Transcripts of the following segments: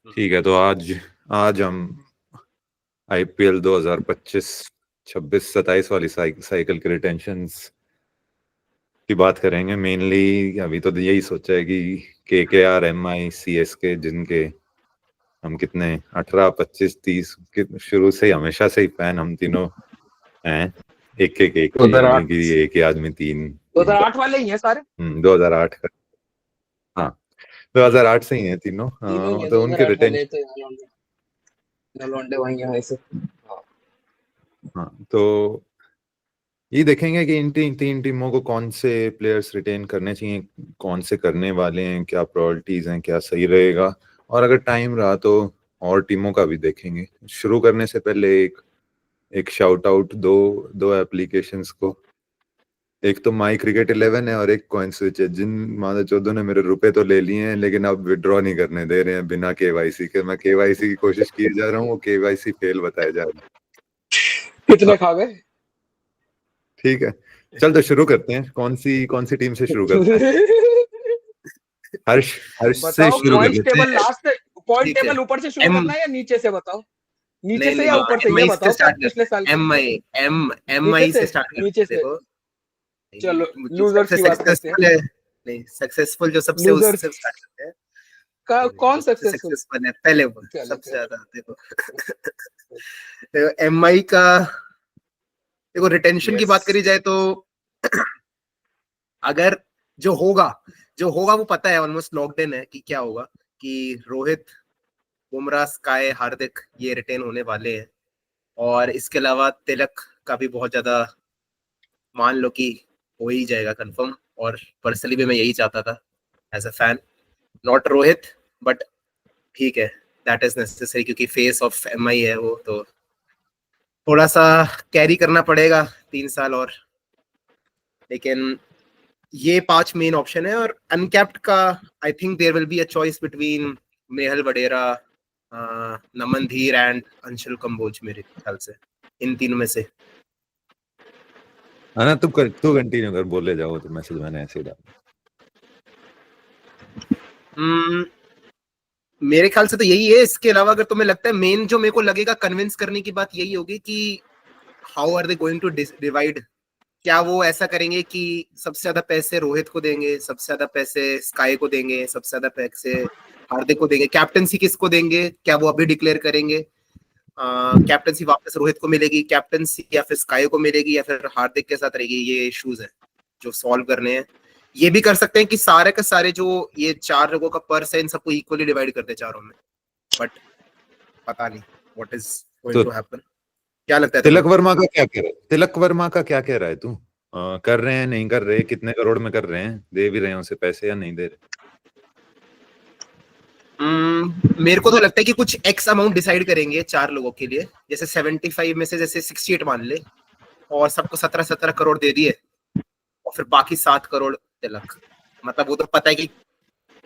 ठीक है, तो आज आज हम आईपीएल 2025 26 27 वाली साइकिल के रिटेंशंस की बात करेंगे मेनली। अभी तो यही सोचा है कि केकेआर, एमआई, सीएसके, जिनके हम कितने 18 25 30 शुरू से ही हमेशा से ही फैन हम तीनों हैं। एक एक एक आदमी की एक ही आदमी तीन 2008 वाले ही हैं सारे। 2008 का, हाँ 2008 से ही हैं तीनों। तीनों ही हैं तो उनके 2008 वाले रिटेंशन, तो नलवंडे वही हैं वैसे। हाँ तो ये देखेंगे कि इन तीन टीमों को कौन से प्लेयर्स रिटेन करने चाहिए, कौन से करने वाले हैं, क्या प्रायोरिटीज हैं, क्या सही रहेगा। और अगर टाइम रहा तो और टीमों का भी देखेंगे। शुरू करने से पहले एक शाउट आउट दो एप्लीकेशंस को। एक तो माई क्रिकेट 11 है और एक कॉइन स्विच है, जिन माधव चौधरी ने मेरे रुपए तो ले लिए हैं लेकिन अब विड्रॉ नहीं करने दे रहे हैं बिना केवाईसी के। मैं केवाईसी की कोशिश किए जा रहा हूँ, वो केवाईसी फेल बताया जा रहा है। कितने खा गए? ठीक है, चल तो शुरू करते हैं। कौन सी टीम से शुरू करते हैं? हर्ष हर्ष से बताओ शुरू पॉइंट करते टेबल लास्ट से, पॉइंट ठीक है। टेबल ऊपर से शुरू करना है या नीचे से? बताओ नीचे नहीं से या ऊपर से, ये MI बताओ। स्टार्ट पिछले साल के MI से स्टार्ट करते नीचे से। देखो। चलो जो लूजर्स सबसे की बात करते हैं। सक्सेसफुल है, नहीं सक्सेसफुल जो सबसे Losers। उससे स्टार्ट करते हैं। कौन जो सबसे सक्सेसफुल? सक्सेसफुल है पहले वो चलो, सबसे ज्यादा देखो। तो MI का देखो रिटेंशन की बात करी जाए तो अगर जो होगा वो पता है, ऑलमोस्ट लॉक्ड इन है कि क्या होगा, कि रोहित, बुमराह, स्काई, हार्दिक ये रिटेन होने वाले हैं। और इसके अलावा तिलक का भी बहुत ज्यादा मान लो कि हो ही जाएगा कंफर्म। और पर्सनली भी मैं यही चाहता था as a fan, not Rohit, but ठीक है दैट इज नेसेसरी क्योंकि फेस ऑफ MI है वो, तो थोड़ा सा कैरी करना पड़ेगा 3 साल और। लेकिन ये 5 मेन ऑप्शन है। और अनकैप्ड का I think there will be a choice between Nehal Wadhera, Naman Dhir and Anshul Kamboj मेरे ख्याल से, इन तीनों में से। है ना? तू कंटिन्यू कर, बोले जाओ तो मैसेज मैंने ऐसे ही डाला। मेरे ख्याल से तो यही है। इसके अलावा अगर तुम्हें लगता है, मेन जो मेरे को लगेगा कन्विंस करने की बात यही होगी कि how are they going to divide. क्या वो ऐसा करेंगे कि सबसे ज्यादा पैसे रोहित को देंगे, सबसे ज्यादा पैसे स्काई को देंगे, सबसे ज्यादा पैसे हार्दिक को देंगे, कैप्टनसी किसको देंगे, क्या वो अभी डिक्लेयर करेंगे? कैप्टनसी वापस रोहित को मिलेगी, कैप्टनसी या फिर स्काई को मिलेगी, या फिर हार्दिक के साथ रहेगी? ये इश्यूज है जो सॉल्व करने हैं। ये भी कर सकते हैं कि सारे के सारे जो ये 4 लोगों का पर्स है इन सबको इक्वली डिवाइड करते चारों में, बट पता नहीं what is going to happen. क्या लगता है तिलक वर्मा का क्या कह रहा है? तिलक वर्मा का क्या कह रहा है तू? कर रहे हैं, नहीं कर रहे? कितने करोड़ में कर रहे हैं? दे भी रहे हैं उसे पैसे या नहीं दे रहे? मेरे को तो लगता है कि कुछ एक्स अमाउंट डिसाइड करेंगे 4 लोगों के लिए, जैसे 75 में से जैसे 68 मान ले, और सबको 17 करोड़ दे दिए, और फिर बाकी 7 करोड़ तिलक। मतलब वो तो पता है कि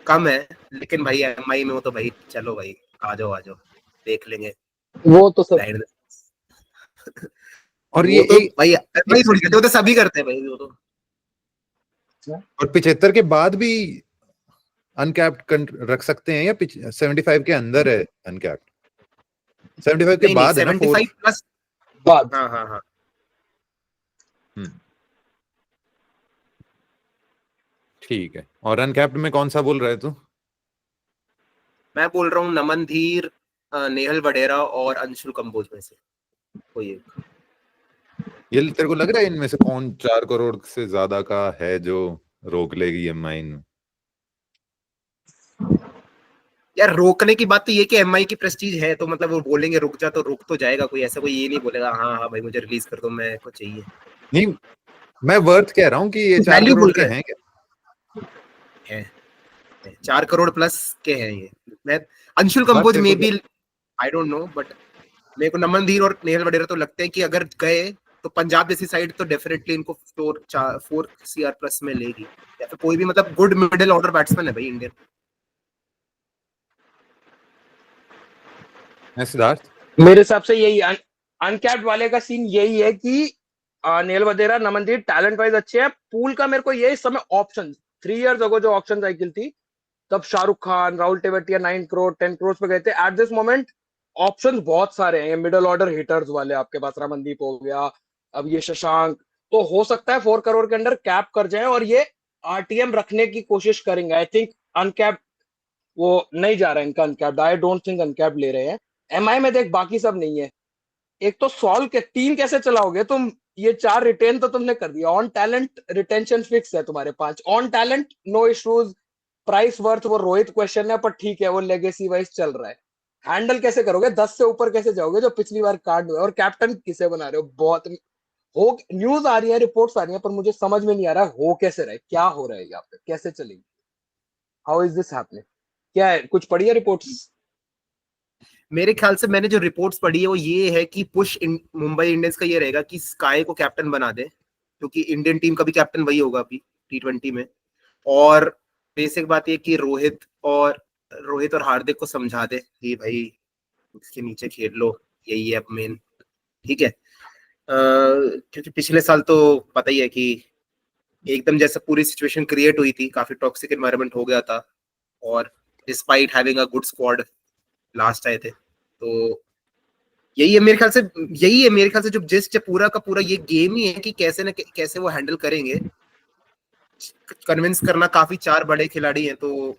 कम है, लेकिन भाई MI में वो तो भाई चलो भाई आ जाओ देख लेंगे वो तो सब। और ये तो भाई MI थोड़ी करते, वो तो सभी करते हैं भाई वो तो। और 75 के बाद भी अनकैप्ड रख सकते हैं या 75 के अंदर है अनकैप्ड? 75 के बाद है ना? 75 प्लस बाद। हाँ। ठीक है। और अनकैप्ड में कौन सा बोल रहा है तू? मैं बोल रहा हूँ नमन धीर, नेहल वडेरा और अंशुल कंबोज में से कोई एक। ये तेरे को लग रहा है इनमें से कौन 4 करोड़ से ज्यादा का है जो रोक लेगी MI? यार रोकने की बात तो ये कि MI की प्रेस्टीज है, तो मतलब वो बोलेंगे रुक जा तो रुक तो जाएगा कोई, ऐसा कोई ये नहीं बोलेगा हाँ भाई मुझे रिलीज कर दो, मैं को चाहिए। नहीं, मैं वर्थ कह रहा हूँ कि ये 4 वैल्यू करोड़ बोल के रहे हैं क्या? हैं 4 करोड़ प्लस के हैं ये। मैं अंशुल कंबोज में भी आई डोंट नो, बट मेरे को नमन धीर और नेहल वडेरा तो लगते हैं कि अगर गए तो पंजाब जैसी साइड तो डेफिनेटली इनको 4 CR प्लस में लेगी, या फिर कोई भी मतलब गुड मिडिल ऑर्डर बैट्समैन है भाई इंडियन। सिद्धार्थ, मेरे हिसाब से यही अनकैप्ड वाले का सीन यही है कि नेहल वडेरा, नमनदीप टैलेंट वाइज अच्छे हैं। पूल का मेरे को ये इस समय ऑप्शन 3 इयर्स अगो जो ऑप्शन साइकिल थी तब शाहरुख खान, राहुल टेवटिया 9 करोड़ 10 करोड़ पे गए थे। एट दिस मोमेंट ऑप्शंस बहुत सारे हैं, मिडिल ऑर्डर हिटर्स वाले आपके पास, रमनदीप हो गया, अब ये शशांक, तो हो सकता है 4 करोड़ के अंडर कैप कर जाए और ये आरटीएम रखने की कोशिश करेंगे। आई थिंक अनकैप वो नहीं जा रहा है इनका, uncapped I don't think uncapped ले रहे हैं। एमआई में देख बाकी सब नहीं है, एक तो सॉल्व के 3 कैसे चलाओगे तुम, ये 4 रिटेन तो तुमने कर दिया, ऑन टैलेंट रिटेंशन फिक्स है तुम्हारे 5, on talent no issues, price worth वो रोहित क्वेश्चन है, पर ठीक है वो लेगेसी वाइज चल रहा है। हैंडल कैसे करोगे, 10 से ऊपर कैसे जाओगे जो पिछली बार कार्ड हुआ, और कैप्टन किसे बना रहे हो, बहुत हो न्यूज आ रही है, रिपोर्ट्स आ रही है, पर मुझे समझ में नहीं आ रहा हो कैसे रहा है, क्या हो रहा है यहाँ पे, कैसे चलेगी, हाउ इज दिस हैपनिंग, क्या है, कुछ पढ़ी है रिपोर्ट्स? मेरे ख्याल से मैंने जो रिपोर्ट्स पढ़ी है वो ये है कि पुश मुंबई इंडियंस का ये रहेगा कि स्काई को कैप्टन बना दे, क्योंकि इंडियन टीम का भी कैप्टन वही होगा अभी T20 में। और बेसिक बात ये कि रोहित और हार्दिक को समझा दे कि भाई इसके नीचे खेल लो, यही है अब मेन, ठीक है। क्योंकि पिछले साल तो पता ही है कि एकदम जैसा पूरी सिचुएशन क्रिएट हुई थी, काफी टॉक्सिक एनवायरनमेंट हो गया था, और despite having a good squad last आए थे। तो यही है मेरे ख्याल से जो जिस्ट पूरा का पूरा ये गेम ही है कि कैसे न कैसे वो हैंडल करेंगे, कन्विंस करना, काफी 4 बड़े खिलाड़ी हैं, तो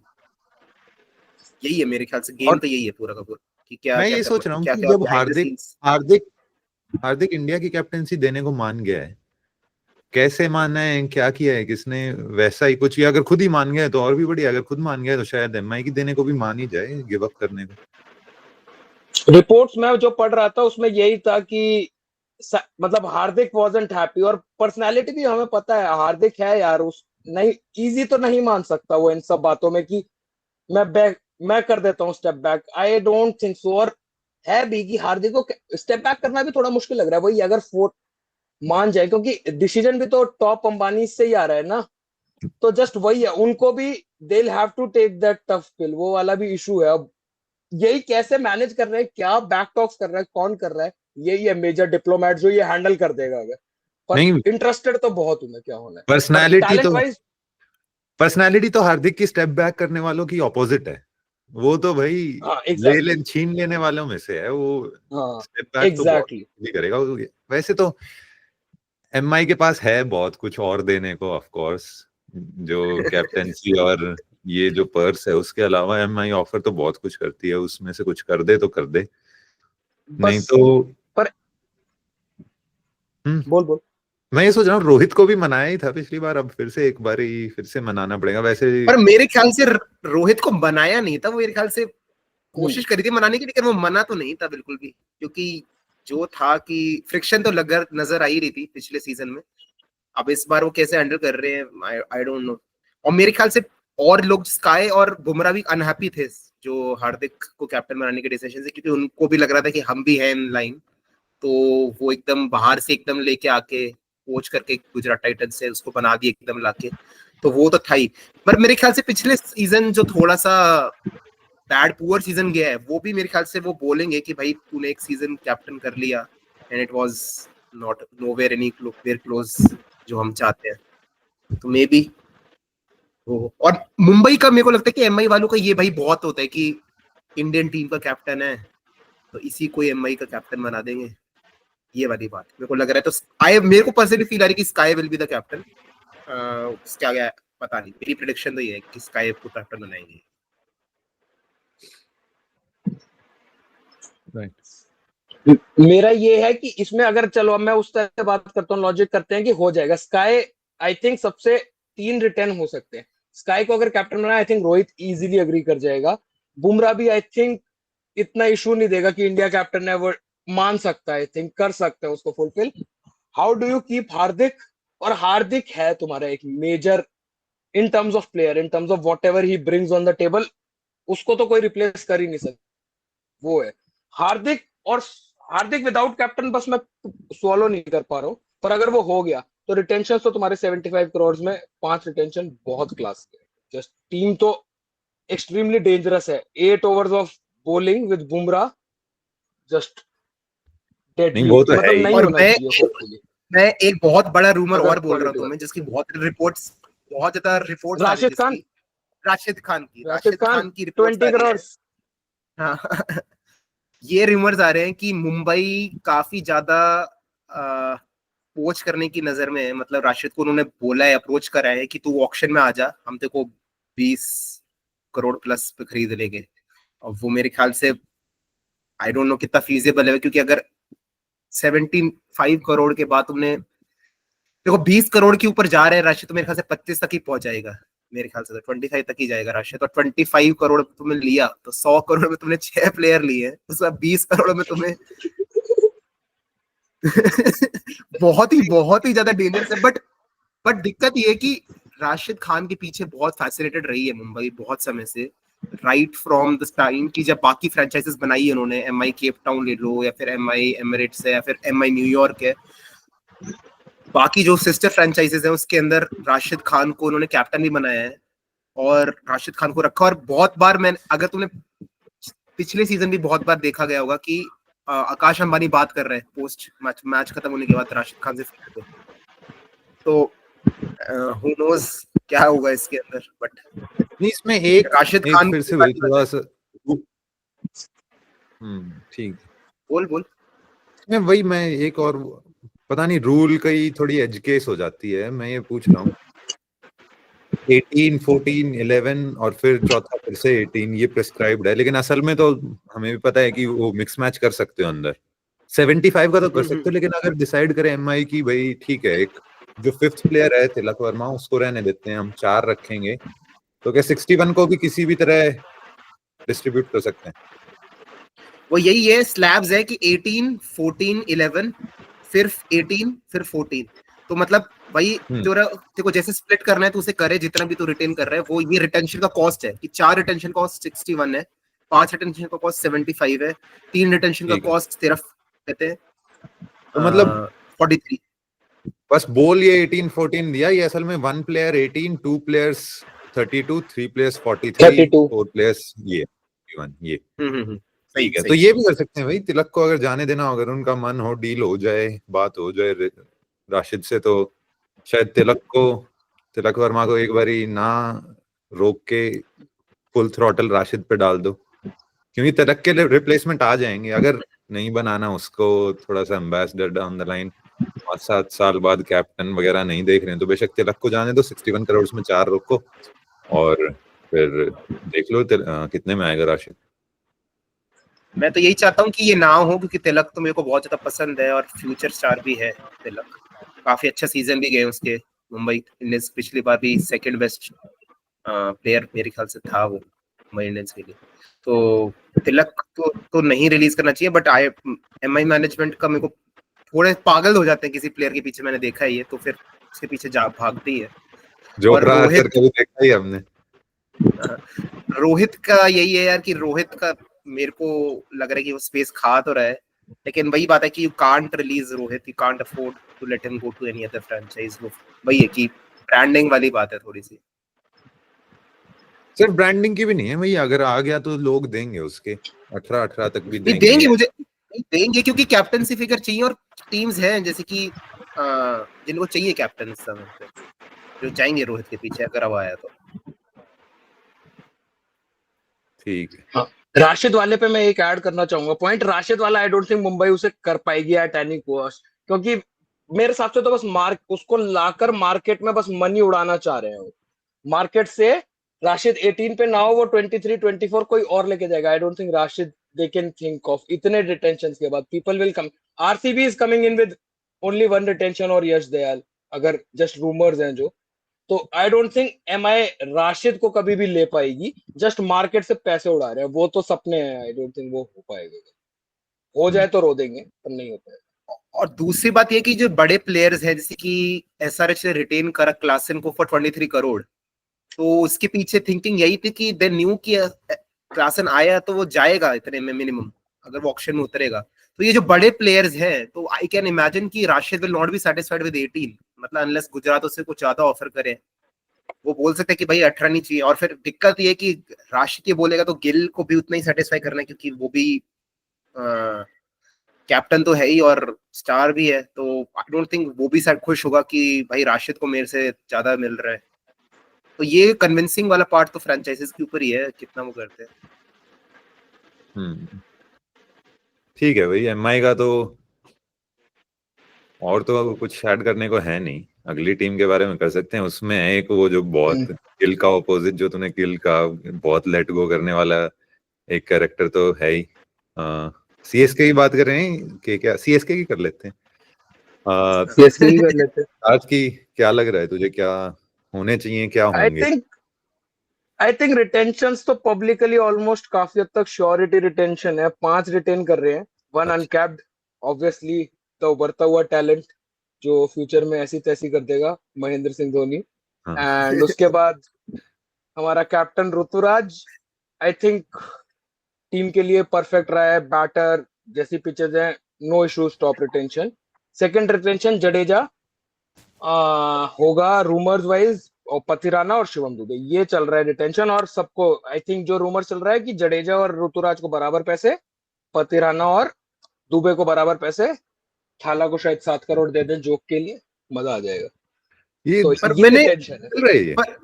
यही है मेरे ख्याल से गेम तो यही है पूरा का पूरा कि क्या मैं क्या ये सोच रहा हूँ कि जब हार्दिक इंडिया की कैप्टनसी देने को मान गया है, कैसे माना है, क्या किया है किसने, वैसा ही कुछ, या अगर खुद ही मान गया तो और भी बढ़िया, अगर खुद मान गया तो शायद एमआई की देने को भी मान ही जाए, गिव अप करने को। रिपोर्ट्स में जो पढ़ रहा था उसमें यही था कि मतलब हार्दिक वाजंट हैप्पी, और पर्सनालिटी भी हमें पता है हार्दिक है यार, उस नहीं इजी तो नहीं मान सकता वो इन सब बातों में कि मैं कर देता हूँ step back, I don't think so. और है भी कि हार्दिक को स्टेप बैक करना भी थोड़ा मुश्किल लग रहा है, वही अगर फोर्थ मान जाए, क्योंकि डिसीजन भी तो टॉप अंबानी से ही आ रहा है ना, तो जस्ट वही है, उनको भी they will have to take that tough pill, वो वाला भी इशू है। अब यही कैसे मैनेज कर रहे हैं, क्या बैक टॉक्स कर रहा है, कौन कर रहा है, यही है मेजर डिप्लोमेट जो ये हैंडल कर देगा। अगर पर नहीं, इंटरेस्टेड तो बहुत हूं मैं क्या होना है, पर्सनालिटी तो हार्दिक की स्टेप बैक करने वालों की ऑपोजिट है, वो तो भाई exactly. छीन लेने वालों में से है वो, स्टेप बैक exactly. तो बहुत भी करेगा। वैसे तो एमआई के पास है बहुत कुछ और देने को, ऑफ कोर्स, जो कैप्टेंसी और ये जो पर्स है, उसके अलावा एमआई ऑफर तो बहुत कुछ करती है, उसमें से कुछ कर दे तो कर दे, नहीं तो पर बोल मैं ये सोच रहा हूँ रोहित को भी मनाया ही था पिछली बार, अब फिर से एक बार ही फिर से मनाना पड़ेगा वैसे। पर मेरे ख्याल से रोहित को बनाया नहीं था, वो मेरे ख्याल से कोशिश करी थी मनाने की, लेकिन वो मना तो नहीं था बिल्कुल भी, क्योंकि जो था कि फ्रिक्शन तो नजर आ ही रही थी पिछले सीजन में। अब इस बार वो कैसे हैंडल कर रहे हैं आई डोंट नो। और मेरे ख्याल से और लोग स्काई और बुमराह भी अनहैप्पी थे जो हार्दिक को कैप्टन बनाने के डिसीजन से, क्योंकि उनको भी लग रहा था कि हम भी हैं इन लाइन, तो वो एकदम बाहर से एकदम लेके आके कोच करके गुजरात टाइटंस से उसको बना दिए एकदम लाके, तो वो तो था ही। पर मेरे ख्याल से पिछले सीजन जो थोड़ा सा पुअर सीजन गया है, वो भी मेरे ख्याल से वो बोलेंगे कि भाई तूने एक सीजन कैप्टन कर लिया and it was not nowhere anywhere close जो हम चाहते हैं, तो मे बी वो। और मुंबई का मेरे को लगता है कि एमआई वालों का ये भाई बहुत होता है कि इंडियन टीम का कैप्टन है तो इसी को एमआई का कैप्टन बना देंगे, ये वाली बात मेरे को लग रहा है। तो मेरे को पर्सनली फील आ रही है कि sky will be the captain. क्या गया पता नहीं, मेरी प्रेडिक्शन तो ये है कि स्काई को कैप्टन बनाएंगे। मेरा ये है कि इसमें अगर चलो मैं उस तरह से बात करता हूँ, लॉजिक करते हैं कि हो जाएगा स्काई, आई थिंक सबसे 3 रिटर्न हो सकते हैं, स्काई को अगर कैप्टन बनाए I think Rohit easily agree कर जाएगा, बुमराह भी आई थिंक इतना इशू नहीं देगा कि इंडिया कैप्टन है, वो मान सकता है, आई थिंक कर सकता है उसको fulfil. How do you keep Hardik, और हार्दिक है तुम्हारा एक major in terms of player, in terms of whatever he brings on the table, उसको तो कोई रिप्लेस कर ही नहीं सकता, वो है हार्दिक। और हार्दिक विदाउट कैप्टन बस मैं सॉलो नहीं कर पा रहा हूँ, पर अगर वो हो गया तो रिटेंशन तो तुम्हारे 75 करोड़ में 5 रिटेंशन बहुत क्लास के, जस्ट टीम तो एक्सट्रीमली डेंजरस है, 8 overs of bowling with Bumrah, just deadly, वो तो है मतलब ही। नहीं और होना चाहिए। मैं एक बहुत बड़ा रूमर अगर और बोल रहा हूँ quality तुम्हें, जिसकी बहुत ज्यादा रिपोर्ट्स राशिद खान, राशिद खान की राशिद खान की रिपोर्ट्स 20 करोड़। हाँ ये रिमर्स आ रहे हैं कि मुंबई काफी ज्यादा पोच करने की नजर में है। मतलब राशिद को उन्होंने बोला है, अप्रोच करा है कि तू ऑक्शन में आ जा, हम तेरे को 20 करोड़ प्लस पे खरीद लेंगे। और वो मेरे ख्याल से आई डोंट नो कितना फीजेबल है, क्योंकि अगर 75 करोड़ के बाद तुमने देखो 20 करोड़ के ऊपर जा रहे हैं राशिद, तो मेरे ख्याल से 25 तक ही पहुंच जाएगा। मेरे ख्याल से तो 25 तक ही जाएगा राशिद। तो 25 करोड़ तुमने लिया तो 100 करोड़ में तुमने 6 प्लेयर लिए हैं, उसके बाद 20 करोड़ में तुम्हें बहुत ही ज्यादा डेंजरस है। बट दिक्कत ये है कि राशिद खान के पीछे बहुत फैसिनेटेड रही है मुंबई बहुत समय से, राइट फ्रॉम द टाइम की जब बाकी फ्रेंचाइजेस बनाई है उन्होंने। एमआई केप टाउन ले लो, या फिर एमआई एमिरेट्स है, या फिर एमआई न्यूयॉर्क है, बाकी जो सिस्टर फ्रेंचाइजेस है उसके अंदर राशिद खान को उन्होंने कैप्टन भी बनाया है और राशिद खान को रखा। और बहुत बार मैं, अगर तुमने पिछले सीजन भी बहुत बार देखा गया होगा कि आकाश अंबानी बात कर रहे हैं पोस्ट मैच खत्म होने के बाद राशिद खान से। तो हु नोज क्या होगा इसके अंदर। बट नहीं, इसमें एक राशिद एक खान फिर से वही थोड़ा सा ठीक। बोल मैं वही मैं एक और पता नहीं रूल कई थोड़ी एज केस हो जाती है, मैं ये पूछ रहा हूँ 18, 14, 11 और फिर चौथा फिर से 18 ये प्रिस्क्राइब्ड है, लेकिन असल में तो हमें भी पता है कि वो मिक्स मैच कर सकते हो अंदर। 75 का तो कर सकते हो, लेकिन अगर डिसाइड करें एमआई की भाई ठीक है एक जो फिफ्थ प्लेयर है तिलक वर्मा उसको रहने देते हैं, हम 4 रखेंगे, तो क्या 61 को भी किसी भी तरह डिस्ट्रीब्यूट कर सकते हैं? वो यही है, स्लैब्स है कि 18, 14, 11 फिर 18 फिर 14। तो मतलब भाई देखो जैसे स्प्लिट करना है तो उसे करे, जितना भी तो रिटेन कर रहा है वो। ये रिटेंशन का कॉस्ट है कि 4 रिटेंशन कॉस्ट 61 है, 5 रिटेंशन का कॉस्ट 75 है, 3 रिटेंशन का कॉस्ट तेरा कहते हैं तो मतलब 43। बस बोल ये 18, 14 दिया, ये असल में 1 प्लेयर 18, 2 प्लेयर्स 32, 3 प्लेयर्स 43, 4 प्लेयर्स ये 51 ये ठीक है। तो ये भी कर सकते हैं भाई, तिलक को अगर जाने देना, अगर उनका मन हो, डील हो जाए, बात हो जाए राशिद से, तो शायद तिलक वर्मा को एक बारी ना रोक के फुल थ्रॉटल राशिद पे डाल दो, क्योंकि तिलक के लिए रिप्लेसमेंट आ जाएंगे। अगर नहीं बनाना उसको थोड़ा सा एम्बेसडर डाउन द लाइन 5-7 साल बाद कैप्टन वगैरह नहीं देख रहे हैं, तो बेशक तिलक को जाने दो, 61 करोड़ में 4 रखो और फिर देख लो कितने में आएगा राशिद। मैं तो यही चाहता हूँ कि ये ना हो, क्योंकि तिलक तो मेरे को बहुत ज्यादा पसंद है और फ्यूचर स्टार भी है तिलक। काफी अच्छा सीजन भी गए उसके, मुंबई इंडियंस पिछली बार भी सेकंड बेस्ट प्लेयर मेरे ख्याल से था वो मुंबई इंडियंस के लिए। तो तिलक तो नहीं रिलीज करना चाहिए। बट एमआई मैनेजमेंट का मेरे को थोड़े पागल हो जाते हैं किसी प्लेयर के पीछे, मैंने देखा है ये, तो फिर उसके पीछे जा भागती है। जो रोहित का भी देखा ही हमने। रोहित का यही है यार कि रोहित का मेरे को लग रहा है कि वो स्पेस खा तो रहा है, लेकिन वही बात है कि you can't release Rohit, you can't afford to let him go to any other franchise. वो वही है कि ब्रांडिंग वाली बात है थोड़ी सी। सिर्फ ब्रांडिंग की भी नहीं है भाई, अगर आ गया तो लोग देंगे उसके 18 तक भी देंगे मुझे देंगे, क्योंकि कैप्टनसी फिगर चाहिए और टीम्स हैं जैसे कि जिनको चाहिए कैप्टन इस समय पे, जो जाएंगे रोहित के पीछे अगर वो आया तो। ठीक है। हाँ, राशिद वाले पे मैं एक ऐड करना चाहूंगा पॉइंट। राशिद वाला आई डोंट थिंक मुंबई उसे कर पाएगी एट एनी कॉस्ट, क्योंकि मेरे हिसाब से तो बस उसको लाकर मार्केट में बस मनी उड़ाना चाह रहे हैं। मार्केट से राशिद 18 पे ना हो, वो 23, 24 कोई और लेके जाएगा। आई don't think Rashid they can think of इतने रिटेंशन के बाद। People will come, RCB is coming in with only 1 retention और यश दयाल, अगर जस्ट रूमर्स हैं जो। तो I don't think MI Rashid को कभी भी ले पाएगी, जस्ट मार्केट से पैसे उड़ा रहे हैं, वो तो सपने हैं। आई डोंट थिंक वो हो पाएगा, हो जाए तो रो देंगे, पर नहीं हो पाएगा। और दूसरी बात ये कि जो बड़े प्लेयर्स हैं जैसे कि एसआरएच ने रिटेन करा क्लासन को फॉर 23 करोड़, तो उसके पीछे थिंकिंग यही थी कि दे न्यू कि क्लासन आया तो वो जाएगा इतने में मिनिमम, अगर वो ऑक्शन में उतरेगा। तो ये जो बड़े प्लेयर्स हैं, तो आई कैन इमेजिन कि Rashid will not be satisfied with 18, मतलब अनलेस गुजरात उससे कुछ ज्यादा ऑफर करे। वो बोल सकते हैं कि भाई 18 नहीं चाहिए। और फिर दिक्कत ये कि राशिद ये बोलेगा तो गिल को भी उतना ही सेटिस्फाई करना है, क्योंकि वो भी कैप्टन तो है ही और स्टार भी है। तो आई डोंट थिंक वो भी शायद खुश होगा कि भाई राशिद को मेरे से ज्यादा मिल रहा है। तो ये कन्विंसिंग वाला पार्ट तो फ्रेंचाइजीज के ऊपर ही है, कितना वो करते हैं। ठीक है भाई, एमआई का तो और तो कुछ ऐड करने को है नहीं। अगली टीम के बारे में कर सकते हैं, उसमें है एक वो जो बहुत किल का ऑपोजिट, जो तूने किल का बहुत लेट गो करने वाला एक कैरेक्टर तो है ही। सीएसके की बात कर रहे हैं कि क्या? सीएसके की कर लेते हैं। सीएसके ही कर लेते हैं। आज की क्या लग रहा है तुझे, क्या होने चाहिए, क्या होंगे? आई थिंक रिटेंशंस तो पब्लिकली ऑलमोस्ट काफी हद तक श्योरिटी रिटेंशन है। 5 रिटेन कर रहे हैं, 1 अच्छा। अनकैप्ड, ऑब्वियसली तो उभरता हुआ टैलेंट जो फ्यूचर में ऐसी तैसी कर देगा, महेंद्र सिंह धोनी। हाँ। एंड उसके बाद हमारा captain Ruturaj, I think team के लिए परफेक्ट रहा है। बैटर जैसी पिचेस हैं, no issues, top retention. Second retention Jadeja होगा रूमर्स वाइज, और पथिराना और शिवम दुबे, ये चल रहा है रिटेंशन। और सबको आई थिंक जो रूमर चल रहा है कि जडेजा और ऋतुराज को बराबर पैसे, पथिराना और दुबे को बराबर पैसे, थाला को शायद 7 करोड़ दे दें जोक के लिए, मजा आ जाएगा। ये तो पर ये रिटेंशन है। चल रही है। पर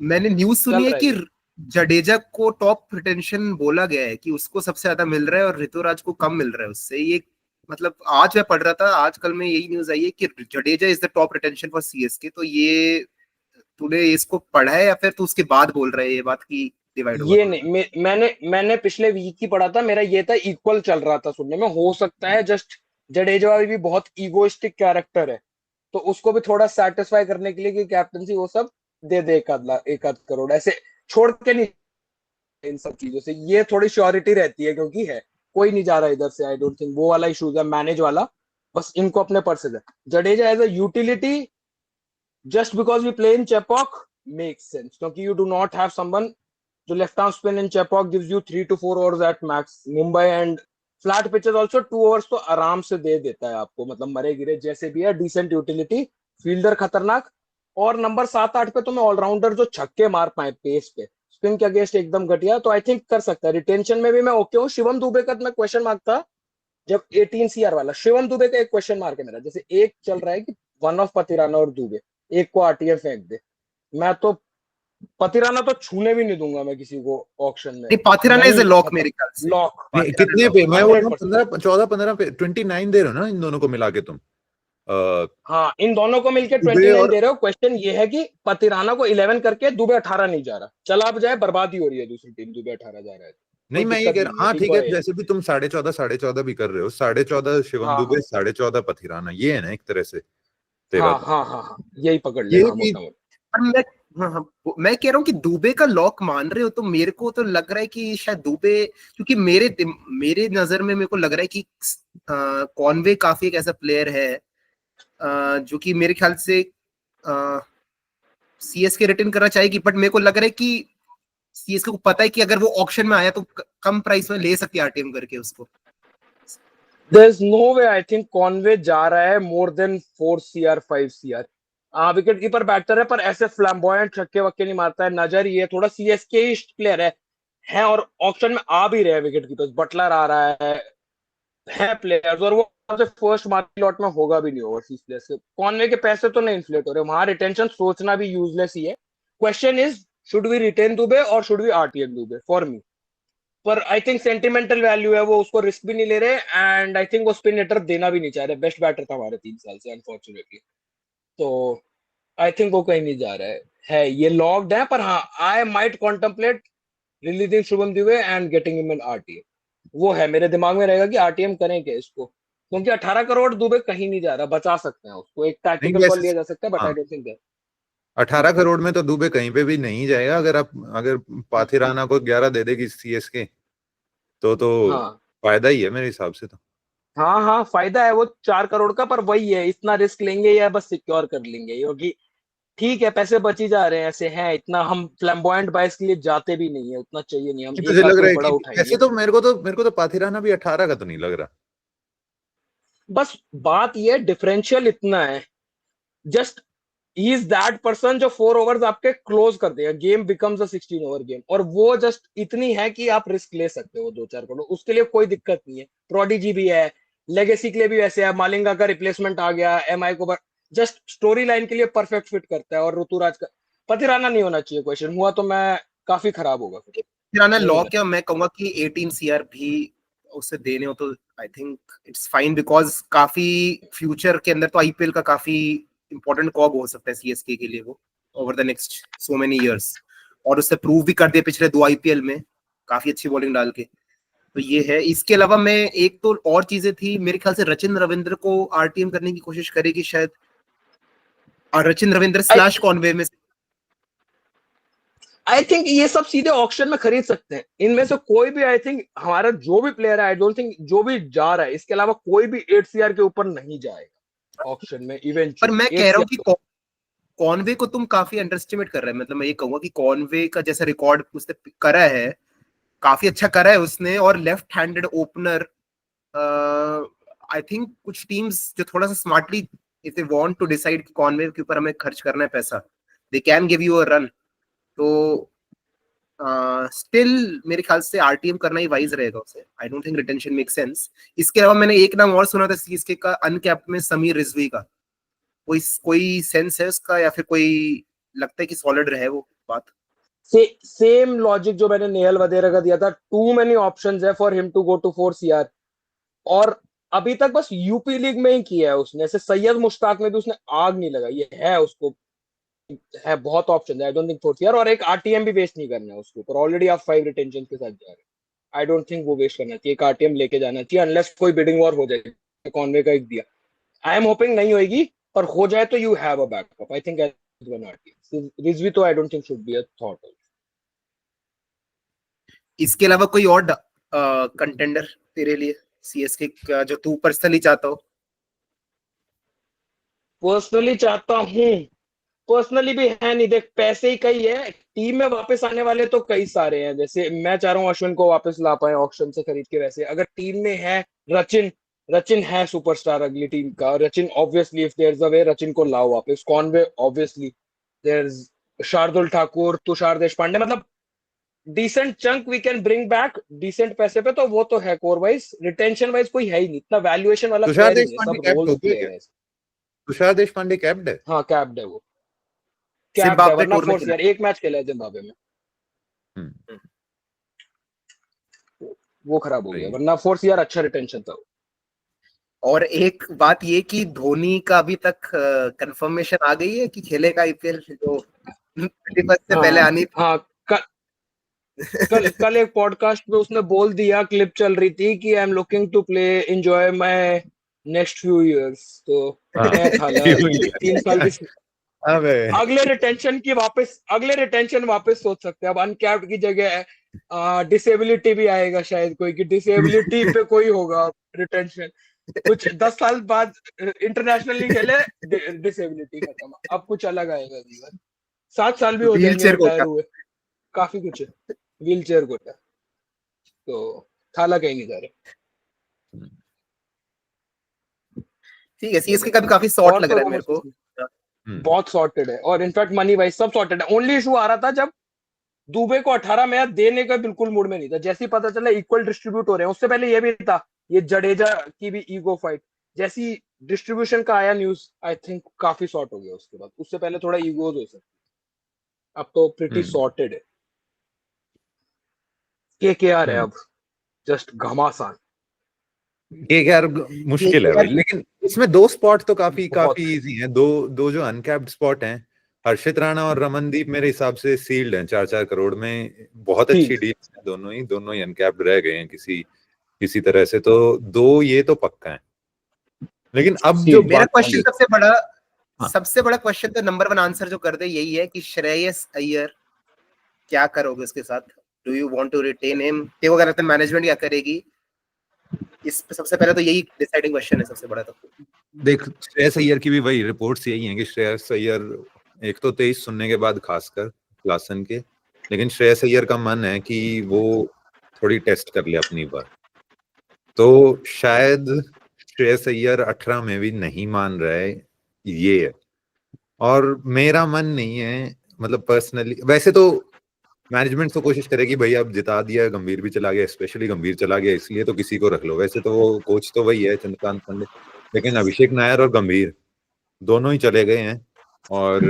मैंने न्यूज सुनी है चल कि रहा जडेजा को टॉप रिटेंशन बोला गया है, कि उसको सबसे ज्यादा मिल रहा है और ऋतुराज को कम मिल रहा है उससे। ये मतलब आज मैं पढ़ रहा था, आजकल में यही न्यूज आई है कि Jadeja is the top retention for CSK. तो ये तूने इसको पढ़ा है या फिर तू उसके बाद बोल रहा है ये बात की डिवाइड होगा? ये नहीं, मैंने पिछले वीक ही पढ़ा था। मेरा ये था इक्वल चल रहा था सुनने में। हो सकता है जस्ट जडेजा भी बहुत इगोइस्टिक कैरेक्टर है, तो उसको भी थोड़ा सेटिस्फाई करने के लिए कि कैप्टनसी वो सब दे दे, 1 आध करोड़ ऐसे छोड़ के नहीं। इन सब चीजों से ये थोड़ी श्योरिटी रहती है, क्योंकि है कोई नहीं जा रहा इधर से। आई डोंट थिंक वो वाला इशूज है मैनेज वाला, बस इनको अपने पर्सेज है। Jadeja as a utility, just because we play in Chepauk makes sense, क्योंकि you do not have someone जो left arm spin in Chepauk gives you 3 to 4 overs at max. Mumbai and flat pitches also 2 overs तो आराम से दे देता है आपको, मतलब मरे गिरे जैसे भी है, decent utility, फील्डर खतरनाक। और नंबर 7-8 पे तो मैं ऑलराउंडर जो छक्के मार पाए पेस पे, स्पिन के अगेंस्ट एकदम घटिया, तो आई थिंक कर सकता है। रिटेंशन में भी मैं ओके हूँ। शिवम दुबे का मैं क्वेश्चन मार्क था जब 18 सीआर वाला। शिवम दुबे का एक क्वेश्चन मार्क है मेरा, जैसे एक चल रहा है कि वन ऑफ पतिराना और दुबे, एक को आरटीएम फेंक दे। मैं तो पतिराना तो छूने भी नहीं दूंगा मैं किसी को ऑक्शन में। नहीं, पाथिराना इज अ लॉक मेरे ख्याल से। लॉक कितने पे? मैं बोल रहा हूँ 100%। 15, 14, 15 पे 29 दे रहे हो ना इन दोनों को मिला के तुम? हाँ, इन दोनों को मिलके दुबे 29 और दे रहे हो। क्वेश्चन ये है कि पतिराना को 11 करके दुबे 18 नहीं जा रहा, चला अब जाए बर्बादी हो रही है दूसरी टीम, दुबे 18 जा रहा है। नहीं, मैं ये कह रहा हूँ, हाँ ठीक ठीक है, है। जैसे भी तुम 14.5 भी कर रहे हो, 14.5 शिवम हाँ दुबे, हाँ 14.5 पथिराना, ये है ना एक तरह से तेरा हाँ तो। हाँ हाँ हाँ, यही पकड़ ले, ये हाँ भी मोटा मोटा। पर मैं कह रहा हूँ कि दुबे का लॉक मान रहे हो, तो मेरे को तो लग रहा है कि शायद दुबे, क्योंकि मेरे नजर में मेरे को लग रहा है कि कॉनवे काफी एक ऐसा प्लेयर है जो कि मेरे ख्याल से सीएसके रिटर्न करना चाहेगी। बट मेरे को लग रहा है कि सीएसके को पता है कि अगर वो ऑक्शन में आया तो कम प्राइस में ले सकती है आरटीएम करके उसको। There's no way I think Conway जा रहा है more than 4 CR 5 CR। हाँ, विकेट कीपर बैटर है पर ऐसे फ्लैम्बॉयंट छक्के वक्के नहीं मारता है। नजर ये थोड़ा सीएसके प्लेयर है और ऑप्शन में आ भी रहे हैं विकेट कीपर्स, बटलर आ रहा है प्लेयर्स, और वो सबसे फर्स्ट मार्केट लॉट में होगा भी नहीं ओवरसीज प्लेयर्स के। कॉनवे के पैसे तो नहीं इन्फ्लेट हो रहे वहां, रिटेंशन सोचना भी यूजलेस ही है। Question is should we retain Dube और should we RTM Dube for me. पर आई थिंक सेंटिमेंटल वैल्यू है वो, उसको रिस्क भी नहीं ले रहे, एंड आई थिंक वो स्पिन हिटर देना भी नहीं चाह रहे। बेस्ट बैटर था हमारे 3 साल से अनफॉर्चुनेटली, तो आई थिंक वो कहीं नहीं जा रहा है ये लॉक्ड है। पर हाँ, I might contemplate releasing Shubham Dubey and getting him in RTM. वो है मेरे दिमाग में रहेगा कि आरटीएम करें क्या इसको, क्योंकि 18 करोड़ दुबे कहीं नहीं जा रहा। बचा सकते हैं उसको, एक नहीं टैक्टिकल कॉल वैसे, लिया जा सकता है, बट हाँ, आई डोंट थिंक दैट। 18 करोड़ में तो दुबे कहीं पे भी नहीं जाएगा। अगर पाथिराना को 11 दे देगी सीएसके तो हाँ फायदा ही है मेरे हिसाब से तो। हाँ हाँ, फायदा है वो 4 करोड़ का, पर वही है, इतना रिस्क लेंगे या बस सिक्योर कर लेंगे, क्योंकि ठीक है पैसे बची जा रहे हैं ऐसे हैं। इतना हम फ्लैम्बॉयंट बाइस के लिए जाते भी नहीं है, उतना चाहिए नहीं, हम कि एक तुझे आध लग रहा कोई है बड़ा कि उठाएंगे। ऐसे तो मेरे को तो पाथिराना भी 18 का तो नहीं लग रहा। बस बात ये डिफरेंशियल इतना है, just he is that person जो 4 ओवर्स आपके क्लोज कर देगा, game becomes a 16 over game, और वो जस्ट इतनी है कि आप रिस्क ले सकते हो 2-4 करोड़, उसके लिए कोई दिक्कत नहीं है। प्रोडिजी भी है, लेगेसी के लिए भी वैसे है, मालिंगा का रिप्लेसमेंट आ गया एमआई को, जस्ट स्टोरी लाइन के लिए परफेक्ट फिट करता है। और ऋतुराज का पतिराना नहीं होना चाहिए, क्वेश्चन हुआ तो मैं काफी खराब होगा फिर। किराना नहीं लॉ होना क्या, मैं कहूंगा कि 18 सीआर भी उसे देने हो तो I think it's fine, because काफी फ्यूचर के अंदर तो आईपीएल का काफी इंपॉर्टेंट कॉग हो सकता है सीएसके के लिए वो over the next so many years, और उससे प्रूव भी कर दिया पिछले 2 आईपीएल में काफी अच्छी बॉलिंग डाल के। तो ये है। इसके अलावा मैं एक तो और चीजें थी, मेरे ख्याल से रचिन रविंद्र को आरटीएम करने की कोशिश करेगी शायद, और रचिन रविंद्र स्लैश कॉनवे में आई थिंक ये सब सीधे ऑक्शन में खरीद सकते हैं, इनमें से कोई भी। आई थिंक हमारा जो भी प्लेयर है, आई डोंट थिंक जो भी जा रहा है इसके अलावा कोई भी 8 सीआर के ऊपर नहीं जाएगा ऑक्शन में पर इवेंचुअली। मैं कह रहा हूँ कि कॉनवे को तुम काफी अंडरएस्टिमेट कर रहे हैं। मतलब मैं ये कहूंगा कि कॉनवे का जैसा रिकॉर्ड उसने करा है, काफी अच्छा करा है उसने, और left handed opener, I think कुछ टीम्स जो थोड़ा सा smartly if they want to decide कि कॉनवे के ऊपर हमें खर्च करना है पैसा, they can give you a run. तो स्टिल मेरे ख्याल से आरटीएम करना ही वाइज रहेगा उसे। I don't think retention make sense. इसके अलावा मैंने एक नाम और सुना था सीएसके का अनकैप्ड में, समीर रिजवी का। कोई सेंस है उसका, या फिर कोई लगता है कि सॉलिड रहे वो बात? सेम लॉजिक जो मैंने नेहल वगैरह का दिया था, टू मेनी ऑप्शंस है for him to go to 4 CR, और अभी तक बस यूपी लीग में ही किया है उसने। ऐसे सैयद मुश्ताक में भी उसने आग नहीं लगाई है, उसको है बहुत ऑप्शन है। आई डोंट थिंक 4 सीआर, और एक आरटीएम भी वेस्ट नहीं करना है उसके ऊपर। ऑलरेडी आप 5 रिटेंशन के साथ जा रहे हैं, आई डोंट थिंक वो वेस्ट करना चाहिए। एक आरटीएम लेके जाना चाहिए, अनलेस कोई बिडिंग वॉर हो जाए। कॉनवे का एक दिया, आई एम होपिंग नहीं होगी, पर हो जाए तो you have a backup. I think Rizvi तो I don't think should be a thought. इसके अलावा कोई और कंटेंडर तेरे लिए सीएसके का जो तू पर्सनली चाहता हो? पर्सनली चाहता हूँ, पर्सनली भी है नहीं। देख, पैसे ही कई है, टीम में वापस आने वाले तो कई सारे हैं। जैसे मैं चाह रहा हूँ अश्विन को वापस ला पाए ऑक्शन से खरीद के। वैसे अगर टीम में है रचिन, रचिन है सुपरस्टार अगली टीम का। Rachin obviously, if there is a way, Rachin को लाओ वापस। Conway obviously, there is Shardul Thakur, Tushar Deshpande, मतलब decent chunk we can bring back decent पैसे पे। तो वो तो है। कोर वाइज, रिटेंशन वाइज कोई है ही नहीं, इतना वैल्यूएशन वाला तुषार प्लेयर ही नहीं है, देशपांडे सब कैप्ड रोल्स हो गया क्या? प्लेयर है। तुषार देशपांडे कैप्ड है? हाँ कैप्ड है वो, कैप्ड है, जिम्बाब्वे वरना टूर में 4 सीआर। एक मैच खेला है जिम्बाब्वे में, हम्म, वो खराब हो गया, सही। वरना 4 सीआर अच्छा रिटेंशन था। और एक बात ये कि धोनी का अभी तक कंफर्मेशन आ गई है कि खेलेगा आईपीएल, जो 31 से पहले हाँ आनी हाँ, कल एक पॉडकास्ट में उसने बोल दिया, क्लिप चल रही थी कि I am looking to play enjoy my next few years. तो हाँ, है थाला 3 साल की अबे अगले रिटेंशन वापस सोच सकते हैं। अब अनकैप्ड की जगह डिसेबिलिटी भी आएगा शायद, कोई कि डिसेबिलिटी पे कोई होगा रिटेंशन। कुछ 10 साल बाद इंटरनेशनल नहीं खेले, डिसेबिलिटी खत्म, अब कुछ अलग आएगा जीवन। 7 साल भी हो व्हील जाएंगे चेयर रिटायर कोटा। हुए, काफी कुछ है। व्हील चेयर कोटा, तो थाला कहीं नहीं जा रहे। ठीक है, सीएसके का भी काफी शॉर्ट और लग कोई रहा है मेरे rumors को। नहीं। बहुत सॉर्टेड है, और इनफैक्ट मनी वाइज सब सॉर्टेड है। ओनली इशू आ रहा था जब दुबे को 18 मैच देने का बिल्कुल मूड में नहीं था। जैसे ही पता चला इक्वल डिस्ट्रीब्यूट हो रहे हैं, उससे पहले ये भी था, ये जडेजा की भी ईगो फाइट, जैसी डिस्ट्रीब्यूशन का आया न्यूज, आई थिंक काफी सॉर्ट हो गया उसके बाद। उससे पहले थोड़ा ईगोज हो सकती, अब तो प्रिटी सॉर्टेड है। केकेआर है अब जस्ट घमासान। ये यार मुश्किल है भाई, लेकिन इसमें 2 स्पॉट तो काफी बहुत। इजी हैं। दो जो अनकैप्ड स्पॉट हैं, हर्षित राणा और रमनदीप मेरे हिसाब से सील्ड हैं 4-4 करोड़ में। बहुत अच्छी डील है, दोनों ही अनकैप्ड रह गए हैं किसी तरह से। तो 2 ये तो पक्का है। लेकिन अब जो मेरा क्वेश्चन हाँ, सबसे बड़ा क्वेश्चन, तो नंबर 1 आंसर जो कर दे यही है कि श्रेयस अय्यर क्या करोगे उसके साथ? Do you want to retain him? देखो अगर तो मैनेजमेंट क्या करेगी, इस पे सबसे पहले तो यही डिसाइडिंग क्वेश्चन है सबसे बड़ा। तो देख, श्रेयस अय्यर की भी वही रिपोर्ट्स यही हैं कि श्रेयस अय्यर, एक तो 23 सुनने के बाद खासकर क्लासन के, लेकिन श्रेयस अय्यर का मन है कि वो थोड़ी टेस्ट कर ले अपनी बार। तो शायद श्रेयस अय्यर 18 में भी नहीं मान रहा है, ये है। और मेरा मन नहीं है, मतलब पर्सनली। वैसे तो मैनेजमेंट तो कोशिश करेगी भाई, अब जिता दिया, गंभीर भी चला गया, स्पेशली गंभीर चला गया, इसलिए तो किसी को रख लो। वैसे तो वो कोच तो वही है, चंद्रकांत पांडे, लेकिन अभिषेक नायर और गंभीर दोनों ही चले गए हैं। और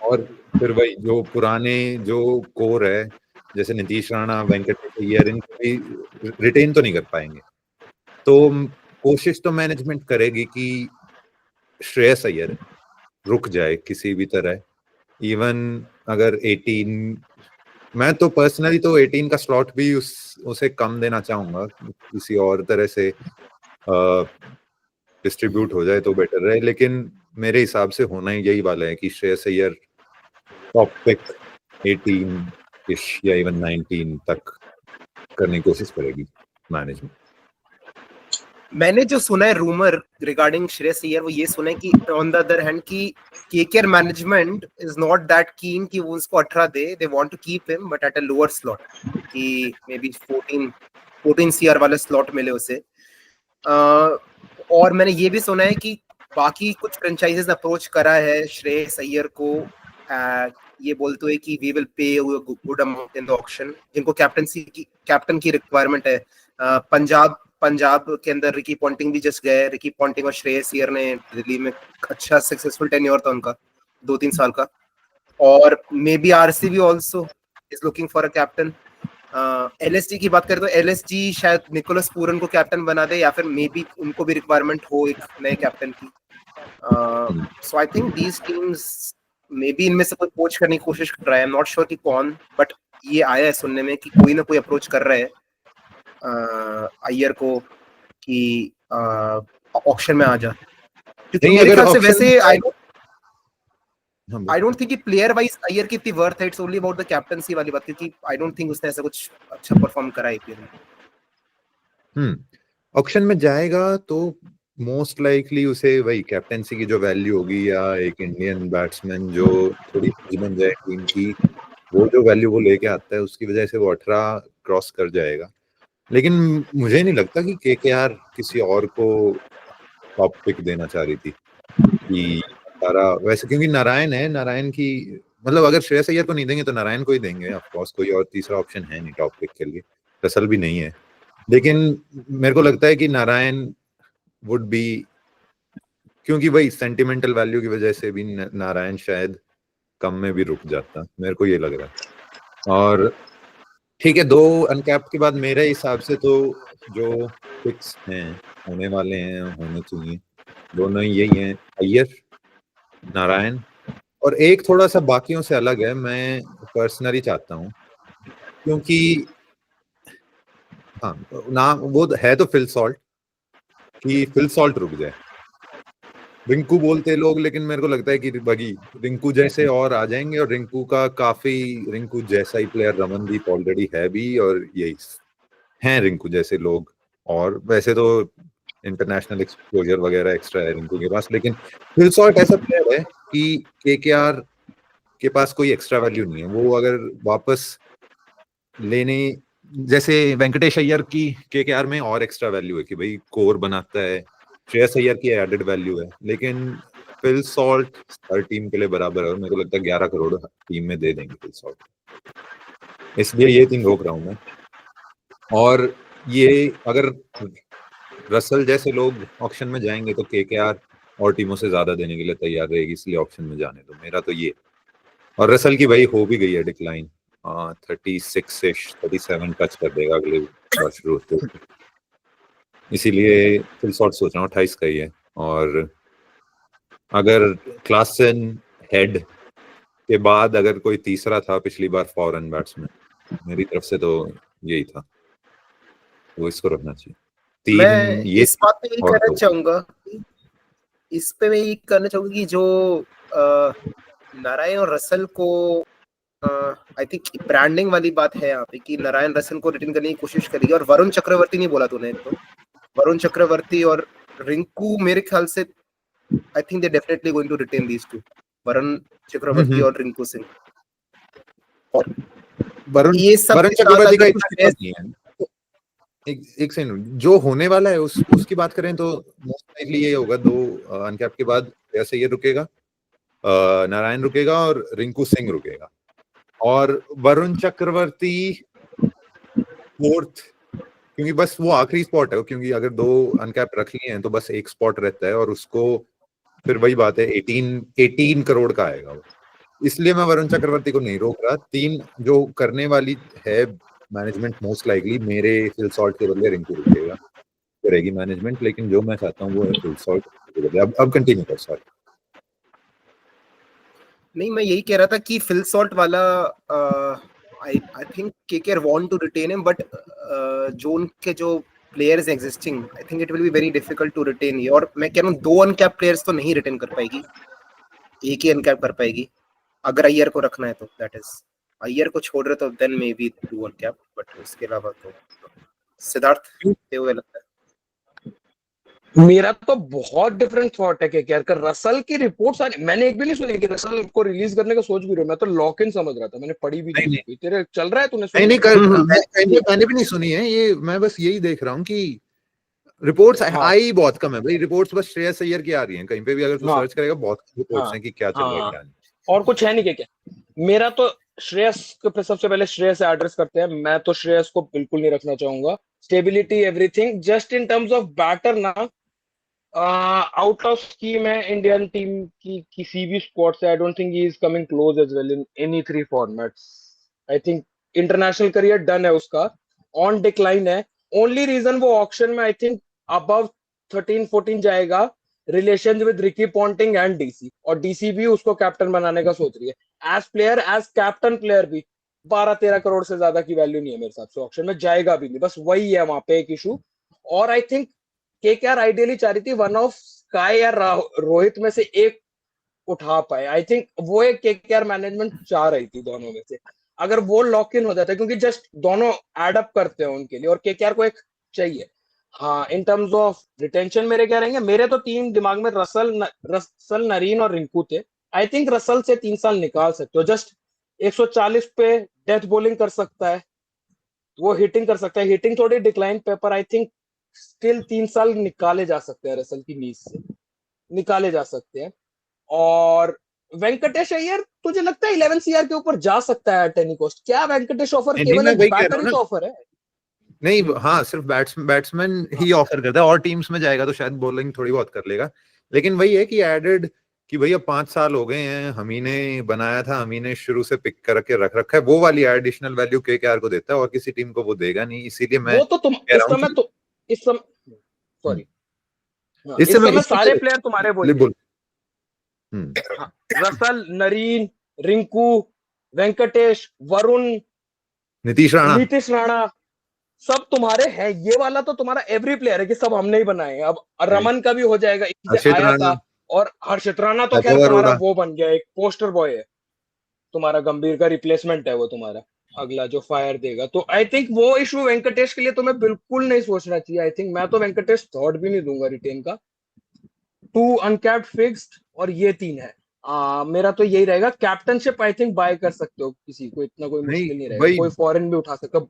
और फिर वही जो पुराने जो कोर है जैसे नीतीश राणा, वेंकटेश अय्यर, इनको भी रिटेन तो नहीं कर पाएंगे। तो कोशिश तो मैनेजमेंट करेगी कि श्रेयस अय्यर रुक जाए किसी भी तरह। इवन अगर 18, मैं तो पर्सनली तो 18 का स्लॉट भी उसे कम देना चाहूंगा, किसी और तरह से डिस्ट्रीब्यूट हो जाए तो बेटर रहे। लेकिन मेरे हिसाब से होना ही यही वाला है कि श्रेयस अय्यर टॉप पिक 18 इश या इवन 19 तक करने की कोशिश करेगी मैनेजमेंट। मैंने जो सुना है रूमर रिगार्डिंग श्रेयस अय्यर, वो ये सुना है कि ऑन द अदर हैंड कि KKR management is not that keen कि वो उसको 18 they want to keep him but at a lower slot, कि मे बी 14 सीआर वाला स्लॉट मिले उसे। और मैंने ये भी सुना है कि बाकी कुछ फ्रेंचाइजेस अप्रोच करा है श्रेयस अय्यर को, ये बोलते हुए कि we will pay good amount in the auction, जिनको कैप्टन की रिक्वायरमेंट है। पंजाब के अंदर रिकी पॉन्टिंग भी जस्ट गए। रिकी पॉन्टिंग और श्रेयस अय्यर ने दिल्ली में अच्छा सक्सेसफुल टेन्योर था उनका 2-3 साल का। और may be RCB also is looking for a captain. LSG की बात करें तो एलएसजी शायद निकोलस पूरन को कैप्टन बना दे, या फिर मे बी उनको भी रिक्वायरमेंट हो एक नए कैप्टन की। So I think these teams may be इनमें से कोई पोच करने की कोशिश कर रहा है। आई एम नॉट श्योर कि कौन, बट ये आया है सुनने में कि कोई ना कोई अप्रोच कर रहा है अय्यर को कि ऑक्शन में आ जा। क्योंकि मेरे ख्याल से वैसे आई डोंट थिंक कि प्लेयर वाइज अय्यर की इतनी वर्थ है। It's only about the captaincy वाली बात, क्योंकि आई डोंट थिंक उसने ऐसा कुछ अच्छा परफॉर्म करा आईपीएल में। ऑक्शन में जाएगा तो मोस्ट लाइकली उसे वही कैप्टनसी की जो वैल्यू होगी, या एक इंडियन बैट्समैन जो थोड़ी बन जाए टीम की, वो जो वैल्यू वो लेके आता है उसकी वजह से वो 18 क्रॉस कर जाएगा। लेकिन मुझे नहीं लगता कि केकेआर किसी और को टॉप पिक देना चाह रही थी कि तारा वैसे, क्योंकि नारायण की मतलब अगर श्रेयस अय्यर को नहीं देंगे तो नारायण को ही देंगे ऑफ कोर्स, कोई और तीसरा ऑप्शन है नहीं टॉप पिक के लिए, रसल भी नहीं है। लेकिन मेरे को लगता है कि नारायण वुड बी, क्योंकि वही सेंटिमेंटल वैल्यू की वजह से भी नारायण शायद कम में भी रुक जाता, मेरे को ये लग रहा है। और ठीक है, 2 अनकैप्ड के बाद मेरे हिसाब से तो जो पिक्स हैं होने वाले हैं, होने चाहिए दोनों ही यही हैं, अय्यर, नारायण। और एक थोड़ा सा बाकियों से अलग है, मैं पर्सनली चाहता हूँ क्योंकि हाँ ना वो है तो फिल सॉल्ट, कि फिल सॉल्ट रुक जाए। रिंकू बोलते लोग, लेकिन मेरे को लगता है कि बगी रिंकू जैसे और आ जाएंगे, और रिंकू का काफी रिंकू जैसा ही प्लेयर रमनदीप ऑलरेडी है भी, और यही हैं रिंकू जैसे लोग। और वैसे तो इंटरनेशनल एक्सपोजर वगैरह एक्स्ट्रा है रिंकू के पास, लेकिन फिल सॉल्ट ऐसा प्लेयर है कि केकेआर के पास कोई एक्स्ट्रा वैल्यू नहीं है। वो अगर वापस लेने, जैसे वेंकटेश अय्यर की केकेआर में और एक्स्ट्रा वैल्यू है कि भाई कोर बनाता है, श्रेयस अय्यर की एडेड वैल्यू है, लेकिन फिल सॉल्ट हर टीम के लिए बराबर है, और मेरे को लगता है 11 करोड़ टीम में दे देंगे फिल सॉल्ट, इसलिए ये थिंग रोक रहा हूं मैं। और ये अगर रसल जैसे लोग ऑक्शन में जाएंगे तो केकेआर और टीमों से ज्यादा देने के लिए तैयार रहेगी, इसलिए ऑक्शन में जाने दो, मेरा तो ये। और रसल की भाई हो भी गई है डिक्लाइन, 36-37 टच कर देगा अगले वर्ष रोज, इसीलिए फिल सॉल्ट सोच रहा हूँ 28 का ही है। और अगर क्लासन हेड के बाद अगर कोई तीसरा था पिछली बार फॉरेन बैट्समैन, मेरी तरफ से तो यही था, वो इसको रखना चाहिए। मैं ये इस बात पे यही कहना चाहूंगा, इस पे मैं यही कहना चाहूंगा कि जो नारायण और रसल को आई थिंक ब्रांडिंग वाली बात है यहाँ पे कि नारायण रसल को रिटेन करने की कोशिश करेगी। और वरुण चक्रवर्ती नहीं बोला तूने, तो वरुण चक्रवर्ती और रिंकू मेरे ख्याल से I think they definitely going to retain these two, Varun Chakravarthy और रिंकू सिंह। और ये सब वरुण चक्रवर्ती का इतना नहीं है। एक सेकंड, जो होने वाला है उसकी बात करें तो मोस्ट लाइकली ये होगा, 2 अनकैप के बाद ऐसे ये रुकेगा, नारायण रुकेगा और रिंकू सिंह रुकेगा, और वरुण चक्रवर्ती 4th, क्योंकि बस वो आखिरी स्पॉट है, क्योंकि अगर 2 अनकैप रख लिए हैं तो बस एक स्पॉट रहता है, और उसको फिर वही बात है 18 करोड़ का आएगा वो, इसलिए मैं वरुण चक्रवर्ती को नहीं रोक रहा। 3 जो करने वाली है मैनेजमेंट, मोस्ट लाइकली मेरे फिल सॉल्ट के बदले रिंकू रुकेगा, करेगी मैनेजमेंट, लेकिन जो मैं चाहता हूँ वो है फिल सॉल्ट के बदले। अब कंटिन्यू कर सॉरी। नहीं, मैं यही कह रहा था कि फिल सॉल्ट वाला I think KKR want to retain him, but जो उनके जो players existing, I think it will be very difficult to retain ये। और मैं कह रहा हूँ 2 अनकैप प्लेयर्स तो नहीं रिटेन कर पाएगी, एक ही अनकैप कर पाएगी अगर अय्यर को रखना है तो। दैट इज, अय्यर को छोड़ रहे तो then may be 2 uncap, but उसके अलावा तो सिद्धार्थ क्या लगता है? मेरा तो बहुत डिफरेंट थॉट है केकेआर का। रसल की रिपोर्ट्स आ रही, मैंने एक भी नहीं सुनी कि रसल को रिलीज करने का सोच भी रहे हो। मैं तो लॉक इन समझ रहा था, मैंने पढ़ी भी नहीं। नहीं। तेरे चल रहा है, तूने नहीं सुनी? नहीं, मैंने भी नहीं सुनी है ये। मैं बस यही देख रहा हूँ कि रिपोर्ट्स हाँ। आई बहुत कम है भाई। रिपोर्ट्स बस श्रेयस अय्यर की आ रही हैं, कहीं पे भी अगर तू हाँ। सर्च करेगा बहुत रिपोर्ट्स हाँ। हैं कि क्या चल रहा है हाँ, क्या नहीं। और कुछ है नहीं क्या? मेरा तो श्रेयस के सबसे पहले श्रेयस से एड्रेस करते हैं। मैं तो श्रेयस को बिल्कुल नहीं रखना चाहूंगा। Stability everything, just in terms of batter ना, आउट ऑफ स्कीम है इंडियन टीम की किसी भी स्क्वाड से। I don't think he is coming close as well in any 3 formats. I think international career done है उसका, ऑन डिक्लाइन है। Only reason वो ऑक्शन में आई थिंक अबव 13-14 जाएगा, relation with Ricky Ponting and DC, और DC भी उसको captain बनाने का सोच रही है। As player, as captain player भी 12-13 करोड़ से ज्यादा की वैल्यू नहीं है मेरे हिसाब से, ऑक्शन में जाएगा भी नहीं। बस वही है वहां पे एक इशू। और आई थिंक केकेआर आइडियली चाह रही थी वन ऑफ स्काई या रोहित में से एक उठा पाए। आई थिंक वो एक केकेआर मैनेजमेंट चाह रही थी दोनों में से। अगर वो लॉक इन हो जाता है, क्योंकि जस्ट दोनों एड अप करते हैं उनके लिए, और केकेआर को एक चाहिए। हाँ, इन टर्म्स ऑफ रिटेंशन मेरे क्या रहेंगे? मेरे तो 3 दिमाग में रसल, नरीन और रिंकू थे। आई थिंक रसल से 3 साल निकाल सकते हो। जस्ट 140 पे डेथ बॉलिंग कर सकता है, वो हिटिंग कर सकता है, हिटिंग थोड़ी डिक्लाइन पे, पर आई थिंक स्टिल 3 साल निकाले जा सकते हैं रसल की नीज से, निकाले जा सकते हैं। और वेंकटेश अय्यर तुझे लगता है 11 सीआर के ऊपर जा सकता है टेनी कोस्ट? क्या वेंकटेश ऑफर नहीं, केवल मैं एक वही कह रहा बैटर हूँ ही ना। तो ऑफर है? नहीं, हाँ, सिर्फ बैट्समैन ही ऑफर करता है, और टीम्स में जाएगा तो शायद बॉलिंग थोड़ी बहुत कर लेगा। लेकिन वही है कि एडेड कि भैया 5 साल हो गए हैं, हम ही ने बनाया था, हम ही ने शुरू से पिक करके रख रखा है, वो वाली एडिशनल वैल्यू केकेआर को देता है और किसी टीम को वो देगा नहीं। इसीलिए मैं वो तो तुम कह इस रहा हूँ समय कि तो इस समय सॉरी, इस इस समय समय सारे प्लेयर तुम्हारे बोलेंगे। बोल। हाँ, रसल, नरीन, रिंकू, वेंकटेश, वरुण, नीतीश राणा, नीतीश राणा, सब तुम्हारे हैं। ये वाला तो तुम्हारा एवरी प्लेयर है कि सब हमने ही बनाए हैं। अब रमन का भी हो जाएगा, इसे हर्षित आया राणा, था। और हर्षित राणा तो खैर वैभव तुम्हारा अरोड़ा। वो बन गया, एक पोस्टर बॉय है तुम्हारा, गंभीर का रिप्लेसमेंट है वो तुम्हारा अगला जो फायर देगा। तो आई थिंक वो इशू वेंकटेश के लिए तुम्हें बिल्कुल नहीं सोचना चाहिए। आई थिंक मैं तो वेंकटेश थॉट भी नहीं दूंगा रिटेन का। 2 अनकैप्ड फिक्स्ड और ये 3 है। मेरा तो यही रहेगा। कैप्टनशिप आई थिंक बाय कर सकते हो किसी को, इतना कोई नहीं मुश्किल नहीं रहेगा, भाई, कोई फॉरेन भी उठा सकता।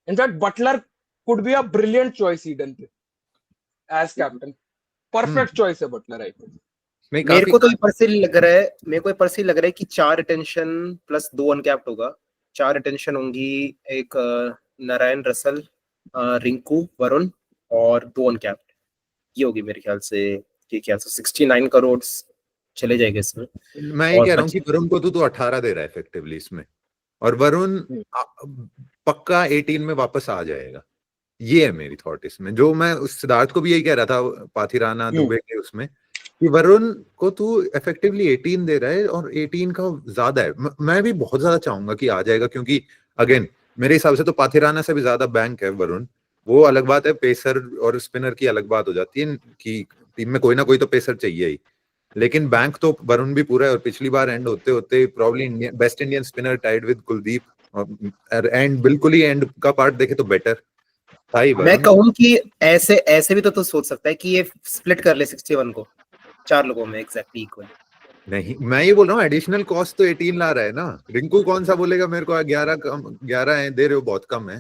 In fact Butler could be a brilliant choice Eden पे एज कैप्टन। परफेक्ट चॉइस है बटलर आई थिंक। नहीं मेरे काफी। को तो ये पर्सनली लग रहा है, कि 4 रिटेंशन प्लस 2 अनकैप्ड होगा। 4 रिटेंशन होंगी, एक नारायण, रसल, रिंकू, वरुण, और 2 अनकैप्ड। ये होगी मेरे ख्याल से, 69 करोड़ चले जाएंगे इसमें। मैं ये और कह रहा हूँ कि वरुण को तो 18 दे रहा है इफेक्टिवली इसमें, और वरुण पक्का 18 में वापस आ जाएगा। ये है मेरी थॉट इसमें। जो मैं उस सिद्धार्थ को भी यही कह रहा था पाथिराना दुबे के उसमें, कि वरुण को तू इफेक्टिवली 18 दे रहा है और 18 का ज्यादा है। मैं भी बहुत ज्यादा चाहूंगा कि आ जाएगा, क्योंकि अगेन मेरे हिसाब से तो पाथिराना से भी ज्यादा बैंक है वरुण। वो अलग बात है, पेसर और स्पिनर की अलग बात हो जाती है कि टीम में कोई ना कोई तो पेसर चाहिए ही, लेकिन बैंक तो वरुण भी पूरा है। और पिछली बार एंड होते होते probably best Indian spinner tied with Kuldeep, और एंड बिल्कुल ही एंड का पार्ट देखे तो बेटर था ही मैं वरुण। कहूँ कि ऐसे ऐसे भी तो सोच सकता है कि ये स्प्लिट कर ले 61 को 4 लोगों में एग्जैक्टली इक्वल। नहीं, मैं ये बोल रहा हूँ एडिशनल कॉस्ट तो 18 ला रहा है ना। रिंकू कौन सा बोलेगा मेरे को 11 है दे रहे हो, बहुत कम है।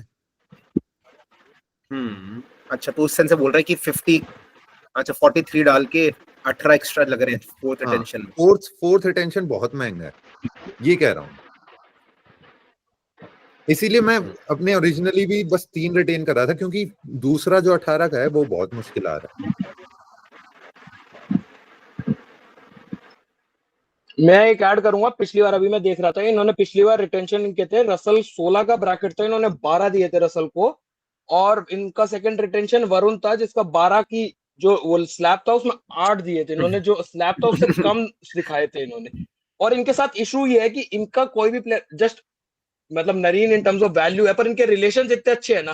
अच्छा, तो उस सेंस से बोल रहा है कि 50, अच्छा 43 डाल के 18 एक्स्ट्रा लग रहे हैं फोर्थ हाँ, रिटेंशन में। फोर्थ रिटेंशन बहुत महंगा है, ये कह रहा हूँ। इसीलिए मैं अपने ओरिजिनली भी बस 3 रिटेन कर रहा था, क्योंकि दूसरा जो 18 का है वो बहुत मुश्किल आ रहा है। मैं एक ऐड करूंगा, पिछली बार अभी मैं देख रहा था, इन्होंने पिछली बार रिटेंशन इनके थे, रसल 16 का ब्रैकेट था, इन्होंने 12 दिए थे रसल को, और इनका सेकंड रिटेंशन वरुण था जिसका 12 की जो वो स्लैब था उसमें 8 दिए थे इन्होंने, जो स्लैब था उससे कम दिखाए थे इन्होंने। और इनके साथ इशू ये है कि इनका कोई भी प्लेयर जस्ट मतलब Narine in terms of value है, पर इनके रिलेशन इतने अच्छे हैं ना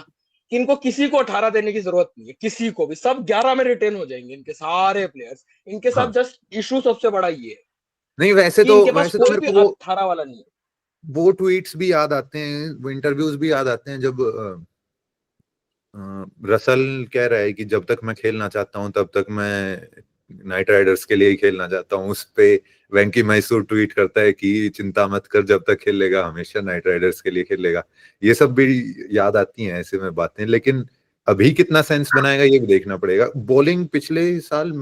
कि इनको किसी को 18 देने की जरूरत नहीं है, किसी को भी, सब 11 में रिटेन हो जाएंगे इनके सारे प्लेयर्स। इनके साथ हाँ जस्ट इशू सबसे बड़ा ये है नहीं कि इनके पास वैसे तो कोई मेरे भी को वो 18 वाला नहीं है। वो ट्वीट्स भी याद आते हैं, वो इंटरव्यूज भी याद आते हैं जब रसल कह रहा है कि जब तक मैं खेलना चाहता हूं तब तक मैं नाइट राइडर्स के लिए ही खेलना चाहता हूं। उस पे वेंकी मैसूर ट्वीट करता है कि चिंता मत कर, जब तक खेलेगा हमेशा नाइट राइडर्स के लिए खेलेगा। ये सब भी याद आती हैं ऐसे में बातें, लेकिन अभी कितना सेंस बनाएगा ये भी देखना पड़ेगा। बॉलिंग पिछले साल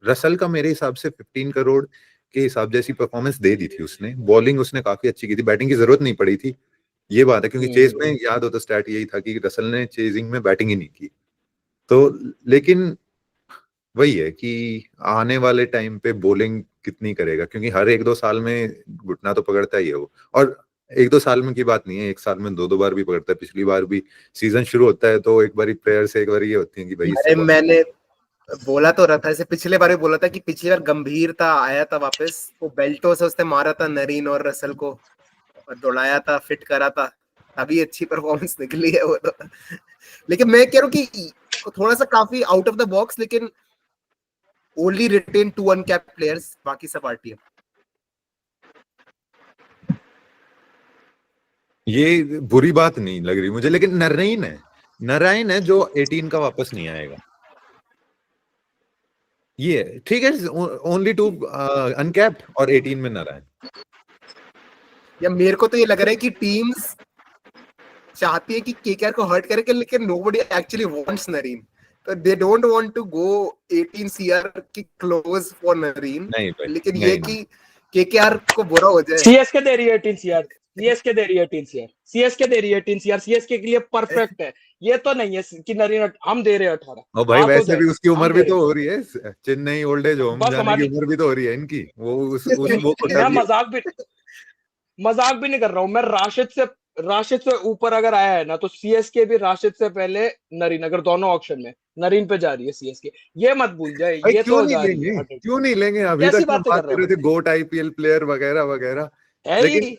रसल का मेरे हिसाब से 15 करोड़ के हिसाब जैसी परफॉर्मेंस दे दी थी उसने। बॉलिंग उसने काफी अच्छी की थी, बैटिंग की जरूरत नहीं पड़ी थी, ये बात है, क्योंकि चेज में याद हो तो स्टैट यही था कि रसल ने चेजिंग में बैटिंग ही नहीं की। तो लेकिन वही है कि आने वाले टाइम पे बॉलिंग कितनी करेगा, क्योंकि हर 1-2 साल में घुटना तो पकड़ता ही है वो। और 1-2 साल में की बात नहीं है, एक साल में 2-2 बार भी पकड़ता है। पिछली बार भी सीजन शुरू होता है तो एक बार प्लेयर से एक बार ये होती है कि भाई इससे अरे मैंने बोला तो रहा था, जैसे पिछले बार भी बोला था कि पिछली बार गंभीर था, आया था वापस, वो बेल्टो से उसने मारा था नरीन और रसल को, और दौड़ाया था, फिट करा था, अभी अच्छी परफॉर्मेंस निकली है वो तो। लेकिन मैं कह रहा हूँ कि थोड़ा सा काफी आउट ऑफ द बॉक्स, लेकिन ओनली रिटेन 2 अनकैप्ड प्लेयर्स, बाकी सब आरटीएम। ये बुरी बात नहीं लग रही मुझे, लेकिन नारायण है जो 18 का वापस नहीं आएगा। ये ठीक है, ओनली 2 अनकैप्ड और 18 में नारायण। या मेरे को तो ये लग रहा है कि टीम्स चाहती है कि केकेआर को हर्ट करे, लेकिन नोबडी एक्चुअली वांट्स नरीन, तो they don't want to go 18 CR की क्लोज फॉर नरीन। नहीं भाई, लेकिन नहीं, ये कि केकेआर को बुरा हो जाए। सीएसके दे रही है 18 सीआर, सीएसके दे रही है 18 सीआर, सीएसके दे रही है 18 सीआर, सीएसके के लिए परफेक्ट है। ये तो नहीं है कि नरीन हम दे रहे हैं 18। और भाई हाँ, वैसे भी उसकी उम्र भी तो तो हो रही है, चेन्नई ओल्ड एज होम बस जाने की हमारी, उम्र भी तो हो रही है इनकी। वो वो मैं मजाक भी नहीं कर रहा हूँ। मैं राशिद से ऊपर अगर आया है ना, तो सीएसके भी राशिद से पहले नरीन, अगर दोनों ऑप्शन में नरीन पे जा रही है सीएसके, ये मत भूल जाए, भाई ये क्यों तो नहीं जा रही है लेंगे, 100। क्यों नहीं लेंगे? अभी कैसी तक हम बातें बात कर कर रहे हो रहे भाई, थे गोट आईपीएल प्लेयर वगैरह वगैरह, है लेकिन ही।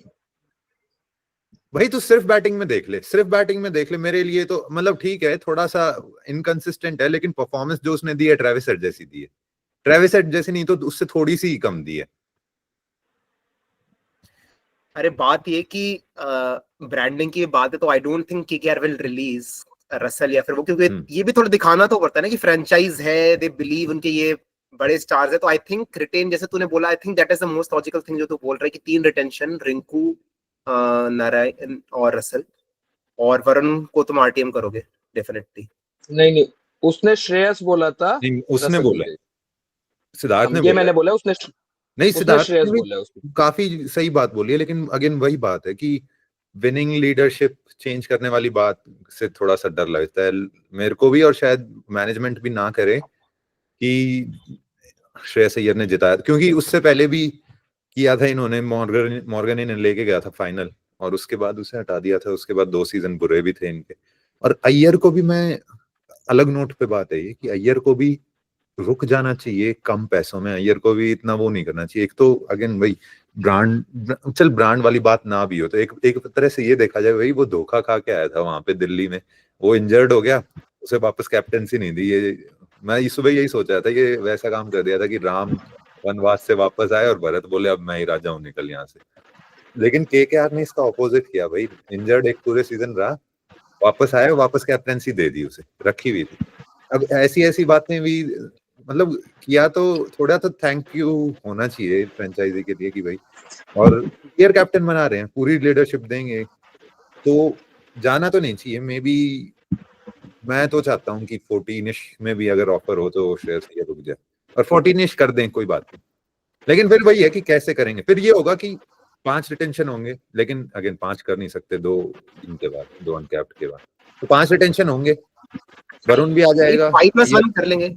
भाई तू सिर्फ बैटिंग में देख ले, सिर्फ बैटिंग में देख ले। मेरे लिए तो मतलब ठीक है, थोड़ा सा इनकंसिस्टेंट है, लेकिन परफॉर्मेंस जो उसने दी है ट्रेविस हेड जैसी दी है। ट्रेविस हेड जैसी नहीं तो उससे थोड़ी सी कम दी है। अरे बात ये कि ब्रांडिंग की बात है, तो I don't think KKR will release Russell या फिर वो, क्योंकि ये भी थोड़ा दिखाना तो पड़ता है ना कि फ्रेंचाइज है, दे बिलीव उनके ये बड़े स्टार्स है। तो आई थिंक रिटेन, जैसे तूने बोला, आई think that is the most logical thing जो तू बोल रहा है कि 3 रिटेंशन, रिंकू, नारायण और रसल, और वरुण को तुम आरटीएम करोगे डेफिनेटली। नहीं, उसने श्रेयस बोला था, नहीं, उसने रसल बोला है, सिद्धार्थ ने ये बोला मैंने है। बोला, नहीं, उसने सिद्धार्थ श्रेयस ने भी बोला है उसको। काफी सही बात बोली है, लेकिन अगेन वही बात है कि विनिंग लीडरशिप चेंज करने वाली बात से थोड़ा सा डर लगता है मेरे को भी, और शायद मैनेजमेंट भी ना करे कि श्रेयस अय्यर ने जिताया, क्योंकि उससे पहले भी किया था इन्होंने। मॉर्गन ने लेके गया था फाइनल और उसके बाद उसे हटा दिया था। उसके बाद 2 सीजन बुरे भी थे इनके। और अय्यर को भी मैं, अलग नोट पे बात है ये कि अय्यर को भी रुक जाना चाहिए कम पैसों में। अय्यर को भी इतना वो नहीं करना चाहिए। एक तो अगेन वही ब्रांड, चल ब्रांड वाली बात ना भी हो तो एक तरह से ये देखा जाए, वही वो धोखा खा के आया था वहां पे दिल्ली में, वो इंजर्ड हो गया, उसे वापस कैप्टनसी नहीं दी। ये मैं सुबह यही सोच रहा था, ये वैसा काम कर दिया था कि राम वनवास से वापस आए और भरत बोले अब मैं ही राजा हूँ, निकल यहाँ से। लेकिन केकेआर ने इसका ऑपोजिट किया भाई, इंजर्ड एक पूरे सीजन रहा, वापस आया, वापस कैप्टनसी दे दी उसे, रखी हुई थी। अब ऐसी ऐसी बातें भी मतलब किया तो थोड़ा तो थैंक यू होना चाहिए फ्रेंचाइजी के लिए कि भाई, और क्लियर कैप्टन बना रहे हैं, पूरी लीडरशिप देंगे तो जाना तो नहीं चाहिए। मे बी मैं तो चाहता हूँ कि 14ish में भी अगर ऑफर हो तो श्रेयस अय्यर रुक जाए और 14ish कर दें, कोई बात नहीं। लेकिन फिर वही है कि कैसे करेंगे। फिर ये होगा कि 5 रिटेंशन होंगे, लेकिन अगेन 5 कर नहीं सकते 2 इनके बाद, 2 अनकैप्ड के बाद, तो 5 रिटेंशन होंगे। वरुण भी आ जाएगा, 5+1 कर लेंगे,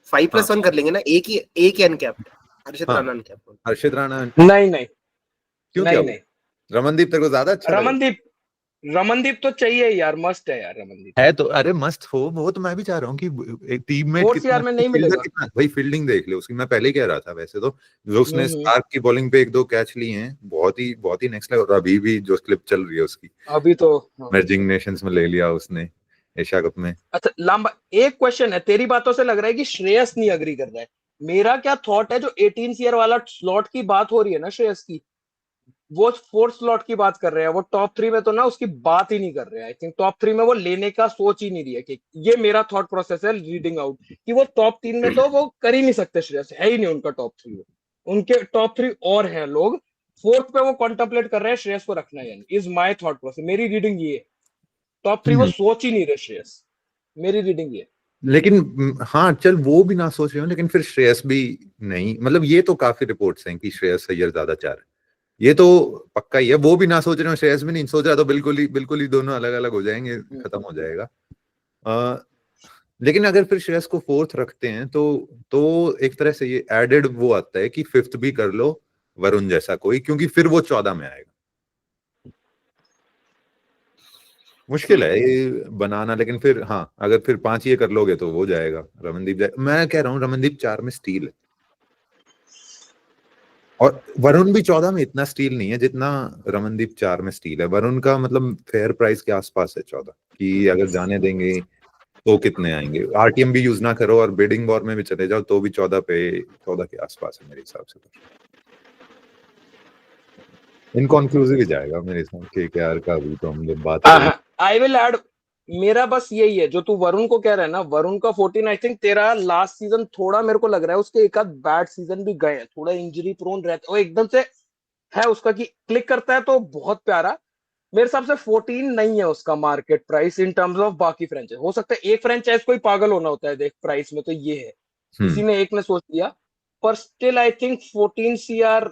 5+1 हाँ कर लेंगे ना, एक ही अनकैप्ड। हर्षित हाँ। राणा ने क्या बोला? हर्षित राणा नहीं नहीं क्यों, क्या नहीं हुआ? नहीं, रमनदीप तेरे को ज्यादा अच्छा लगा? रमनदीप तो चाहिए यार, मस्ट है यार रमनदीप। है तो, अरे मस्त हो वो, तो मैं भी चाह रहा हूँ कि एक टीममेट फोर्थ कितना, CR में नहीं फील्डर मिलेगा। कितना, भाई फील्डिंग देख ले उसकी, मैं पहले ही कह रहा था। वैसे तो जो उसने स्टार्क की बॉलिंग पे 1-2 कैच लिए हैं, बहुत ही नेक्स्ट लेवल। और अभी भी जो क्लिप चल रही है उसकी, अभी तो हाँ। मर्जिंग नेशंस में ले लिया उसने, एशिया कप में। अच्छा लांबा, एक क्वेश्चन है, तेरी बातों से लग रहा है कि श्रेयस नहीं अग्री कर रहा है। मेरा क्या थॉट है, जो 18 CR वाला स्लॉट की बात हो रही है ना श्रेयस की, वो 4th स्लॉट की बात कर रहे हैं। वो टॉप 3 में तो ना उसकी बात ही नहीं कर रहे हैं। आई थिंक टॉप 3 में वो लेने का सोच ही नहीं रही है। कि ये मेरा थॉट प्रोसेस है रीडिंग आउट, कि वो टॉप 3 में तो वो कर ही नहीं सकते। श्रेयस है ही नहीं उनका टॉप 3 में। उनके टॉप 3 और हैं लोग, 4th पे वो कॉन्टेम्पलेट कर रहे हैं श्रेयस को रखना है। यानी इज माय थॉट प्रोसेस, मेरी रीडिंग ये है। टॉप 3 वो सोच ही नहीं रहे श्रेयस, मेरी रीडिंग ये। लेकिन हाँ चल, वो भी ना सोच रहे हो, लेकिन फिर श्रेयस भी नहीं, मतलब ये तो काफी रिपोर्ट्स हैं कि श्रेयस अय्यर ज्यादा चाह रहे हैं, ये तो पक्का ही है। वो भी ना सोच रहे हो, श्रेयस भी नहीं सोच रहा, तो बिल्कुल ही दोनों अलग अलग हो जाएंगे, खत्म हो जाएगा। लेकिन अगर फिर श्रेयस को 4th रखते हैं तो एक तरह से ये एडेड वो आता है कि 5th भी कर लो वरुण जैसा कोई, क्योंकि फिर वो 14 में आएगा। मुश्किल है ये बनाना, लेकिन फिर हाँ, अगर फिर 5 ये कर लोगे तो वो जाएगा, रमनदीप जाए। मैं कह रहा हूँ रमनदीप 4 में स्टील है, और वरुण भी 14 में इतना स्टील नहीं है जितना रमनदीप 4 में स्टील है। वरुण का मतलब फेयर प्राइस के आसपास है 14, कि अगर जाने देंगे तो कितने आएंगे। आरटीएम भी यूज ना करो और बिडिंग वॉर में भी चले जाओ तो भी 14 के आसपास है मेरे हिसाब से। इनकॉन्क्लूसिव ही जाएगा मेरे हिसाब से केकेआर का। अभी तो हम जब बात करें, आई विल ऐड, मेरा बस यही है जो तू वरुण को कह रहा है ना, वरुण का 14 आई थिंक तेरा लास्ट सीजन थोड़ा मेरे को लग रहा है उसके एक आध बैड सीजन भी गए हैं, थोड़ा इंजरी प्रोन रहता है वो एकदम से, है उसका कि क्लिक करता है तो बहुत प्यारा। मेरे हिसाब से 14 नहीं है उसका market price in terms of बाकी फ्रेंचाइज। हो सकता है एक फ्रेंचाइज कोई पागल होना होता है देख प्राइस में, तो ये है किसी ने एक ने सोच लिया, पर स्टिल आई थिंक 14 CR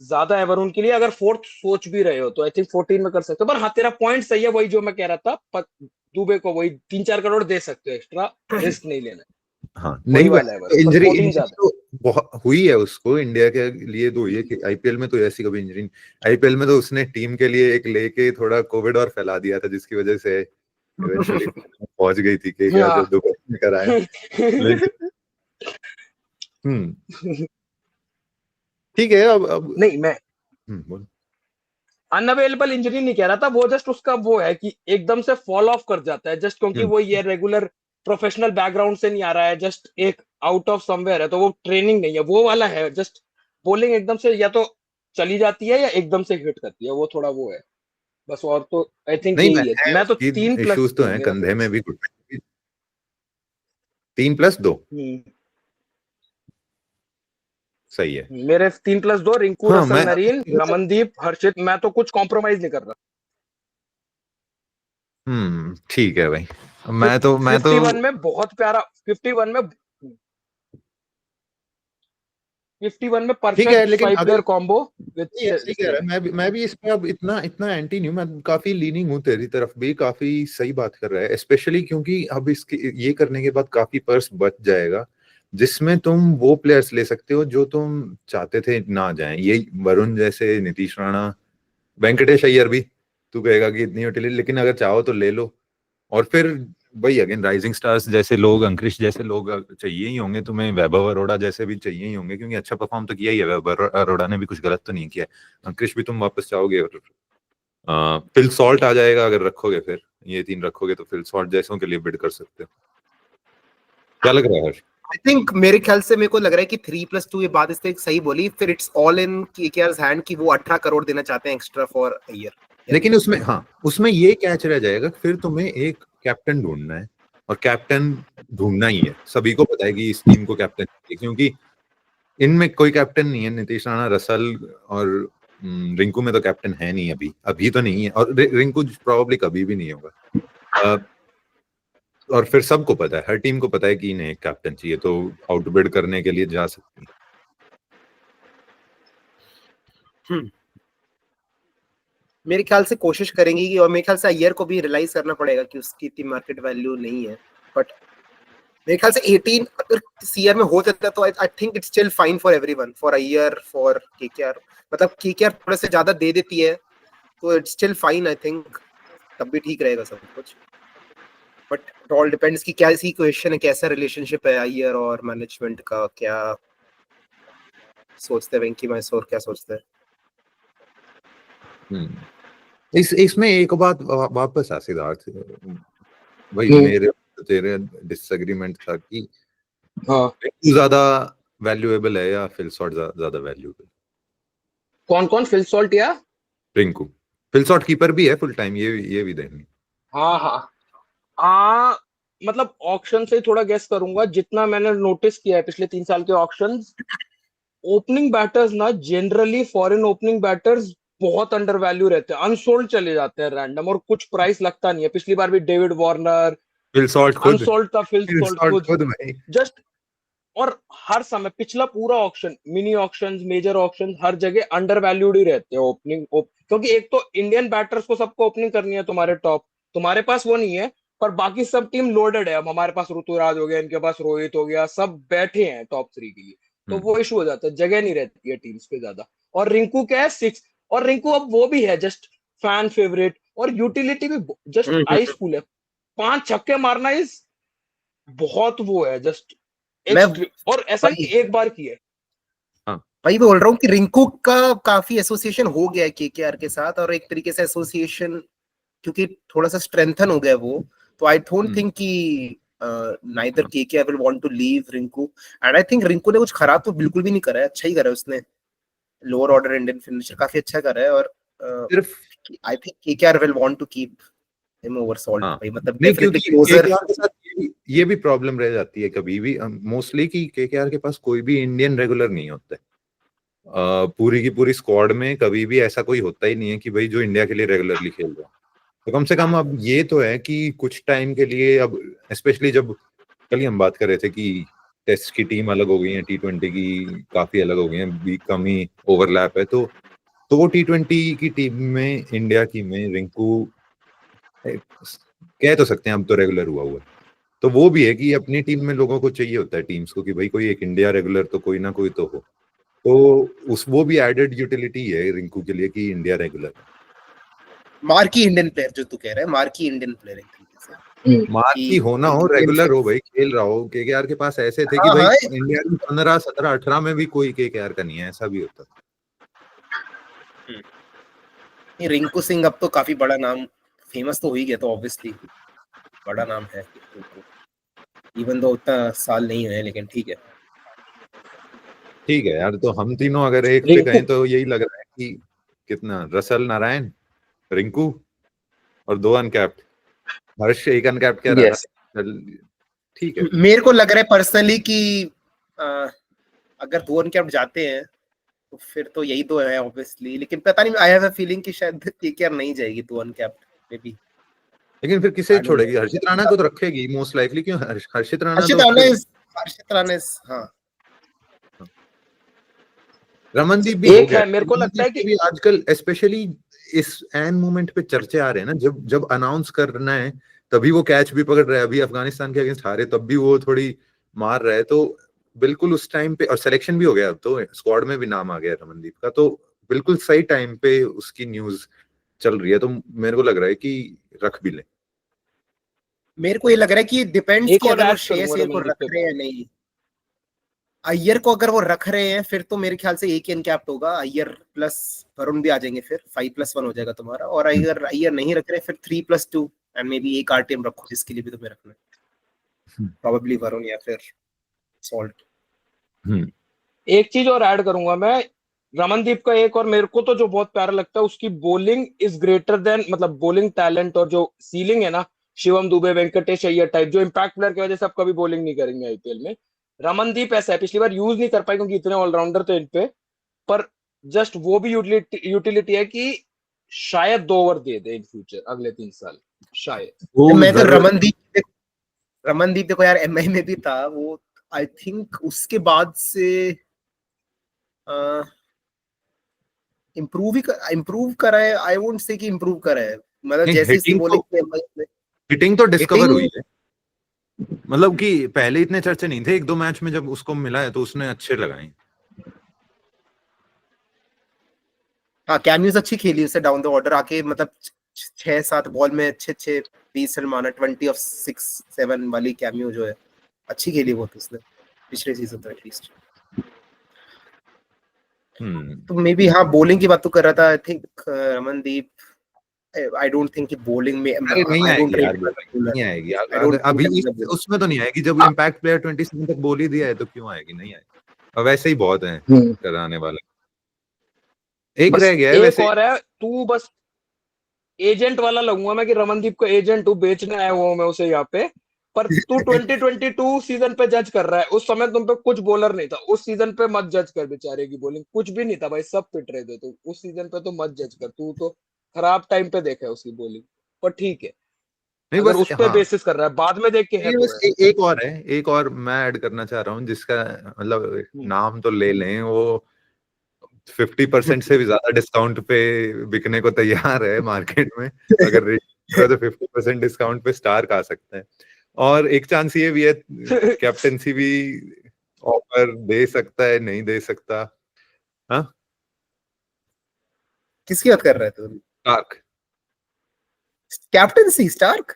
ज्यादा है वरुण के लिए। अगर 4th सोच भी रहे हो तो आई थिंक 14 में कर सकते हो। पर हाँ तेरा पॉइंट सही है, वही जो मैं कह रहा था, दुबे को वही 3-4 करोड़ दे सकते हो एक्स्ट्रा, रिस्क नहीं लेना। हाँ वही नहीं, वाला है बस, पर इंजरी 14 ज्यादा तो बहुत हुई है उसको इंडिया के लिए। तो ये कि आईपीएल में तो ऐसी कभी इंजरी, आईपीएल में तो उसने टीम के लिए एक लेके थोड़ा कोविड और फैला दिया था, जिसकी वजह से इवेंचुअली पहुंच गई थी कि क्या, जब दुबई में कराया। लेकिन ठीक है। अब नहीं मैं बोल। अनअवेलेबल इंजरी नहीं कह रहा था, वो जस्ट उसका वो है कि एकदम से फॉल ऑफ कर जाता है जस्ट क्योंकि वो ये रेगुलर प्रोफेशनल बैकग्राउंड से नहीं आ रहा है, जस्ट एक आउट ऑफ समवेयर है, तो वो ट्रेनिंग नहीं है वो वाला है। जस्ट बॉलिंग एकदम से या तो चली जाती है या एकदम से हिट करती है, वो थोड़ा वो है बस। और तो आई थिंक नहीं, यही है। मैं तो उसकी 3+, इश्यूज तो हैं, मेरा तो कंधे में बस भी कुछ। 3+2 सही है। मेरे 3+2 रिंकू, हाँ रसल नरीन, रमनदीप, हर्षित, मैं तो कुछ कॉम्प्रोमाइज नहीं कर रहा। ठीक है भाई। मैं तो 51 में बहुत प्यारा, 51 में 51 में ठीक है, परफेक्ट लेकिन 5 अगर प्लेयर कॉम्बो विद ये सही कह रहा है, मैं भी इस पे अब इतना इतना एंटी नहीं हूं, मैं काफी लीनिंग हूं तेरी तरफ भी। काफी सही बात कर रहा है, स्पेशली क्योंकि अब इसके ये करने के बाद काफी पर्स बच जाएगा, जिसमें तुम वो प्लेयर्स ले सकते हो जो तुम चाहते थे ना जाएं। ये वरुण जैसे, नीतीश राणा, वेंकटेश अय्यर भी तू कहेगा कि इतनी यूटिलिटी, लेकिन अगर चाहो तो ले लो। और फिर वही अगेन राइजिंग स्टार्स जैसे लोग, अंकृश जैसे लोग चाहिए ही होंगे तुम्हें, वैभव अरोड़ा जैसे भी चाहिए ही होंगे, क्योंकि अच्छा परफॉर्म तो किया ही है वैभव अरोड़ा ने, भी कुछ गलत तो नहीं किया। अंकृश भी तुम वापस चाहोगे, और फिल सॉल्ट आ जाएगा अगर रखोगे, फिर ये 3 रखोगे तो फिल सॉल्ट जैसों के लिए बिड कर सकते हो। क्या लग रहा है हर्ष? आई थिंक मेरे ख्याल से मेरे को लग रहा है कि 3+2 ये बात इसने सही बोली, फिर इट्स ऑल इन केकेआर's हैंड कि वो 18 करोड़ देना चाहते हैं एक्स्ट्रा फॉर ईयर। लेकिन उसमें हाँ, उसमें ये कैच रह जाएगा, फिर तुम्हें एक कैप्टन ढूंढना है, और कैप्टन ढूंढना ही है। सभी को पता है कि इस टीम को कैप्टन चाहिए, क्योंकि इनमें कोई कैप्टन नहीं है। नीतीश राणा, रसल और रिंकू में तो कैप्टन है नहीं, अभी तो नहीं है, और रिंकू प्रोबेबली कभी भी नहीं होगा। और फिर सबको पता है, हर टीम को पता है कि इन्हें एक कैप्टन चाहिए, तो आउटबिड करने के लिए जा सकती है। मेरे ख्याल से कोशिश करेंगी, और मेरे ख्याल से अय्यर को भी रियलाइज करना पड़ेगा कि उसकी इतनी मार्केट वैल्यू नहीं है, बट मेरे ख्याल से 18 अगर सीआर में हो जाता तो I think it's still fine for everyone, for Iyer, for KKR. मतलब केकेआर थोड़ा से ज्यादा दे देती है तो it's still fine, I think तब भी ठीक रहेगा सब कुछ। बट इट ऑल डिपेंड्स कि क्या सी क्वेश्चन है, कैसा रिलेशनशिप है अय्यर और मैनेजमेंट का, क्या सोचते हैं वेंकी मैसूर, क्या सोचते हैं। इसमें एक बात वापस आ सिद्धार्थ भाई, मेरे तेरे डिसएग्रीमेंट था कि हाँ ज्यादा वैल्यूएबल है या फिल शॉट ज्यादा वैल्यूएबल? कौन कौन, फिल सॉल्ट या रिंकू? फिल शॉट कीपर भी है फुल टाइम, ये भी देंगे। हाँ हाँ मतलब ऑक्शन से थोड़ा गेस करूंगा, जितना मैंने नोटिस किया है पिछले 3 साल के ऑक्शंस, ओपनिंग बैटर्स ना जनरली फॉरेन ओपनिंग बैटर्स बहुत अंडर वैल्यू रहते हैं, अनसोल्ड चले जाते हैं रैंडम, और कुछ प्राइस लगता नहीं है। पिछली बार भी डेविड वार्नर फिल शॉट खुद, अनसोल्ड था, फिल सॉल्ट खुद भाई। जस्ट, और हर समय पिछला पूरा auction, mini auction, major auction, हर जगह अंडर वैल्यूड ही रहते हैं ओपनिंग क्योंकि एक तो इंडियन बैटर्स को सबको ओपनिंग करनी है तुम्हारे टॉप, तुम्हारे पास वो नहीं है, पर बाकी सब टीम लोडेड है। अब हमारे पास ऋतुराज हो गया, इनके पास रोहित हो गया, सब बैठे हैं टॉप 3 के लिए, तो वो इशू हो जाता है, जगह नहीं रहती है टीम्स पे ज्यादा। और रिंकू क्या है 6, और रिंकू अब वो भी है जस्ट फैन फेवरेट, और यूटिलिटी भी जस्ट आइस कूल है। 5 छक्के मारना इज बहुत वो है जस्ट, और ऐसा नहीं एक बार की है। भाई बोल रहा हूँ कि रिंकू का काफी एसोसिएशन हो गया है केकेआर के साथ, और एक तरीके से एसोसिएशन क्योंकि थोड़ा सा स्ट्रेंथन हो गया वो, तो आई डोंट थिंक कि neither KKR will want to leave Rinku. And I think Rinku ने कुछ खराब तो बिल्कुल भी नहीं करा है, अच्छा ही करा है उसने, लोअर ऑर्डर इंडियन फिनिशर काफी अच्छा करा है, और सिर्फ I think KKR will want to keep him over Salt भाई, मतलब डेफिनेटली क्लोजर। केकेआर के साथ ये भी प्रॉब्लम रह जाती है कभी भी मोस्टली कि केकेआर के पास कोई भी इंडियन रेगुलर नहीं होता है। पूरी की पूरी स्क्वाड में कभी भी ऐसा कोई होता ही नहीं है कि भाई जो इंडिया के लिए रेगुलरली खेल रहा है। तो कम से कम अब ये तो है कि कुछ टाइम के लिए, अब स्पेशली जब कल ही हम बात कर रहे थे कि टेस्ट की टीम अलग हो गई है, T20 की काफी अलग हो गई है, भी कम ही ओवरलैप है, तो वो T20 की टीम में, इंडिया की में रिंकू कह तो सकते हैं अब तो रेगुलर हुआ है। तो वो भी है कि अपनी टीम में लोगों को चाहिए होता है टीम्स को कि भाई कोई एक इंडिया रेगुलर तो कोई ना कोई तो हो, तो वो भी एडेड यूटिलिटी है रिंकू के लिए कि India regular. Marquee Indian player जो तू कह रहा है, मार्की इंडियन प्लेयर है, मार्की होना हो, रेगुलर हो भाई, खेल रहा हो। केकेआर के पास ऐसे थे कि भाई इंडिया में 15, 17, 18 में भी कोई केकेआर का नहीं है, ऐसा भी होता। रिंकू सिंह अब तो काफी बड़ा नाम, फेमस तो हो ही गया, तो ऑब्वियसली बड़ा नाम है, इवन दो उतना साल नहीं है, लेकिन ठीक है यार। तो हम तीनों अगर एक पे गए तो यही लग रहा है कि कितना, रसल, नारायण, रिंकू और 2 अनकैप्ड, हर्ष 1 अनकैप्ड क्या रहा। ठीक है, मेरे को लग रहा है पर्सनली कि अगर 2 अनकैप्ड जाते हैं तो फिर तो यही तो है ऑब्वियसली, लेकिन पता नहीं, आई हैव अ फीलिंग कि शायद केकेआर नहीं जाएगी 2 अनकैप्ड में भी। लेकिन फिर किसे छोड़ेगी? हर्षित राणा को तो रखेगी मोस्ट लाइकली, क्यों? हर्षित राणा हाँ, रमनदीप भी एक है, मेरे को लगता है कि आजकल स्पेशली इस एन मोमेंट पे चर्चे आ रहे हैं ना, जब अनाउंस करना है तभी वो कैच भी पकड़ रहा है। अभी अफगानिस्तान के अगेंस्ट हारे तब भी वो थोड़ी मार रहा है, तो बिल्कुल उस टाइम पे, और सिलेक्शन भी हो गया, अब तो स्क्वाड में भी नाम आ गया रमनदीप का, तो बिल्कुल सही टाइम पे उसकी न्यूज चल रही है, तो मेरे को लग रहा है कि रख भी ले। मेरे को ये लग रहा है कि डिपेंड्स कि अगर वो श्रेयस अय्यर को रख रहे हैं या नहीं। अय्यर को अगर वो रख रहे हैं फिर तो मेरे ख्याल से एक ही अनकैप्ड होगा, अय्यर प्लस वरुण भी आ जाएंगे, फिर 5+1 हो जाएगा तुम्हारा। और अगर अय्यर नहीं रख रहे फिर 3+2 एंड मे बी एक आरटीएम रखो, जिसके लिए भी तुम्हें रखना है, प्रोबेबली वरुण या फिर सॉल्ट। एक चीज और ऐड करूंगा मैं, रमनदीप का एक और मेरे को तो जो बहुत प्यारा लगता है, उसकी बॉलिंग इज ग्रेटर देन, मतलब बॉलिंग टैलेंट और जो सीलिंग है ना, शिवम दुबे, वेंकटेश अय्यर टाइप, जो इम्पैक्ट प्लेयर की वजह से आप कभी बॉलिंग नहीं करेंगे आईपीएल में। रमनदीप ऐसा है, पिछली बार यूज नहीं कर पाए क्योंकि इतने ऑलराउंडर थे इन पे, पर जस्ट वो भी यूटिलिटी है कि शायद 2 over they they in future अगले 3 साल शायद। मैं तो रमनदीप देखो यार, एमआई में भी था वो, आई थिंक उसके बाद से इम्प्रूव करा है। आई वोंट से कि इम्प्रूव करा है, मतलब जैसे इसकी बॉलिंग हिटिंग तो डिस्कवर हुई है। मतलब कि पहले इतने चर्चे नहीं थे, 1-2 मैच में जब उसको मिला है तो उसने अच्छे लगाए। हाँ कैमियोस अच्छी खेली उससे डाउन द ऑर्डर आके, मतलब 6-7 बॉल में अच्छे 20 रन माना, 20 of 6-7 वाली कैमियो जो है अच्छी खेली वो तो उसने पिछले सीजन तो एटलीस्ट। तो मे बी हाँ बॉलिंग की बात तो कर रहा था। I think Ramandeep, I don't think कि बॉलिंग में अरे नहीं आई डोंट आएगी यार, रेट नहीं आएगी यार। आई डोंट अभी थिंक उसमें तो नहीं आएगी, जब इम्पैक्ट प्लेयर 27 तक बोल ही दिया है तो क्यों आएगी, नहीं आएगी। और वैसे ही बहुत है कराने वाले। एक रह गया है एक वैसे। और है, तू बस एजेंट वाला लगूंगा मैं कि रमनदीप को एजेंट हूँ, बेचने आया हुआ मैं उसे यहाँ पे। पर तू 2022 सीजन पे जज कर रहा है, उस समय तुम पे कुछ बॉलर नहीं था, उस सीजन पे मत जज कर बेचारे की बॉलिंग, कुछ भी नहीं था भाई, सब पिट रहे थे, तो उस सीजन पे तो मत जज कर, तू तो खराब टाइम पे देखा है उसकी बॉलिंग। पर ठीक है, नहीं अगर बस उस पे हाँ, बेसिस कर रहा है, बाद में देख के है नहीं तो बस है। एक और है, एक और मैं ऐड करना चाह रहा हूँ जिसका मतलब नाम तो ले लें, वो 50% से भी ज्यादा डिस्काउंट पे बिकने को तैयार है मार्केट में। अगर रेट करो तो 50% डिस्काउंट पे स्टार्क आ सकते हैं। और एक चांस ये भी है, कैप्टेंसी भी ऑफर दे सकता है, नहीं दे सकता। हाँ किसकी बात कर रहे थे तुम? स्टार्क। Captaincy Starc?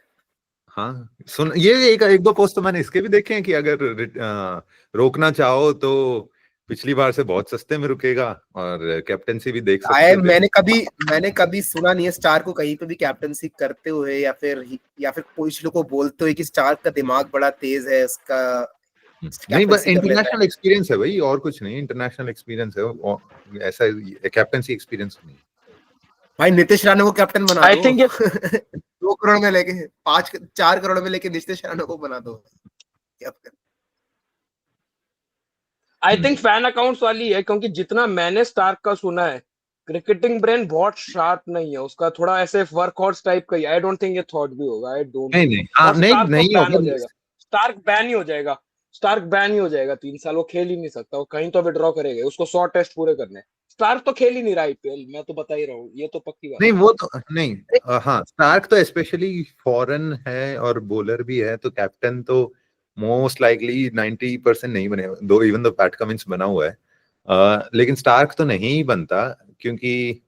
हाँ सुन, ये एक दो पोस्ट तो मैंने इसके भी देखे हैं कि अगर रोकना चाहो तो पिछली बार से बहुत सस्ते में रुकेगा, और कैप्टेंसी भी देख सकते आए हो मैंने कभी सुना नहीं है स्टार को कहीं पे भी कैप्टनसी करते हुए, या फिर कुछ लोग को बोलते हुए कि स्टार का दिमाग बड़ा तेज है, उसका नहीं बस कैप्टनसी कर लेता है। इंटरनेशनल एक्सपीरियंस है भाई, और कुछ नहीं, इंटरनेशनल एक्सपीरियंस है ऐसा कैप्टनसी एक्सपीरियंस नहीं। भाई नीतीश राणा को कैप्टन बना आई दो। थिंक ये 2 करोड़ में लेके 4 करोड़ में लेके नीतीश राणा को बना दो captain. I think fan accounts वाली है, क्योंकि जितना मैंने स्टार्क का सुना है, क्रिकेटिंग ब्रेन बहुत शार्प नहीं है उसका, थोड़ा ऐसे वर्क हॉर्स टाइप का ही। आई डोंट थिंक ये थॉट भी होगा, आई डोंट नहीं थिंक। नहीं हाँ, और नहीं स्टार्क तो नहीं बैन होगा। हो जाएगा, स्टार्क बैन ही हो जाएगा, स्टार्क बैन ही हो जाएगा 3 साल, वो खेल ही नहीं सकता, वो कहीं तो विड्रॉ करेगा, उसको 100 टेस्ट पूरे करने हैं। स्टार्क तो खेल ही नहीं रहा आईपीएल, मैं तो बता ही रहा हूँ, ये तो पक्की बात नहीं है। वो तो नहीं, हाँ स्टार्क तो स्पेशली फॉरेन है और बॉलर भी है, तो कैप्टन तो मोस्ट लाइकली 90% नहीं बने, दो इवन दो पैट कमिंस बना हुआ है। लेकिन स्टार्क तो नहीं बनता, क्योंकि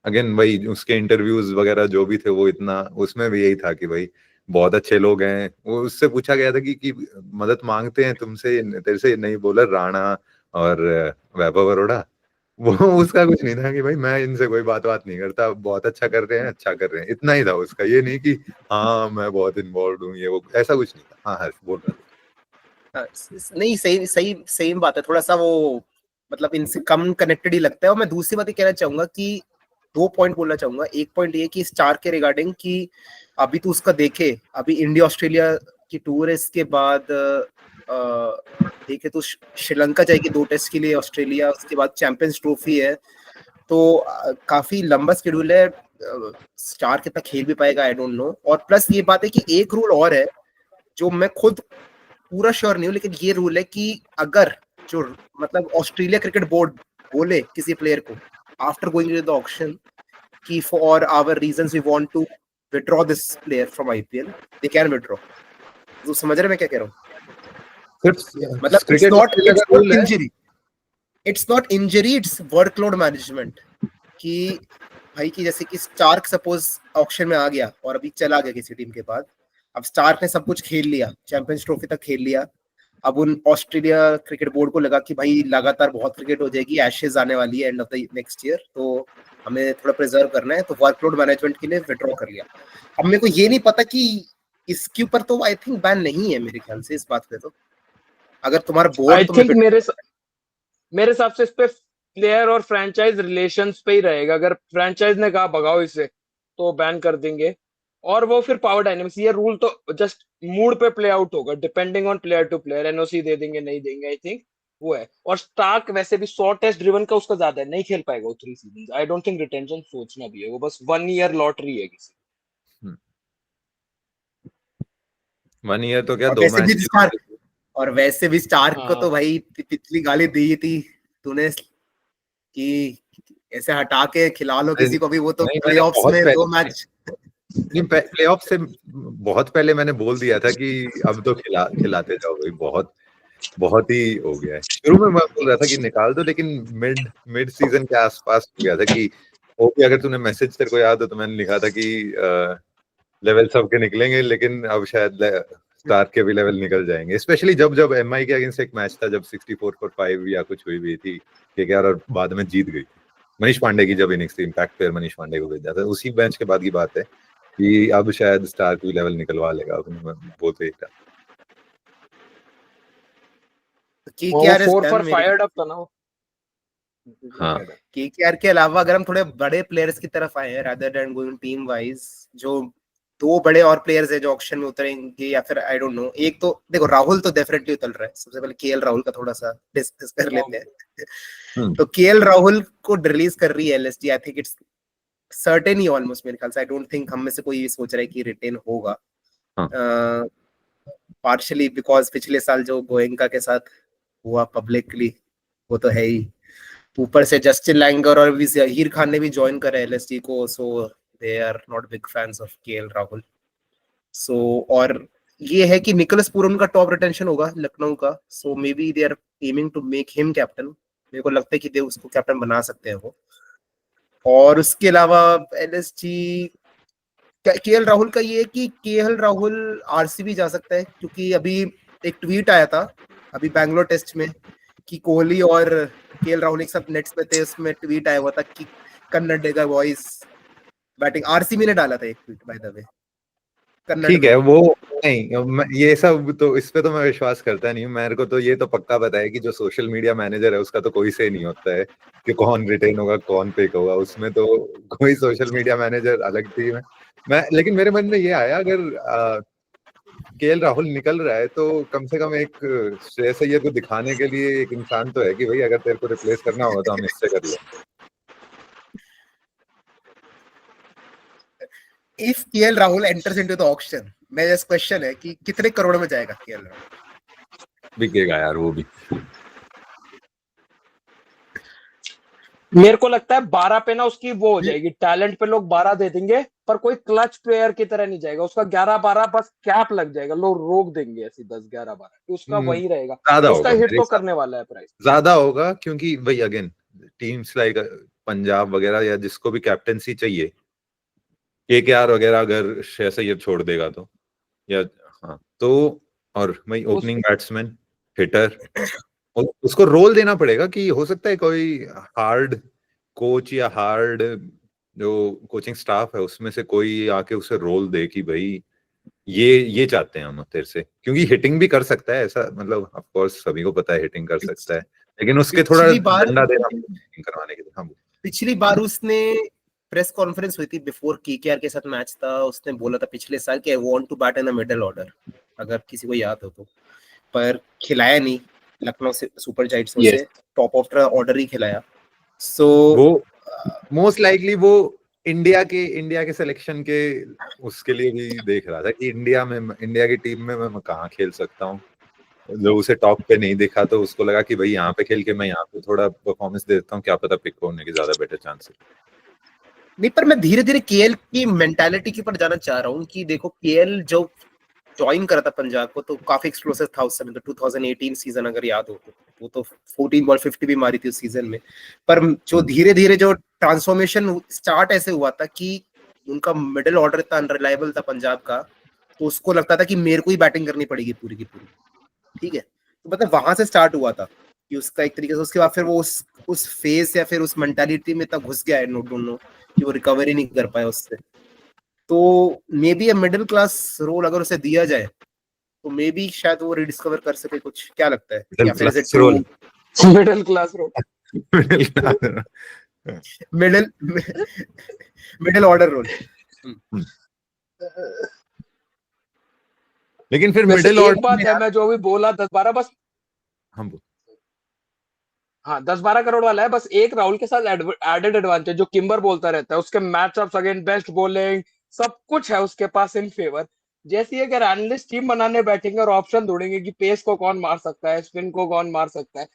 अगेन वही उसके इंटरव्यूज वगैरह जो भी थे वो इतना, उसमें भी यही था कि भाई बहुत अच्छे लोग हैं। वो उससे पूछा गया था कि मदद मांगते हैं तुमसे, तेरे से नई बॉलर राणा और वैभव अरोड़ा, वो उसका कुछ नहीं था कि भाई मैं इनसे कोई बात नहीं करता, बहुत अच्छा कर रहे हैं, अच्छा कर रहे हैं, इतना ही था उसका। ये नहीं कि हाँ मैं बहुत इन्वॉल्व हूँ, ये वो ऐसा कुछ नहीं था। हाँ हर्ष बोल रहा था। नहीं सही सही सेम बात है, थोड़ा सा वो मतलब इनसे कम कनेक्टेड ही लगता है। और मैं दूसरी बात ये कहना चाहूंगा कि 2 पॉइंट बोलना चाहूंगा। एक पॉइंट ये कि स्टार के रिगार्डिंग कि अभी तो उसका देखे, अभी इंडिया ऑस्ट्रेलिया की टूर है, इसके बाद देखे तो श्रीलंका जाएगी 2 टेस्ट के लिए ऑस्ट्रेलिया, उसके बाद चैंपियंस ट्रॉफी है, तो काफी लंबा शेड्यूल है। स्टार कितना खेल भी पाएगा आई डोंट नो। और प्लस ये बात है कि एक रूल और है जो मैं खुद पूरा श्योर नहीं हूँ, लेकिन ये रूल है कि अगर जो मतलब ऑस्ट्रेलिया क्रिकेट बोर्ड बोले किसी प्लेयर को after going to the auction कि for our reasons we want to withdraw this player from IPL, they can withdraw. तो समझ रहे मैं क्या कह रहा हूँ? मतलब it's not injury, it's not injury, it's workload management. कि भाई कि जैसे कि स्टार्क सपोज ऑक्शन में आ गया और अभी चला गया किसी टीम के बाद, अब स्टार्क ने सब कुछ खेल लिया, चैंपियंस ट्रॉफी तक खेल लिया, अब उन ऑस्ट्रेलिया क्रिकेट बोर्ड को लगा कि भाई लगातार बहुत क्रिकेट हो जाएगी, एशेज आने वाली है end of the next year, तो हमें थोड़ा प्रिजर्व करना है, तो वर्कलोड मैनेजमेंट के लिए विड्रॉ कर लिया। अब मेरे को ये नहीं पता कि इसके ऊपर तो आई थिंक बैन नहीं है मेरे ख्याल से इस बात पे, तो अगर तुम्हारा बोर्ड आई तुम्हें थिंक मेरे हिसाब से इस पे प्लेयर और फ्रेंचाइज रिलेशंस पे ही रहेगा, अगर फ्रेंचाइज ने कहा भगाओ इसे तो बैन कर देंगे। और वो फिर पावर डायनेमिक्स, ये रूल तो जस्ट मूड पे प्ले आउट होगा, depending on player to player, NOC दे देंगे नहीं देंगे, आई थिंक वो है। और स्टार्क वैसे भी 100 टेस्ट ड्रिवन का उसका ज्यादा है, नहीं खेल पाएगा वो 3 season, I don't think retention सोचना भी है, वो बस 1 ईयर लॉटरी है किसी। 1 ईयर तो क्या, और 2 वैसे भी मैच स्टार और वैसे भी स्टार्क को तो हाँ भाई पिछली गाली दी थी तूने कि ऐसे हटा के खिला लो किसी को भी, वो तो नहीं मैंने प्लेऑफ्स बहुत में 2 पहले, मैच प्लेऑफ से बहुत पहले मैंने बोल दिया था कि अब तो खिलाते जाओ भाई, बहुत बहुत ही हो गया है। शुरू में मैं बोल रहा था कि निकाल दो, लेकिन मिड सीजन के आसपास हो गया था कि ओके, अगर तूने मैसेज तेरे को याद हो तो मैंने लिखा था कि लेवल सबके निकलेंगे, लेकिन अब शायद स्टार के भी लेवल निकल जाएंगे, स्पेशली जब एमआई के अगेंस्ट एक मैच था, जब 64-5 या कुछ हुई थी केकेआर और बाद में जीत गई। मनीष पांडे की जब इनिंग्स थी, इम्पैक्ट प्लेयर मनीष पांडे को भेजा था, उसी मैच के बाद की बात है कि अब शायद स्टार की लेवल निकलवा लेगा, बोलते ही था। वो 4 पर फायर्ड अप था ना वो। हाँ, केकेआर के अलावा अगर हम थोड़े बड़े प्लेयर्स की तरफ आए हैं, rather than going team wise, जो दो बड़े और प्लेयर्स है जो ऑक्शन में उतरेंगे, या फिर आई डोंट नो, एक तो देखो राहुल तो डेफिनेटली उतर रहा है। सबसे पहले केएल राहुल का थोड़ा सा डिस्कस कर लेते हैं। तो केएल राहुल को रिलीज कर रही है LSD, I think it's certain he almost, मेरे ख्याल से। आई डोंट थिंक हम में से कोई सोच रहा है कि रिटेन होगा, पार्शियली बिकॉज पिछले साल जो गोयनका के साथ हुआ पब्लिकली, वो तो है ही। ऊपर से जस्टिन लैंगर और भी जहीर खान ने भी ज्वाइन करा है एलएसडी को, so they are not big fans of KL Rahul. So और ये है कि निकोलस पूरन का टॉप रिटेंशन होगा लखनऊ का, so may be they are aiming to make him captain. मेरे को लगता है कि दे उसको कैप्टन बना सकते हैं वो। और उसके अलावा एलएसजी केएल राहुल का ये है कि केएल राहुल आरसीबी जा सकता है, क्योंकि अभी एक ट्वीट आया था अभी बैंगलोर टेस्ट में कि कोहली और केएल राहुल एक साथ नेट्स पे थे, उसमें ट्वीट आया हुआ था कि कन्नडेगा बॉयज बैटिंग। आरसीबी ने डाला था एक ट्वीट बाय द वे, ठीक है। वो नहीं, ये सब तो इस पे तो मैं विश्वास करता नहीं हूँ। मेरे को तो ये तो पक्का पता है कि जो सोशल मीडिया मैनेजर है उसका तो कोई से नहीं होता है कि कौन रिटेन होगा कौन पिक होगा, उसमें तो कोई सोशल मीडिया मैनेजर अलग टीम है। लेकिन मेरे मन में ये आया, अगर केएल राहुल निकल रहा है तो कम से कम एक श्रेयस अय्यर को दिखाने के लिए एक इंसान तो है कि भाई अगर तेरे को रिप्लेस करना होगा तो हम इससे कर लें। If KL Rahul enters into the auction, मेरा क्वेश्चन है कि कितने करोड़ में जाएगा केएल राहुल? बिकेगा यार वो भी। मेरे को लगता है 12 पे ना उसकी वो हो जाएगी, टैलेंट पे लोग 12 दे देंगे, पर कोई क्लच प्लेयर की तरह नहीं जाएगा। उसका 11-12 बस कैप लग जाएगा, लोग रोक देंगे ऐसे 10-11-12, उसका वही रहेगा। ज्यादा उसका होगा, हिट तो करने वाला है प्राइस, ज्यादा होगा, क्योंकि भाई अगेन टीम्स लाइक पंजाब वगैरह या जिसको भी कैप्टेंसी चाहिए, केकेआर वगैरह अगर श्रेयस अय्यर छोड़ देगा तो, या हाँ तो, और भाई ओपनिंग बैट्समैन हिटर, उसको रोल देना पड़ेगा। कि हो सकता है कोई हार्ड कोच या हार्ड जो कोचिंग स्टाफ है उसमें से कोई आके उसे रोल दे कि भाई ये चाहते हैं हम तेरे से, क्योंकि हिटिंग भी कर सकता है ऐसा, मतलब ऑफ कोर्स सभी को पता है हिटिंग कर सकता है, लेकिन उसके थोड़ा डंडा देना करवाने के लिए। हाँ, पिछली बार उसने प्रेस कॉन्फ्रेंस हुई थी बिफोर केकेआर के साथ मैच था, उसने बोला था पिछले साल कि I want to bat in the middle order, अगर किसी को याद हो तो, पर खिलाया नहीं लखनऊ से सुपर जायंट्स से, टॉप ऑफ द ऑर्डर ही खिलाया। सो वो मोस्ट लाइकली वो इंडिया के सिलेक्शन के उसके लिए भी देख रहा था कि इंडिया की टीम में मैं कहाँ खेल सकता हूँ। जो उसे टॉप पे नहीं दिखा तो उसको लगा कि भाई यहाँ पे खेल के मैं यहाँ पे थोड़ा परफॉर्मेंस देता हूँ, क्या पता पिक होने की ज्यादा बेटर चांस है। नहीं, पर मैं धीरे धीरे केएल की मेंटालिटी के ऊपर जाना चाह रहा हूँ कि देखो केएल जो ज्वाइन करा था पंजाब को तो काफी एक्सप्लोसिव था उस समय, तो 2018 सीजन अगर याद हो तो वो तो 14 बॉल 50 भी मारी थी उस सीजन में। पर जो धीरे धीरे जो ट्रांसफॉर्मेशन स्टार्ट ऐसे हुआ था कि उनका मिडिल ऑर्डर इतना अनरिलायबल था पंजाब का, तो उसको लगता था कि मेरे को ही बैटिंग करनी पड़ेगी पूरी की पूरी, ठीक है। तो मतलब वहां से स्टार्ट हुआ था कि उसका एक तरीके से, उसके बाद फिर वो उस फेज या फिर उस मेंटालिटी में इतना घुस गया है, नो डोंट नो, कि वो रिकवरी नहीं कर पाया उससे। तो may be middle class role अगर उसे दिया जाए तो मे बी शायद वो रिडिस्कवर कर सके कुछ, क्या लगता है? या फिर middle class role, middle order role. लेकिन फिर मिडिल ऑर्डर बात है, मैं जो भी बोला 10-12 बस, हाँ 10-12 करोड़ वाला है, बस एक राहुल के साथ एडेड एडवांटेज जो किम्बर बोलता रहता है, उसके मैचअप्स अगेंस्ट बेस्ट बॉलिंग सब कुछ है उसके पास इन फेवर। जैसी अगर एनालिस्ट टीम बनाने बैठेंगे और ऑप्शन ढूंढेंगे कि पेस को कौन मार सकता है, स्पिन को कौन मार सकता है,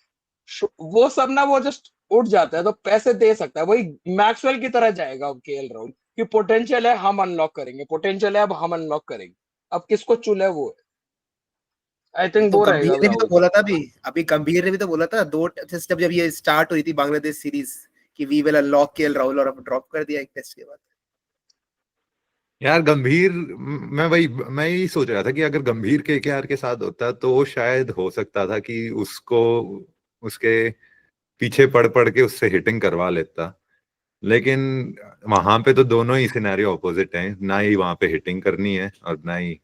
वो सब ना वो जस्ट उठ जाता है, तो पैसे दे सकता है। वही मैक्सवेल की तरह जाएगा केएल राहुल, कि पोटेंशियल है, हम अनलॉक करेंगे, पोटेंशियल है, अब हम अनलॉक करेंगे। अब किसको चुने वो है, आई थिंक तो वो रहेगा गंभीर ने भी तो राहुल। बोला था अभी गंभीर ने भी तो बोला था जब ये स्टार्ट हुई थी बांग्लादेश सीरीज कि we will unlock KL Rahul, और अब ड्रॉप कर दिया एक टेस्ट के बाद। यार गंभीर, मैं यही सोच रहा था कि अगर गंभीर केकेआर के साथ होता तो शायद हो सकता था कि उसको उसके पीछे पड़ पड़ के उससे हिटिंग करवा लेता, लेकिन वहां पे तो दोनों ही सिनेरियो ऑपोजिट हैं, ना ही वहां पे हिटिंग करनी है और ना ही।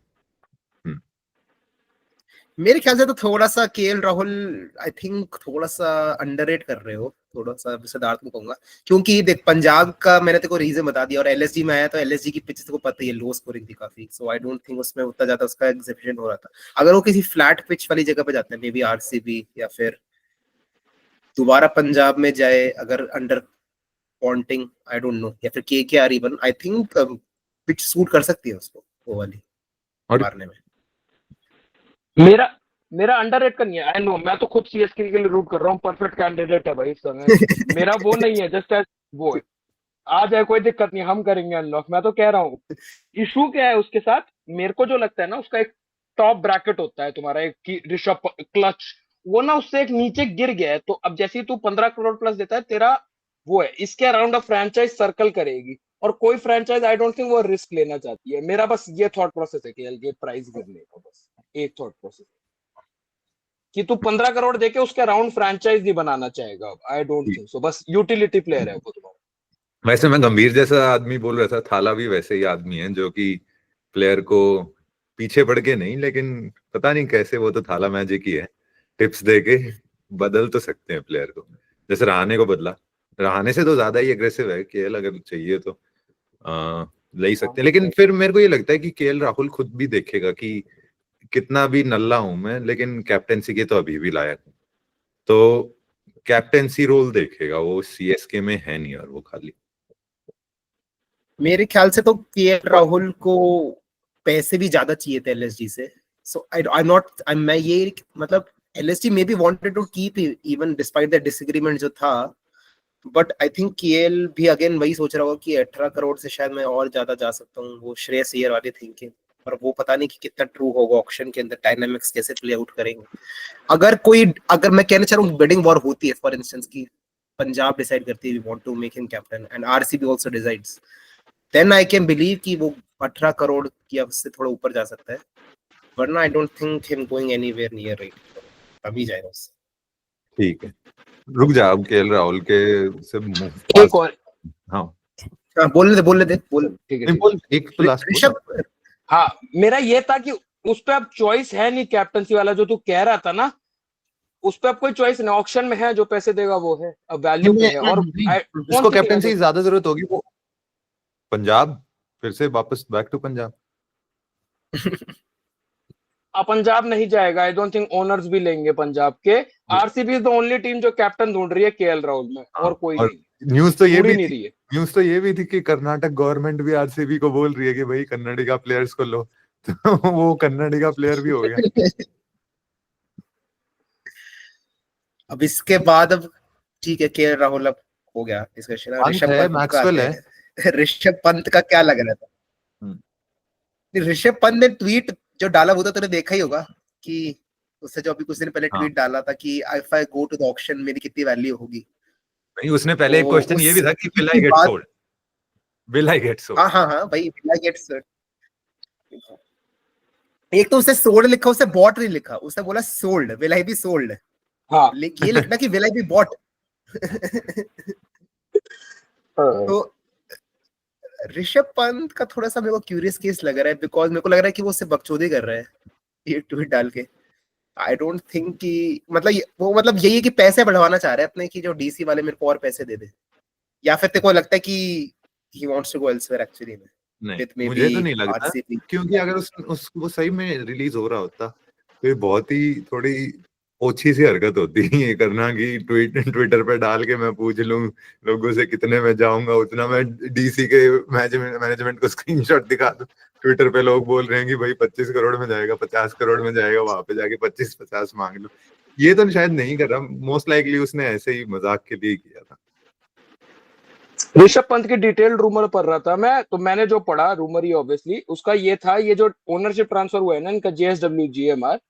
मेरे ख्याल से तो थोड़ा सा केएल राहुल आई थिंक थोड़ा सा अंडररेट कर रहे हो, थोड़ा सा सिद्धार्थ को कहूंगा, क्योंकि देख पंजाब का मैंने तेको रीजन बता दिया, और एलएसजी में आया तो एलएसजी की पिच को पता ही है लो स्कोरिंग थी काफी, सो आई डोंट थिंक उसमें उतना ज्यादा उसका एग्जीक्यूशन हो रहा था। अगर वो किसी फ्लैट पिच वाली जगह पे जाते हैं, मे बी आरसीबी या फिर दोबारा पंजाब में जाए अगर under Ponting, I don't no, या फिर KKR even, I think pitch suit कर सकती है उसको वो वाली और मारने में। मेरा मेरा अंडररेट का नहीं है, आई नो, मैं तो खुद सीएसके के लिए रूट कर रहा हूँ, परफेक्ट कैंडिडेट है भाई इस समय। मेरा वो नहीं है, जस्ट एज वो है, आ जाए कोई दिक्कत नहीं, हम करेंगे अनलॉक। मैं तो कह रहा हूँ इशू क्या है उसके साथ, मेरे को जो लगता है ना, उसका एक टॉप ब्रैकेट होता है तुम्हारा, एक ऋषभ क्लच, वो ना उससे एक नीचे गिर गया है। तो अब जैसे ही तू 15 करोड़ प्लस देता है, तेरा वो है, इसके अराउंड ऑफ फ्रेंचाइज सर्कल करेगी, और कोई फ्रेंचाइज आई डोंट थिंक वो रिस्क लेना चाहती है। मेरा बस ये थॉट प्रोसेस है कि ये प्राइस गिरने का, बस एक थॉट प्रोसेस कि तू 15 करोड़ देके उसके अराउंड फ्रेंचाइज नहीं बनाना चाहेगा। आई डोंट थिंक सो, बस यूटिलिटी प्लेयर है वो तुम्हारा। वैसे मैं गंभीर जैसा आदमी बोल रहा था, थाला भी वैसे ही आदमी है जो कि प्लेयर को पीछे पड़ के नहीं, लेकिन पता नहीं कैसे वो तो थाला मैजिक ही है, टिप्स दे के बदल तो सकते हैं प्लेयर को, जैसे रहाणे को बदला। रहाणे से तो ज्यादा ही एग्रेसिव है केएल, अगर चाहिए तो ले ही सकते हैं। लेकिन फिर मेरे को ये लगता है कि केएल राहुल खुद भी देखेगा कि कितना भी नल्ला हूं मैं, लेकिन कैप्टेंसी के तो अभी भी लायक हूं, तो कैप्टेंसी रोल देखेगा वो, सीएसके में है नहीं और वो खाली। मेरे ख्याल से तो केएल राहुल को पैसे भी ज्यादा चाहिए थे एलएसजी से, सो आई नॉट मैं ये मतलब LSG may be wanted to keep even despite the disagreement जो था, बट आई थिंक केएल भी अगेन वही सोच रहा होगा कि 18 करोड़ से शायद मैं और ज्यादा जा सकता हूँ, वो श्रेयस अय्यर वाली थिंकिंग। और वो पता नहीं कि कितना ट्रू होगा, ऑक्शन के अंदर डायनामिक्स कैसे प्ले आउट करेंगे। अगर मैं कहना चाह रहा हूँ बिडिंग वॉर होती है, फॉर इंस्टेंस की पंजाब डिसाइड करती है we want to make him captain and RCB also decides, then I can believe कि वो 18 करोड़ की अब से थोड़ा ऊपर जा सकता है, वरना आई don't think him going anywhere near rate, अभी जाएगा उससे। ठीक है, रुक जा, अब केएल राहुल के से एक और, हाँ बोल ले ठीक है नहीं बोल, एक तो लास्ट ऋषभ। हाँ, मेरा ये था कि उस पे अब चॉइस है नहीं, कैप्टनसी वाला जो तू कह रहा था ना, उस पे अब कोई चॉइस नहीं, ऑक्शन में है, जो पैसे देगा वो है, अब वैल्यू पे है। और उसको कैप्टनसी की ज्यादा जरूरत होगी, वो पंजाब फिर से वापस बैक टू पंजाब। पंजाब नहीं जाएगा, आई डोंट थिंक ओनर्स भी लेंगे पंजाब के। RCB is the only team जो कैप्टन ढूंढ रही है केएल राहुल में, और कोई नहीं, न्यूज तो ये ढूंढ ही भी नहीं थी, रही है। न्यूज तो ये भी थी कि कर्नाटक गवर्नमेंट भी आरसीबी को बोल रही है कि भाई कन्नडिगा प्लेयर्स को लो, तो वो कन्नडिगा प्लेयर भी हो गया। अब इसके बाद अब ठीक है केएल राहुल अब हो गया डिस्कशन, ऋषभ है, पंत का मैक्सवेल आते है। हैं। ऋषभ पंत का क्या लग रहा था? ऋषभ पंत ने ट्वीट जो डाला वो तो तूने देखा ही होगा कि उससे जो अभी कुछ दिन पहले ट्वीट डाला था कि if I go to the auction मेरी कितनी वैल्यू होगी। नहीं, उसने पहले एक तो क्वेश्चन ये भी था कि will I get sold, will I get sold. हाँ भाई विल आई गेट सोल्ड। एक तो उसने सोल्ड लिखा, उसने बॉट नहीं लिखा, उसने बोला sold, will I be sold. हाँ, ये लिखना कि विल आई बी बॉट। तो ऋषभ पंत का थोड़ा सा मेरे को क्यूरियस केस लग रहा है, बिकॉज मेरे को लग रहा है कि वो उससे बकचोदी कर रहा है ये ट्वीट डाल के। आई डोंट थिंक कि वो यही है कि पैसे बढ़वाना चाह रहे हैं अपने, कि जो डीसी वाले मेरे को और पैसे दे दे, या फिर तेरे को लगता है कि he wants to go elsewhere actually में। नहीं, मुझे तो नहीं लगता, क्योंकि अगर वो सही में रिलीज हो रहा होता तो ये बहुत ही थोड़ी ओछी सी हरकत होती है ये करना कि ट्विटर पे डाल के मैं पूछ लूं लोगों से कितने में जाऊंगा, उतना मैं डीसी के मैनेजमेंट को स्क्रीनशॉट दिखा दूं। ट्विटर पे लोग बोल रहे हैं कि भाई 25 करोड़ में जाएगा, 50 करोड़ में जाएगा, वहां पे जाके 25-50 मांग लो। ये तो शायद नहीं कर रहा, मोस्ट लाइकली उसने ऐसे ही मजाक के लिए किया था। ऋषभ पंत की डिटेल्ड रूमर पढ़ रहा था मैं, तो मैंने जो पढ़ा रूमर, ये ऑब्वियसली उसका ये था, ये जो ओनरशिप ट्रांसफर हुआ है ना इनका जेएसडब्ल्यू जीएमआर,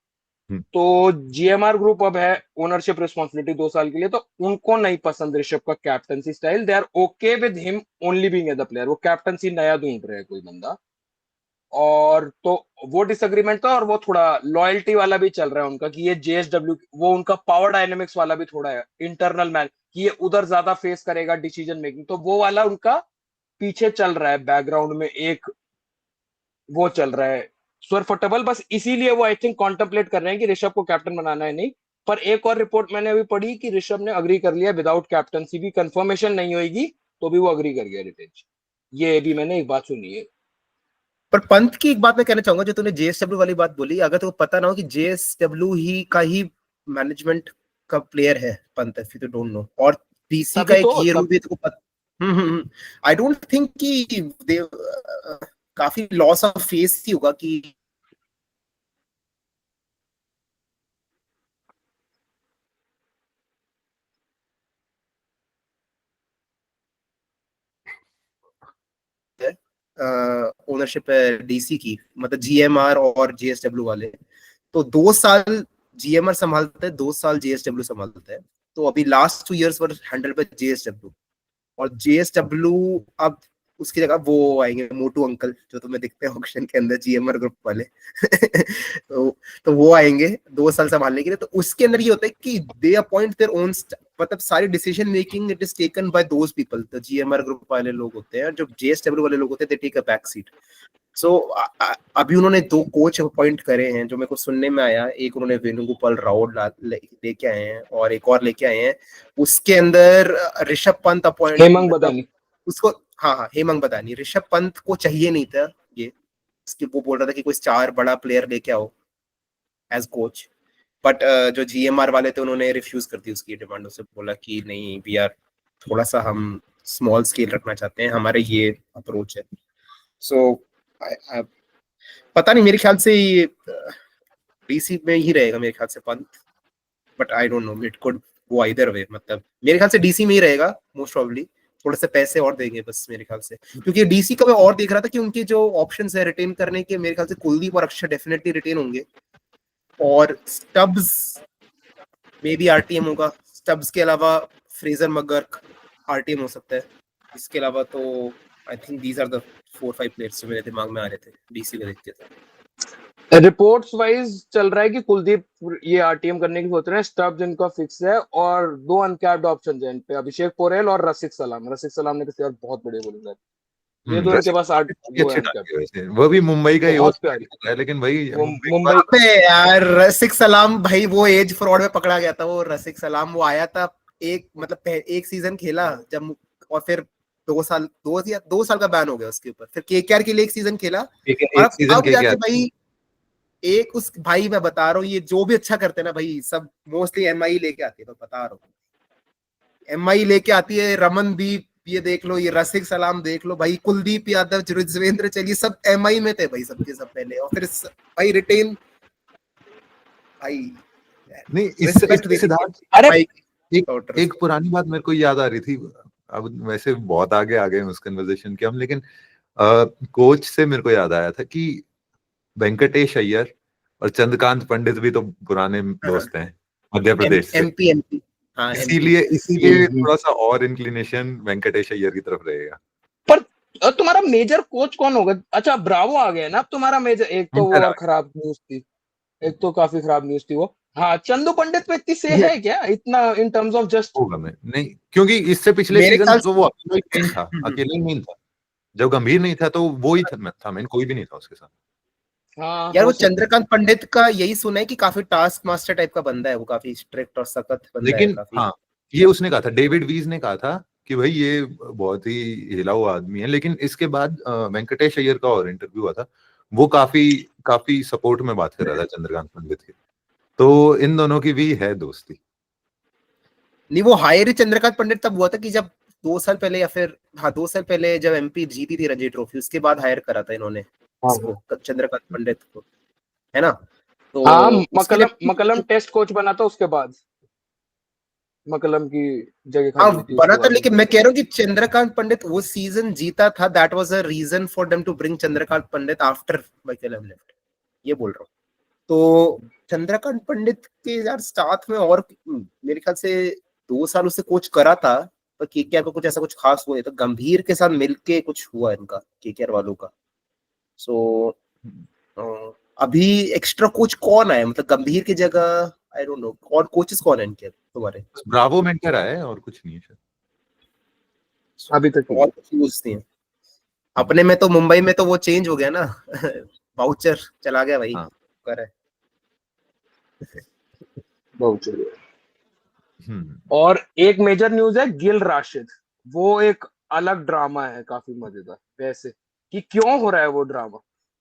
हम्म। तो जीएमआर ग्रुप अब है ओनरशिप रिस्पॉन्सिबिलिटी 2 साल के लिए, तो उनको नहीं पसंद ऋषभ का captaincy style, they are okay with him only being as a player, वो कैप्टनसी नया ढूंढ रहे हैं कोई बंदा, और तो वो डिसएग्रीमेंट था, और वो थोड़ा लॉयल्टी वाला भी चल रहा है उनका, कि ये जेएसडब्ल्यू वो उनका पावर डायनेमिक्स वाला भी थोड़ा है, इंटरनल मैन, कि ये उधर ज्यादा फेस करेगा डिसीजन मेकिंग, तो वो वाला उनका पीछे चल रहा है बैकग्राउंड में, एक वो चल रहा है स्वर फुटेबल, बस इसीलिए वो आई थिंक कॉन्टेम्पलेट कर रहे हैं कि ऋषभ को कैप्टन बनाना है नहीं। पर एक और रिपोर्ट मैंने अभी पढ़ी कि ऋषभ ने अग्री कर लिया विदाउट कैप्टनसी भी, कंफर्मेशन नहीं होगी तो भी वो अग्री कर गया रिटेंशन, ये भी मैंने एक बात सुनी है। पर पंत की एक बात मैं कहना चाहूंगा, जो तूने जेएसडब्ल्यू वाली बात बोली, अगर तुमको पता ना हो कि जेएसडब्ल्यू ही का ही मैनेजमेंट का प्लेयर है Pant, if you don't know, और डीसी का तभी एक तो ये रूल तब भी तुमको पता। आई डोंट थिंक कि दे काफी लॉस ऑफ फेस ही होगा कि ओनरशिप है डीसी की, मतलब जीएमआर और जेएसडब्ल्यू वाले, तो 2 साल जीएमआर संभालते हैं, 2 साल जेएसडब्ल्यू संभालते हैं, तो अभी last 2 years were handle bye JSW, और जेएसडब्ल्यू अब उसकी जगह वो आएंगे मोटू अंकल, जो तुम्हें दिखते हैं ऑक्शन के अंदर जीएमआर ग्रुप वाले तो वो आएंगे 2 साल संभालने के लिए, तो उसके अंदर ये होता है कि दे अपॉइंट देयर ओन, मतलब सारी decision making it is taken by those people, तो जीएमआर ग्रुप वाले लोग होते हैं, जो जेएसडब्ल्यू वाले लोग होते हैं they take a back seat. So अभी उन्होंने 2 कोच अपॉइंट करे हैं, जो मेरे को सुनने में आया, एक उन्होंने वेणुगोपाल राउत लेके आए हैं, और एक और लेके आए हैं, उसके अंदर ऋषभ पंत अपॉइंट, हेमंग मतलब बदानी। उसको, हाँ हाँ हेमंग बदानी, ऋषभ पंत को चाहिए नहीं था ये, इसके वो बोल रहा था कि कोई स्टार बड़ा प्लेयर लेके आओ एज कोच, बट जो जीएमआर वाले थे उन्होंने रिफ्यूज कर दी उसकी डिमांड, उससे बोला कि नहीं वी आर थोड़ा सा हम स्मॉल स्केल रखना चाहते हैं, हमारे ये अप्रोच है। सो पता नहीं, मेरे ख्याल से ये डीसी में ही रहेगा मेरे ख्याल से Pant, but I don't no, it could go either way, मतलब मेरे ख्याल से डीसी में ही रहेगा मोस्ट प्रोबेबली, थोड़े से पैसे और देंगे बस मेरे ख्याल से, क्योंकि डीसी का मैं और देख रहा था कि उनके जो ऑप्शंस है रिटेन करने के, मेरे ख्याल से कुलदीप और अक्षर डेफिनेटली रिटेन होंगे, और स्टब्स मे बी आरटीएम होगा, स्टब्स के अलावा फ्रेजर मगर्क आरटीएम हो सकता है, इसके अलावा तो I think these are the 4-5 players जो मेरे दिमाग में आ रहे थे डीसी को देखते थे। रिपोर्ट्स वाइज चल रहा है कि कुलदीप ये आरटीएम करने की सोच रहे हैं, स्टब्स इनका फिक्स है, और 2 अनकैप्ड ऑप्शन है इन पे, अभिषेक पोरेल और रसिक सलाम, रसिक सलाम ने किसी और बहुत बड़े बॉलिंग है, ये दो इनके रसिक पास आठ भी वो है अच्छे डाल अनकैप्ड, के वैसे, वो भी मुंबई का ही हो बहुत सकता प्यारी, है, लेकिन भाई वो मुंबई के मुंबई। बाद अबे यार रसिक सलाम भाई वो एज फ्रॉड में पकड़ा गया था, वो रसिक सलाम वो आया था, एक मतलब एक सीजन खेला जब, और फिर 2 साल 2 साल का बैन हो गया उसके ऊपर, फिर केकेआर के लिए एक सीजन खेला, और एक सीजन अब के क्या जाके भाई एक उस भाई मैं बता रहा हूँ, ये जो भी अच्छा करते हैं ना भाई, सब मोस्टली एमआई लेके आती है, मैं बता रहा हूँ एमआई लेके आती है, रमनदीप ये देख लो, ये रसिक सलाम देख लो भाई, कुलदीप यादव, युजवेंद्र चहल, ये सब एमआई में थे भाई, सबके सब पहले, और फिर भाई रिटेन भाई, नहीं, रिस्पेक्ट इससे सिद्धार्थ अरे एक पुरानी बात मेरे को याद आ रही थी, अब वैसे बहुत आगे आ गए उस कन्वर्सेशन के हम, लेकिन कोच से मेरे को याद आया था कि वेंकटेश अय्यर और चंद्रकांत पंडित भी तो पुराने दोस्त हैं मध्य प्रदेश से, एमपी एमपी हाँ इसीलिए थोड़ा सा और इंक्लिनेशन वेंकटेश अय्यर की तरफ रहेगा। पर तुम्हारा मेजर कोच कौन होगा? अच्छा ब्रावो आ गया ना अब तुम्हारा मेजर, एक तो वो इंटर और खराब न्यूज थी, एक तो काफी खराब न्यूज थी वो, हाँ चंदू पंडित पे इतनी से है क्या इतना इन टर्म्स ऑफ जस्ट? होगा मैं नहीं, क्योंकि इससे पिछले मेरे सीजन ख्याल तो वो अकेला ही मेन था, अकेला ही मेन था, जब गंभीर नहीं था तो वो ही था मेन, कोई भी नहीं था उसके साथ। हाँ यार हो वो सकता है। चंद्रकांत पंडित का यही सुना है कि काफी टास्क मास्टर टाइप का बंदा है, वो काफी स्ट्रिक्ट और सख्त बंदा है लेकिन काफी। हाँ, ये उसने कहा था, डेविड वीज ने कहा था कि भाई ये बहुत ही हिला हुआ आदमी है, लेकिन इसके बाद वेंकटेश अय्यर का और इंटरव्यू हुआ था, वो काफी सपोर्ट में बात कर रहा था चंद्रकांत पंडित के, तो इन दोनों की भी है दोस्ती। नहीं वो हायर चंद्रकांत पंडित तब हुआ था कि जब 2 साल पहले, या फिर हाँ 2 साल पहले जब एमपी जीती थी रणजी ट्रॉफी, उसके बाद हायर करा था इन्होंने इसको, चंद्रकांत पंडित को, है ना, तो हाँ उसके लिए मकलम टेस्ट कोच बना था उसके बाद। मकलम की जगह हाँ खाली थी बना उसके था, बाद लेकिन मैं कह रहा हूँ कि चंद्रकांत पंडित वो सीजन जीता था, that was a reason for them to bring Chandrakant Pandit after McCullum left, ये बोल रहा हूँ। तो चंद्रकांत पंडित के यार साथ में और मेरे ख्याल से 2 साल उससे कोच करा था, पर केकेआर को कुछ ऐसा कुछ खास हुआ है, तो गंभीर के साथ मिलके कुछ हुआ इनका केकेआर वालों का। सो अभी एक्स्ट्रा कोच कौन है, मतलब गंभीर की जगह आई डोंट नो, और कोचेस कौन है इनके तुम्हारे? ब्रावो मेंटर आया है और कुछ नहीं है शायद। अभी तक और कुछ यूज नहीं है अपने में। तो मुंबई में तो वो चेंज हो गया ना वाउचर चला गया भाई, हाँ। कर है। बहुत चलिए। और एक मेजर न्यूज है गिल राशिद, वो एक अलग ड्रामा है काफी मजेदार वैसे, कि क्यों हो रहा है वो ड्रामा,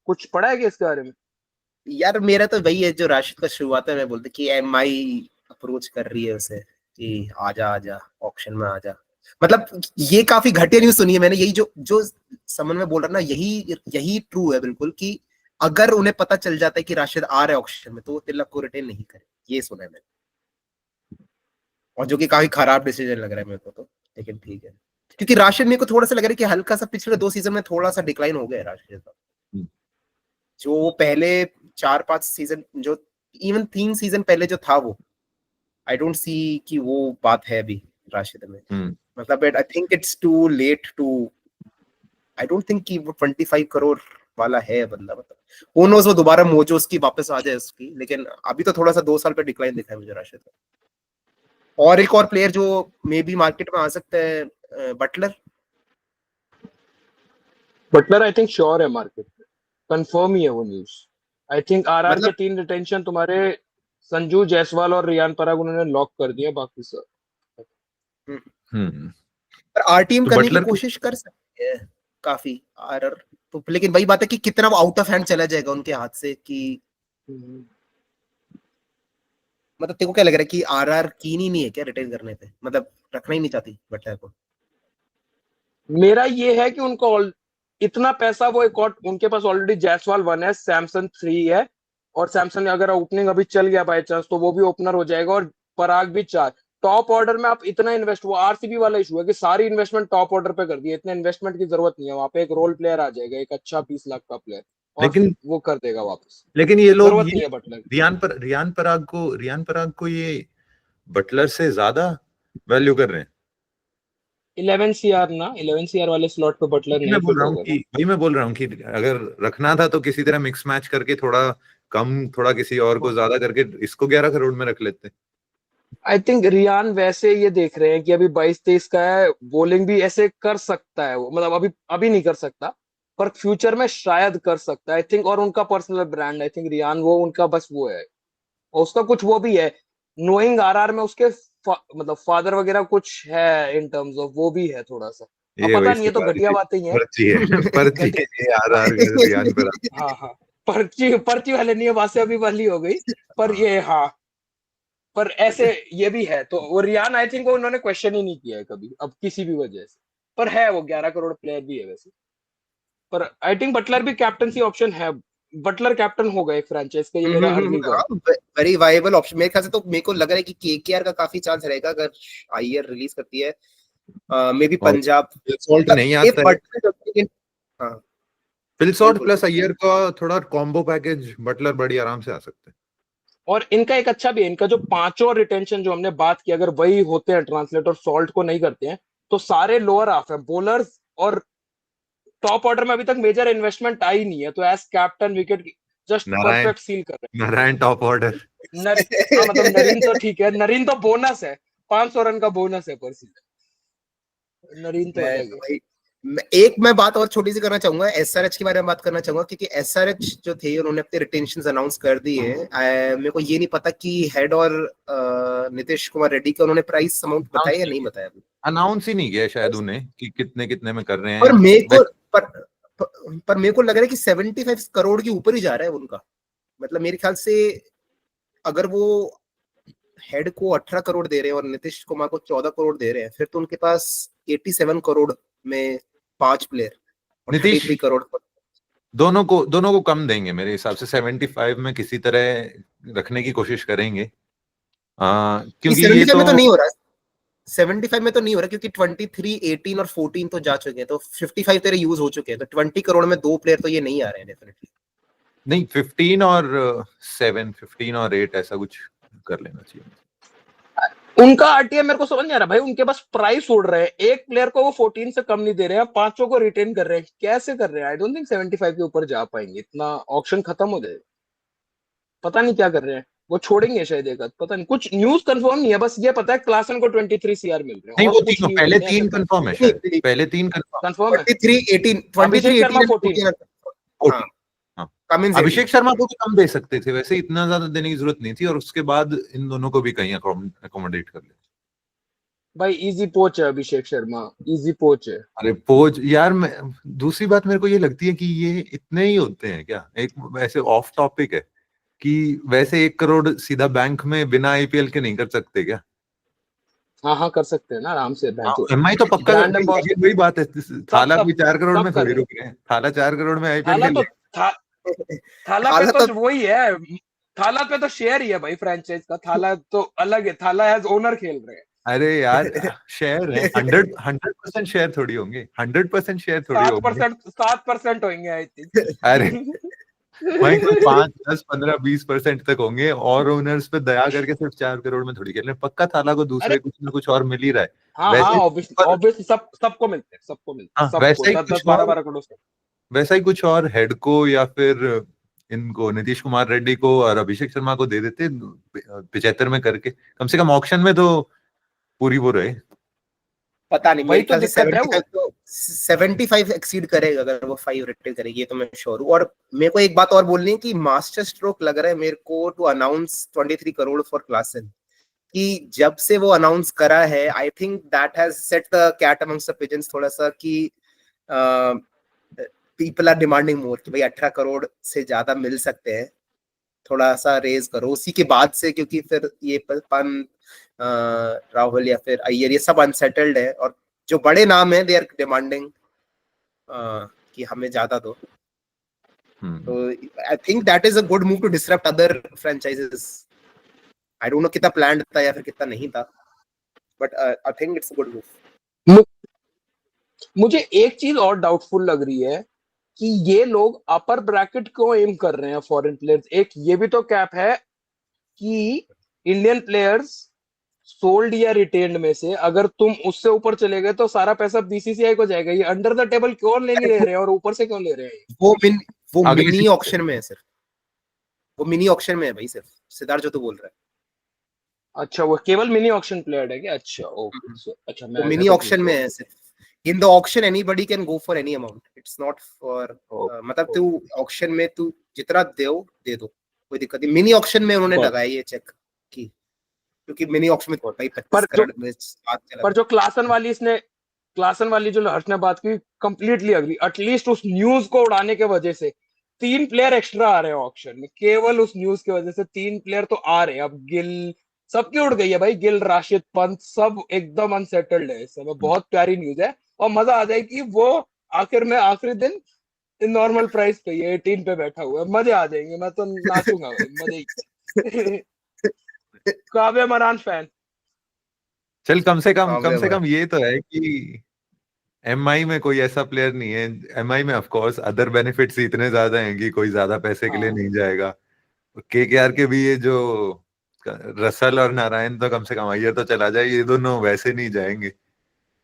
कुछ पढ़ा है कि इसके बारे में? यार मेरा तो वही है जो राशिद का शुरुआत है, मैं बोलते कि एमआई अप्रोच कर रही है उसे कि आजा आजा ऑक्शन में आजा। मतलब ये काफी घटिया न्यूज सुनी है मैंने, यही जो जो समन में बोल रहा ना, यही यही ट्रू है बिल्कुल, कि अगर उन्हें पता चल जाता है कि राशिद आ रहे ऑक्शन में तो वो तिलक को रिटेन नहीं करे, ये सुना है मैंने। और जो कि काफी खराब डिसीजन लग रहा है मेरे को तो, लेकिन ठीक है। क्योंकि राशिद मेरे को थोड़ा सा लग रहा है कि हल्का सा पिछले 2 सीजन में थोड़ा सा डिक्लाइन हो गया है राशिद का। जो पहले 4-5 सीजन, जो इवन 3 सीजन पहले जो था, वो आई डोंट सी कि वो बात है अभी राशिद में। मतलब I think it's too late to, I don't think कि वो 25 करोड़ वाला है बंदा। मतलब who knows वो दोबारा मोजो उसकी वापस आ जाए उसकी, लेकिन अभी तो थोड़ा सा 2 साल पे डिक्लाइन दिखा है मुझे राशिद का। और एक और प्लेयर जो मे बी मार्केट में आ सकता है, Butler. Butler I think sure है मार्केट में, कंफर्म ही है वो न्यूज। आई थिंक आरआर के मतलब 3 रिटेंशन तुम्हारे संजू जायसवाल और रियान पराग उन्होंने लॉक कर दिया, बाकी सब पर आरटीएम तो करने की बटलर कोशिश कर सकते हैं काफी आरआर तो, लेकिन वही बात है कि कितना वो आउट ऑफ हैंड चला जाएगा उनके हाथ से, कि मतलब तेरे को क्या लग रहा है कि आरआर कीन ही नहीं है क्या रिटेन करने पे, मतलब रखना ही नहीं चाहती बटलर को? मेरा ये है कि उनको इतना पैसा, वो एक और उनके पास ऑलरेडी जायसवाल 1 है, सैमसन 3 है, और सैमसन अगर ओपनिंग अभी चल गया बाय चांस तो वो भी ओपनर हो जाएगा, और पराग भी 4। टॉप ऑर्डर में आप इतना इन्वेस्ट, वो आरसीबी वाला इशू है कि सारी इन्वेस्टमेंट टॉप ऑर्डर पे कर दी है, इतने इन्वेस्टमेंट की जरूरत नहीं है। वहां पे एक रोल प्लेयर आ जाएगा, एक अच्छा 20 लाख का प्लेयर, और लेकिन वो कर देगा वापस। लेकिन ये लोग जरूरत ये नहीं है बटलर। रियान पराग को ये बटलर से ज्यादा वैल्यू कर रहे हैं। 11 सीआर ना, 11 सीआर वाले स्लॉट पे बटलर नहीं फिट होगा ना। वही मैं बोल रहा हूँ कि अगर रखना था तो किसी तरह मिक्स मैच करके थोड़ा कम, थोड़ा किसी और को ज्यादा करके इसको 11 करोड़ में रख लेते। आई थिंक रियान वैसे ये देख रहे हैं कि अभी 22-23 का है, बॉलिंग भी ऐसे कर सकता है वो, मतलब अभी अभी नहीं कर सकता, पर फ्यूचर में शायद कर सकता है आई थिंक। और उनका personal brand I think Riyan, वो उनका बस वो है, और उसका कुछ वो भी है, नोइंग आरआर में उसके मतलब फादर वगैरह कुछ है इन टर्म्स ऑफ, वो भी है थोड़ा सा। अब ये पता वही नहीं, ये तो घटिया बातें ही है। पर्ची है पर्ची है ये आरआर रियान पराग। हाँ हाँ, पर्ची पर्ची वाले नहीं है, बात से अभी वाली हो गई, पर ये हाँ, पर ऐसे ये भी है। तो वो रियान आई थिंक वो उन्होंने क्वेश्चन ही नहीं किया है कभी अब किसी भी वजह से, पर है वो 11 करोड़ प्लेयर भी है वैसे। पर आई थिंक बटलर भी कैप्टनसी ऑप्शन है, बटलर कैप्टन होगा एक फ्रेंचाइज का, ये मेरा early God. Very viable option मेरे ख्याल से। तो मेरे को लग रहा है कि केकेआर का काफी चांस रहेगा अगर आईआर रिलीज करती है, मे बी पंजाब। सॉल्ट नहीं ये आता है। बटलर, हाँ फिल सॉल्ट प्लस अय्यर का थोड़ा कॉम्बो पैकेज बटलर बड़ी आराम से आ सकते हैं। और इनका एक अच्छा भी है, इनका जो 5 रिटेंशन जो हमने बात की, अगर वही होते हैं ट्रांसलेट और सॉल्ट को नहीं करते हैं, तो सारे लोअर हाफ है बॉलर्स, और टॉप ऑर्डर में अभी तक मेजर इन्वेस्टमेंट आई नहीं है, तो as captain wicket just Narayan perfect seal कर रहे नारायण टॉप ऑर्डर। हैं। हाँ मतलब नरीन तो ठीक है, नरीन तो बोनस है, 500 रन का बोनस है पर सीजन, नरीन तो अलग है। भाई मैं बात और छोटी सी करना चाहूंगा, एसआरएच के बारे में बात करना चाहूंगा, क्योंकि एसआरएच जो थे उन्होंने अपने रिटेंशंस अनाउंस कर दिए। मेरे को ये नहीं पता कि हेड और नीतीश कुमार रेड्डी का उन्होंने प्राइस अमाउंट बताया या नहीं बताया। अनाउंस ही नहीं किया शायद उन्हें कि कितने कितने में कर रहे हैं। पर मेरे को पर मेरे को लग रहा है कि 75 करोड़ के ऊपर ही जा रहा है उनका। मतलब मेरे ख्याल से अगर वो हेड को 18 करोड़ दे रहे हैं और नीतीश कुमार को 14 करोड़ दे रहे हैं, फिर तो उनके पास 87 करोड़ में 5 प्लेयर और 33 करोड़। दोनों को कम देंगे मेरे हिसाब से, 75 में किसी तरह रखने की कोशिश करेंगे। क्योंकि ये 75 में तो नहीं हो रहा है। 75 में तो नहीं हो रहा क्योंकि 23, 18 और 14 तो जा चुके हैं, तो 55 तेरे यूज हो चुके हैं, तो 20 करोड़ में 2 प्लेयर तो ये नहीं आ रहे हैं डेफिनेटली। नहीं 15 और 7, 15 और 8 ऐसा कुछ कर लेना चाहिए। उनका आरटीए मेरे को समझ नहीं आ रहा भाई, उनके पास प्राइस उड़ रहे हैं, एक प्लेयर को वो 14 से कम नहीं दे रहे हैं, पांचों को रिटेन कर रहे हैं, कैसे कर रहे हैं? आई डोंट थिंक 75 के ऊपर जा पाएंगे, इतना ऑक्शन खत्म हो जाएगा। पता नहीं क्या कर रहे हैं, वो छोड़ेंगे शायद एक आध, पता नहीं, कुछ न्यूज कंफर्म नहीं है, बस ये पता है क्लासन को 23 सीआर मिल रहे हैं नहीं और वो कुछ तीनों न्यूज पहले नहीं है। 3 कंफर्म है शायद, पहले 3 कंफर्म कंफर्म है 23, 18, 23, अभिषेक शर्मा 18 14। 14। हाँ, हाँ। कमिंस अभिषेक शर्मा को भी कम दे सकते थे वैसे, इतना ज्यादा देने की जरूरत नहीं थी, और उसके बाद इन दोनों को भी कहीं अकोमोडेट कर ले। भाई इजी पोच है अभिषेक शर्मा, इजी पोच है। अरे पोज यार, मैं दूसरी बात मेरे को ये लगती है कि ये इतने ही होते हैं क्या, एक वैसे ऑफ टॉपिक है कि वैसे 1 करोड़ सीधा बैंक में बिना आईपीएल के नहीं कर सकते क्या? हाँ हाँ कर सकते हैं ना आराम से। एमआई तो पक्का ब्रांड ये वही बात है, थाला सब भी 4 करोड़ सब में कर थोड़ी रहे हैं। रुक रहे हैं, थाला 4 करोड़ में आईपीएल थाला के तो लिए। थाला पे थाला तो वही है, थाला पे तो शेयर ही है भाई फ्रेंचाइज का, थाला तो अलग है, थाला एज ओनर खेल रहे हैं। अरे यार शेयर है, 100% शेयर थोड़ी होंगे, 100% शेयर थोड़ी होंगे। 7% होंगे आई थिंक। अरे वहीं कोई 5, 10, 15, 20% तक होंगे, और ओनर्स पे दया करके सिर्फ 4 करोड़ में थोड़ी खेल रहे हैं। पक्का थाला को दूसरे अरे कुछ ना कुछ और मिल ही रहा है हाँ हाँ वैसे। ऑब्वियसली सबको मिलते हैं, सबको मिलते हैं, हाँ, सबको वैसा ही 10 10 कुछ 12 और, 12 करोड़ से। वैसा ही कुछ और हेड को या फिर इनको नीतीश कुमार रेड्डी को और अभिषेक शर्मा को दे देते 75 में करके, कम से कम ऑक्शन में तो पूरी वो रहे। पता नहीं, वही मेरे तो ख्याल से दिक्कत है वो। 75 तो 75 एक्सीड करेगा अगर वो 5 रिटेन करेगी, ये तो मैं श्योर हूँ। और मेरे को एक बात और बोलनी है कि मास्टर स्ट्रोक लग रहा है मेरे को to announce 23 crore for Klaasen, कि जब से वो अनाउंस करा है I think that has set the cat among the pigeons थोड़ा सा, कि पीपल आर डिमांडिंग मोर, कि भाई 18 करोड़ से ज्यादा मिल सकते हैं, थोड़ा सा रेज करो उसी के बाद से, क्योंकि फिर ये पंत, राहुल या फिर अय्यर ये सब अनसेटल्ड है, और जो बड़े नाम है दे आर डिमांडिंग कि हमें ज्यादा दो। तो I think that is a good move to disrupt other franchises. I don't know कितना प्लान्ड था या फिर कितना नहीं था, but I think it's a good move. मुझे एक चीज और डाउटफुल लग रही है कि ये लोग अपर ब्रैकेट को एम कर रहे हैं फॉरेन प्लेयर्स। एक ये भी तो कैप है कि इंडियन प्लेयर्स सोल्ड या रिटेन्ड में से अगर तुम उससे ऊपर चले गए तो सारा पैसा बीसीसीआई को जाएगा। ये अंडर द टेबल क्यों नहीं ले रहे हैं और ऊपर से क्यों ले रहे हैं? वो अगले मिनी सीजन ऑक्शन में है सिर्फ, वो मिनी ऑक्शन में है भाई सिर्फ, सिद्धार्थ जो तू बोल रहा है। अच्छा वो केवल मिनी ऑक्शन प्लेयर है क्या? अच्छा ओके अच्छा वो मैं मिनी ऑक्शन में है सिर्फ। इन the auction anybody can go for any amount, it's not for, मतलब तू ऑक्शन में तू जितना दे दो कोई दिक्कत नहीं। मिनी ऑक्शन में उन्होंने लगाया ये चेक की, क्योंकि मिनी ऑक्शन में भाई 25 करोड़ में पर जो क्लासन वाली जो हर्ष ने बात की, कंप्लीटली अग्री। एटलीस्ट उस न्यूज को उड़ाने के वजह से 3 प्लेयर एक्स्ट्रा आ रहे हैं ऑक्शन में, केवल उस न्यूज की वजह से 3 प्लेयर तो आ रहे हैं। अब गिल सबकी उड़ गई है भाई, गिल, राशिद, पंत सब एकदम अनसेटल्ड है इस समय। बहुत प्यारी न्यूज है और मजा आ जाएगी। वो आखिर में आखिरी दिन नॉर्मल प्राइस पे ये 18 पे बैठा हुआ है, मजे आ जाएंगे। मैं तो नाचूंगा भाई, मजे ही। काव्य मरान फैन। चल कम से कम ये तो है कि एमआई में कोई ऐसा प्लेयर नहीं है। एमआई में ऑफ कोर्स अदर बेनिफिट्स इतने ज्यादा हैं कि कोई ज्यादा पैसे के लिए नहीं जाएगा। केकेआर के भी ये जो रसल और नारायण तो कम से कम, अय्यर तो चला जाए, ये दोनों वैसे नहीं जाएंगे।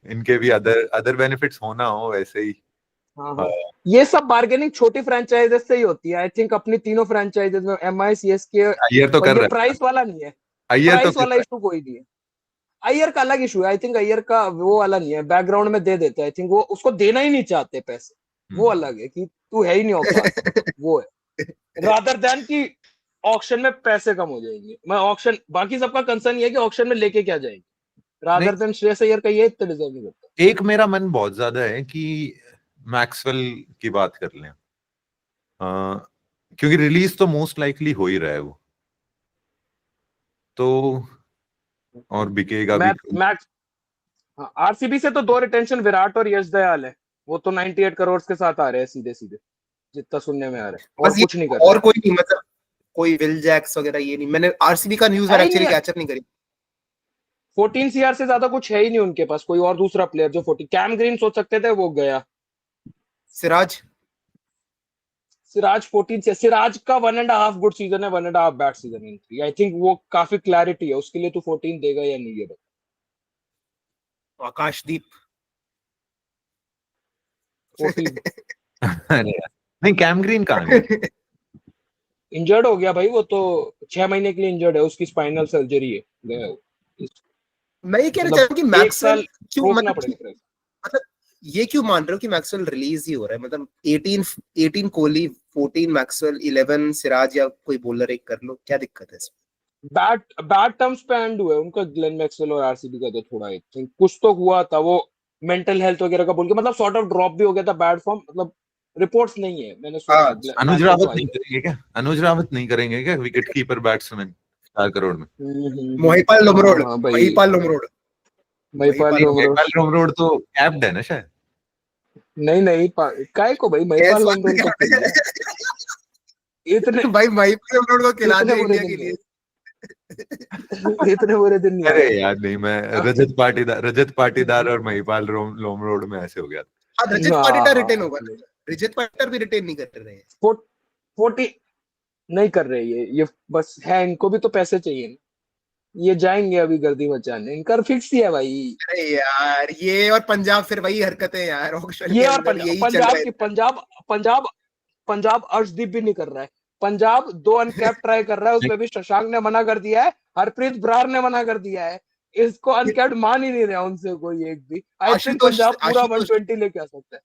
इनके भी अदर बेनिफिट्स होना हो वैसे ही। हाँ ये सब बार्गेनिंग छोटी फ्रेंचाइजेस से ही होती है आई थिंक। अपनी तीनों फ्रेंचाइजेस में एमआई, सीएसके, अय्यर तो और कर ये रहा है, प्राइस वाला नहीं है, अय्यर तो प्राइस वाला इशू कोई नहीं है। अय्यर का अलग इशू है आई थिंक। अय्यर का वो वाला नहीं है, बैकग्राउंड में दे देते आई थिंक, वो उसको देना ही नहीं चाहते पैसे, वो अलग है कि तू है ही नहीं औकात। वो है रादर देन कि ऑक्शन में पैसे कम हो जाएंगे। मैं ऑक्शन, बाकी सबका कंसर्न ये है कि ऑक्शन में लेके क्या जाएंगे, रादर देन श्रेयस अय्यर का ये इतना डिजर्व नहीं करता। एक मेरा मन बहुत ज्यादा है कि मैक्सवेल की बात कर लें, क्योंकि रिलीज तो मोस्ट लाइकली हो ही रहा है वो, तो और बिकेगा भी। मैक्स आरसीबी से तो 2 रिटेंशन विराट और यश दयाल है, वो तो 98 करोड़ के साथ आ रहे हैं सीधे सीधे, जितना सुनने में आ रहा है, और कुछ नहीं कर और कोई नहीं, मतलब कोई विल जैक्स वगैरह ये नहीं। मैंने आरसीबी का न्यूज़ और एक्चुअली कैचअप नहीं करी। 14 सीआर से ज्यादा कुछ है ही नहीं उनके पास, कोई और दूसरा प्लेयर जो 40। कैम ग्रीन सोच सकते थे, वो गया। सिराज सिराज 14 से, सिराज का 1.5 गुड सीजन है, 1.5 bad season in 3। I think वो काफी क्लैरिटी है उसके लिए। तू 14 देगा या नहीं, ये आकाशदीप 14 अरे यार, नहीं कैम ग्रीन कहाँ गया? इंजर्ड हो गया भाई, वो तो 6 महीने के लिए इंजर्ड है, उसकी स्पाइनल सर्जरी है, गया वो। मैं ये कहना मतलब चाह रहा हूँ कि एक मैक्सवेल साल क्यों रोकना मतलब पड़ेगा। मतलब ये क्यों मान रहे हो कि मैक्सवेल रिलीज ही हो रहा है? मतलब 18 कोहली, 14 मैक्सवेल, 11 सिराज, या कोई बॉलर एक कर लो, क्या दिक्कत है इसमें? बैड टर्म्स पे एंड हुआ है उनका, ग्लेन मैक्सवेल और आरसीबी का। तो थोड़ा आई थिंक कुछ तो हुआ था, वो मेंटल हेल्थ वगैरह का बोल के, मतलब सॉर्ट ऑफ ड्रॉप भी हो गया था, बैड फॉर्म। मतलब रिपोर्ट्स नहीं है, मैंने सुना है हाँ, अनुज मैक्सवेल को रावत आई नहीं करेंगे क्या? अनुज रावत नहीं करेंगे क्या विकेट कीपर बैट्समैन 4 करोड़ में? मोहिपाल लोमरोड, हाँ भाई, महिपाल लोमरोड, महिपाल महिपाल लोमरोड। नेपाल रोड तो कैप्ड है ना शायद। नहीं नहीं, काय को भाई, महिपाल लोमरोड को खेल दिया इतने भाई महिपाल लोमरोड को खिला इतने दे बुरे इंडिया दिन के लिए। नहीं इतने बुरे दिन नहीं अरे आए। यार नहीं, मैं रजत पाटीदार और महिपाल लोमरोड में ऐसे हो गया था। हाँ, रजत पाटीदार रिटेन होगा ना? रजत पाटीदार भी रिटेन नहीं कर रहे हैं। 40 नहीं कर रहे ये बस है, इनको भी तो पैसे चाहिए ना। ये जाएंगे अभी गर्दी मचाने, इनका फिक्स ही है भाई। अरे यार, ये और पंजाब फिर वही हरकतें यार, ऑक्शन ये के और अंदर यही चल पंजाब रहा की है। पंजाब पंजाब अर्शदीप भी नहीं कर रहा है। पंजाब 2 अनकैप ट्राई कर रहा है, उसमें भी शशांक ने मना कर दिया है, हरप्रीत ब्रार ने मना कर दिया है। इसको अनकैप्ड मान ही नहीं रहा उनसे कोई एक भी। आई थिंक आशुतोष पंजाब पूरा आशुतोष 120 लेके आ सकता है।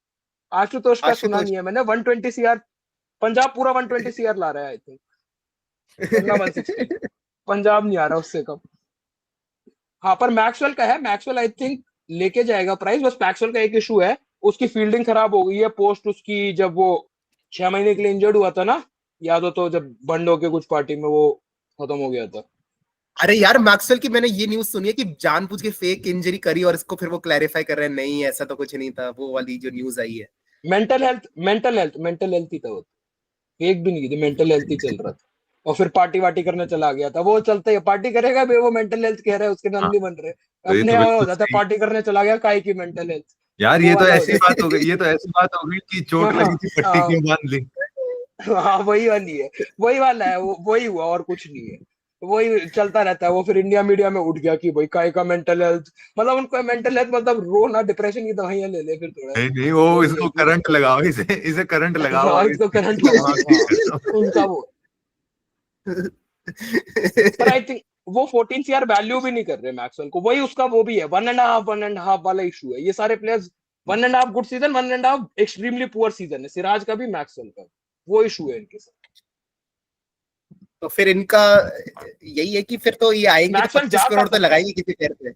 आशुतोष का सुना आशुतोष नहीं है मैंने। 120 सीआर पंजाब पूरा 120 सीआर ला रहा है आई थिंक, वरना 160। पंजाब नहीं आ रहा उससे कम। हाँ, पर मैक्सवेल का है, मैक्सवेल आई थिंक लेके जाएगा प्राइस। बस मैक्सवेल का एक इशू है, उसकी फील्डिंग खराब हो गई है पोस्ट उसकी, जब वो 6 महीने के लिए इंजर्ड हुआ था ना, याद हो तो, जब बंड होके कुछ पार्टी में वो खत्म हो गया था। अरे यार, मैक्सवेल की मैंने ये न्यूज सुनी है कि जानबूझ के फेक इंजरी करी और इसको फिर वो क्लैरिफाई कर रहे हैं, नहीं ऐसा तो कुछ नहीं था, वो वाली जो न्यूज आई है। मेंटल हेल्थ ही था वो, फेक भी नहीं थी, मेंटल हेल्थ ही चल रहा था। और फिर पार्टी वार्टी करने चला गया था वो। चलते ही पार्टी करेगा भी, वो मेंटल हेल्थ कह रहा है, उसके नाम हाँ, नहीं बन रहे। तो ये अपने तो यहाँ हो बिल्कुल जाता है, सही। पार्टी करने चला गया, काय की मेंटल हेल्थ। यार वो ये तो वाला हो ऐसी जाता बात हो गई, ये तो ऐसी बात हो गई कि चोट है। लगी थी, पट्टी हाँ, क्यों बांध ली? हाँ वही वाली है, वही वाला है वो, वही हुआ और कुछ नहीं है। वही चलता रहता है। वो फिर इंडिया मीडिया में उठ गया कि भाई काय का मेंटल हेल्थ, मतलब उनको मेंटल हेल्थ मतलब रोना, डिप्रेशन की दवाइयां ले ले फिर थोड़ा। नहीं नहीं, वो वही है इसको कि करंट लगाओ, इसे करंट लगाओ हाँ, और इसको इसकी करंट लगा दिमाग दो, ठीक हाँ कर दो। उनका वो। पर आई थिंक वो 14 सीआर वैल्यू भी नहीं कर रहे मैक्सवेल को। वही उसका वो भी है, 1.5 वाला इशू है। ये सारे players 1.5 good season, 1.5 extremely poor season है, सिराज का भी मैक्सवेल का। वो इशू है इनके साथ। तो फिर इनका यही है कि फिर तो ये आएंगे तो मैक्सवेल 25 जा करोड़ कर तो सकता है। लगाएंगे किसी पेड़ पे।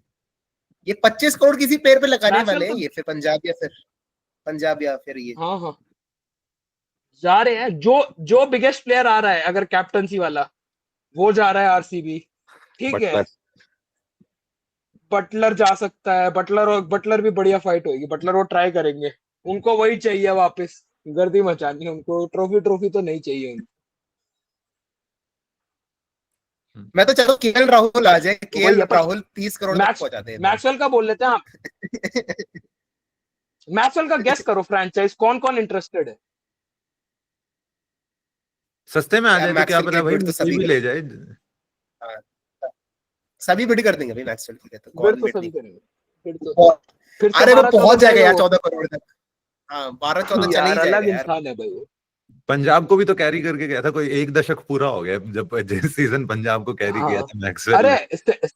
ये 25 करोड़ किसी पेड़ पे लगाने मैक्सवेल वाले हैं तो ये, फिर पंजाब या फिर ये। हाँ हाँ जा रहे हैं। जो बिगेस्ट प्लेयर आ रहा है अगर कैप्टनसी वाला, वो जा रहा है आरसीबी। ठीक है, बटलर बटलर जा सकता है। बटलर भी बढ़िया फाइट होगी। बटलर वो ट्राई करेंगे, उनको वही चाहिए वापस, गर्दी मचानी है उनको। ट्रॉफी तो नहीं चाहिए उनको। मैं तो चलो केएल राहुल आ जाए, तो वही केएल है। पर राहुल 30 करोड़ तक पहुंचा दे भाई। मैक्सवेल का बोल लेते हैं। हाँ, मैक्सवेल का गेस करो फ्रेंचाइज कौन कौन इंटरेस्टेड है। सस्ते में आ यार जाए तो क्या मैक्सवेल पता के भाई, बिड तो मुंबई सभी भी कर, ले जाए। हाँ, सभी बिड कर देंगे भाई मैक्सवेल की, तो बिड कौन तो बिड नहीं सभी करेंगे। फिर तो बहुत। फिर से अरे वो 12-14 पहुंच जाएगा जाएगा यार वो। 14 करोड़ तक। हाँ, 12-14 चले ही यार अलग जाएगा यार। इंसान है भाई वो। पंजाब को भी तो कैरी करके गया था, कोई 1 दशक पूरा हो गया जब जिस सीजन पंजाब को कैरी किया हाँ, था मैक्सवेल अरे ने।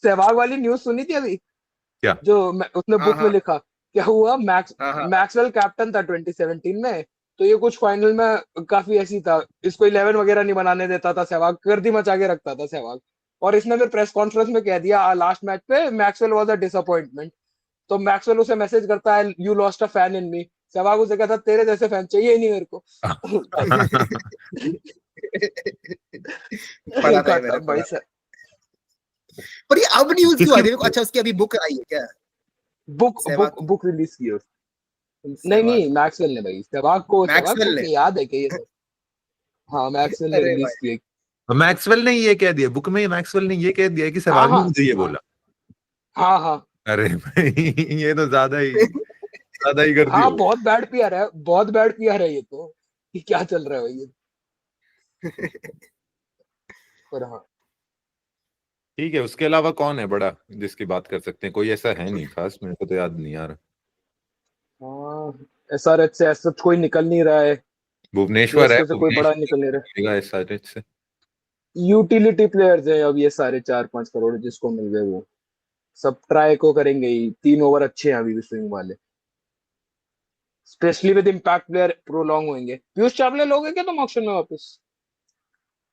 सहवाग वाली न्यूज सुनी थी अभी, क्या? जो उसने हाँ बुक में हाँ लिखा। क्या हुआ, हाँ हाँ। मैक्सवेल कैप्टन था 2017 में। तो ये कुछ फाइनल में काफी ऐसी था, इसको 11 वगैरह नहीं बनाने देता था सहवाग, गर्दी मचा के रखता था सहवाग। और इसने फिर प्रेस कॉन्फ्रेंस में कह दिया लास्ट मैच पे, मैक्सवेल वाज अ डिसअपॉइंटमेंट। तो मैक्सवेल उसे मैसेज करता है, you lost a fan in me. Sehwag उसे कहता, तेरे जैसे फैन चाहिए ही नहीं मेरे को। पढ़ा था ये मैंने, खत्म भाई पढ़ा था। सर। पर ये अब न्यूज क्यों आ किसकी? रही है? अच्छा, उसकी अभी बुक आई है क्या? सहवाग की, बुक रिलीज की है नहीं सहवाग नहीं, मैक्सवेल ने भाई। सहवाग मैक्सवेल को ने। याद है कि ये सब। हाँ, मैक्सवेल ने अरे रिलीज भाई, की है। मैक्सवेल ने ये कह दिया बुक में, मैक्सवेल ने ये कह दिया कि हाँ सहवाग ने हाँ मुझे ये हाँ बोला। हाँ हाँ अरे भाई ये तो ज्यादा ही कर हाँ, दिया। बहुत बैड पीआर है, बहुत बैड पीआर है ये तो, कि क्या चल रहा है भाई ये। पर हाँ, ठीक है, उसके अलावा कौन है बड़ा जिसकी बात कर सकते हैं? कोई ऐसा है नहीं खास, मेरे को तो याद नहीं आ रहा। हाँ, एसआरएच से ऐसा कोई निकल नहीं रहा है, भुवनेश्वर है, सीएसके से कोई बड़ा निकल नहीं रहा भुवनेश्वर SRH से। है। यूटिलिटी प्लेयर्स है अब ये सारे, 4-5 करोड़ जिसको मिल गए वो सब ट्राई को करेंगे ही। 3 ओवर अच्छे हैं अभी भी स्विंग वाले, specially with impact player prolong होंगे। पीयूष चावला लोगे क्या तुम ऑक्शन में वापस,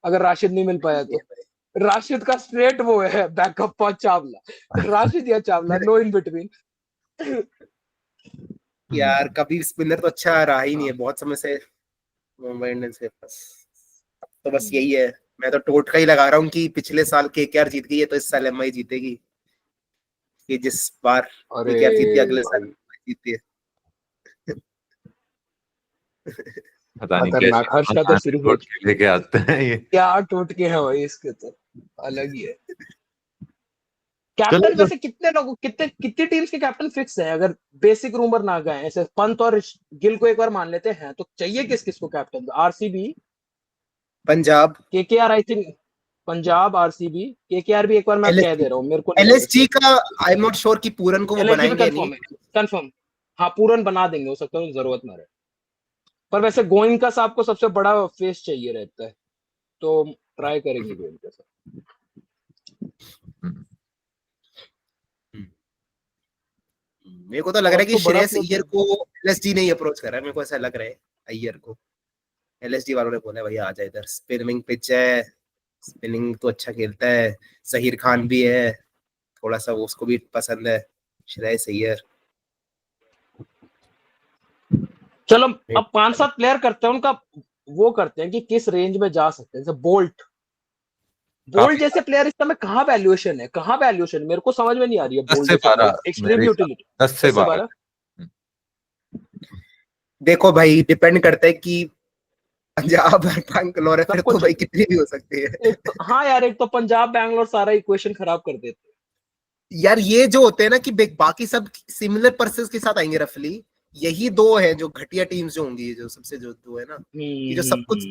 अगर राशिद नहीं मिल पाया तो? राशिद का स्ट्रेट वो है बैकअप पर चावला, राशिद या चावला, नो इन बिटवीन। यार कभी स्पिनर तो अच्छा रहा ही नहीं है बहुत समय से मुंबई इंडियंस के पास। अब तो बस यही है, मैं तो टोटका ही लगा रहा हूँ कि पिछले साल केकेआर जीत गई है तो इस साल एमआई जीतेगी, कि जिस बार अरे केकेआर जीती है अगले साल भाई, जीती है। पता नहीं कैसे खतरनाक। हर्ष का तो शुरू हो छोड़ के लेके आते हैं ये। क्या टोटके हैं भाई इसके तो, अलग ही है। चलो कैप्टन वैसे कितने लोगों, कितनी टीम्स के कैप्टन फिक्स है, अगर बेसिक रूमर ना गए ऐसे? पंत और गिल को एक बार मान लेते हैं, तो चाहिए किस किस को captain? RCB, Punjab, KKR, I think Punjab, RCB, KKR भी एक बार मैं कह दे रहा हूँ, मेरे को नहीं लग एलएसजी का आई एम नॉट श्योर कि पूरन को वो एलएसजी भी बनाएंगे या कंफर्म नहीं। है, कंफर्म। हाँ, पूरन बना देंगे, हो सकता है जरूरत ना रहे। पर वैसे गोइंका साहब को सबसे बड़ा फेस चाहिए रहता है, तो ट्राई करेंगे गोइंका साहब। मेरे को तो लग रहा और है कि तो बड़ा श्रेयस फ्लॉप अय्यर को एलएसजी ने ही अप्रोच करा है, मेरे को ऐसा लग रहा है। अय्यर को एलएसजी वालों ने बोला भाई आ जा इधर, स्पिनिंग पिच है, स्पिनिंग तो अच्छा खेलता है, जहीर खान भी है थोड़ा सा, वो उसको भी पसंद है श्रेयस अय्यर। चलो, अब 5-7 प्लेयर करते हैं उनका, वो करते हैं कि किस रेंज में जा सकते हैं। जैसे बोल्ट काफी जैसे प्लेयर इस समय कहाँ वैल्यूएशन है, कहाँ वैल्यूएशन मेरे को समझ में नहीं आ रही है। 10 बोल्ट से जैसे 12 प्लेयर एक्सट्रीम मेरे हिसाब यूटिलिटी, 10 से 12। 10 से 12। देखो भाई डिपेंड करता है कि पंजाब और बैंगलोर है, फिर सब तो कुछ भाई कितनी भी हो सकती है। एक तो, हाँ यार, एक तो पंजाब बैंगलोर सारा इक्वेशन खराब कर देते यार ये जो होते हैं ना कि बाकी सब सिमिलर पर्सेस के साथ आएंगे रफली, यही दो है जो घटिया टीम्स जो होंगी, जो सबसे जो दो है ना कि जो सब कुछ,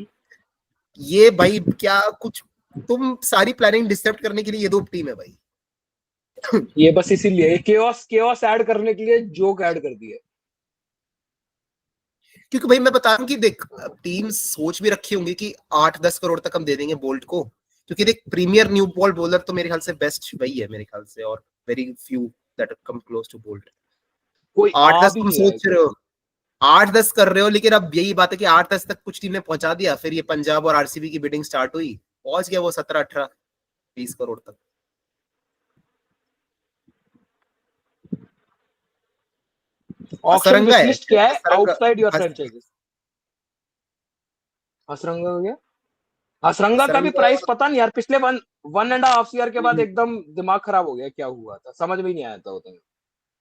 ये भाई क्या कुछ, तुम सारी प्लानिंग डिस्टर्ब करने के लिए ये दो टीम है भाई। ये बस इसीलिए केओस ऐड करने के लिए जोक ऐड कर दिए। क्योंकि भाई मैं बता रहा हूँ कि देख टीम सोच भी रखी होंगी कि 8-10 करोड़ तक हम दे देंगे बोल्ट को, क्योंकि देख प्रीमियर न्यू बॉल बॉलर तो मेरे ख्याल से बेस्ट वही है मेरे ख्याल से, और very few that come close to Bolt. कोई आ 8-10 भी तुम नहीं रहा सोच रहे हो, 8-10 कर रहे हो, लेकिन अब यही बात है कि 8-10 तक कुछ टीम ने पहुंचा दिया, फिर ये पंजाब और आरसीबी की बिडिंग स्टार्ट हुई, पहुंच गया वो 17-18-20 करोड़ तक। ऑक्शन असरंगा विश है लिस्ट क्या है Hasaranga, outside your franchises? Hasaranga हो गया। हसरंगा का भी असरंगा प्राइस और पता नहीं यार, पिछले 1.5 ईयर के बाद एकदम दिमाग खराब हो गया, क्या हुआ था समझ में नहीं आया था उतना।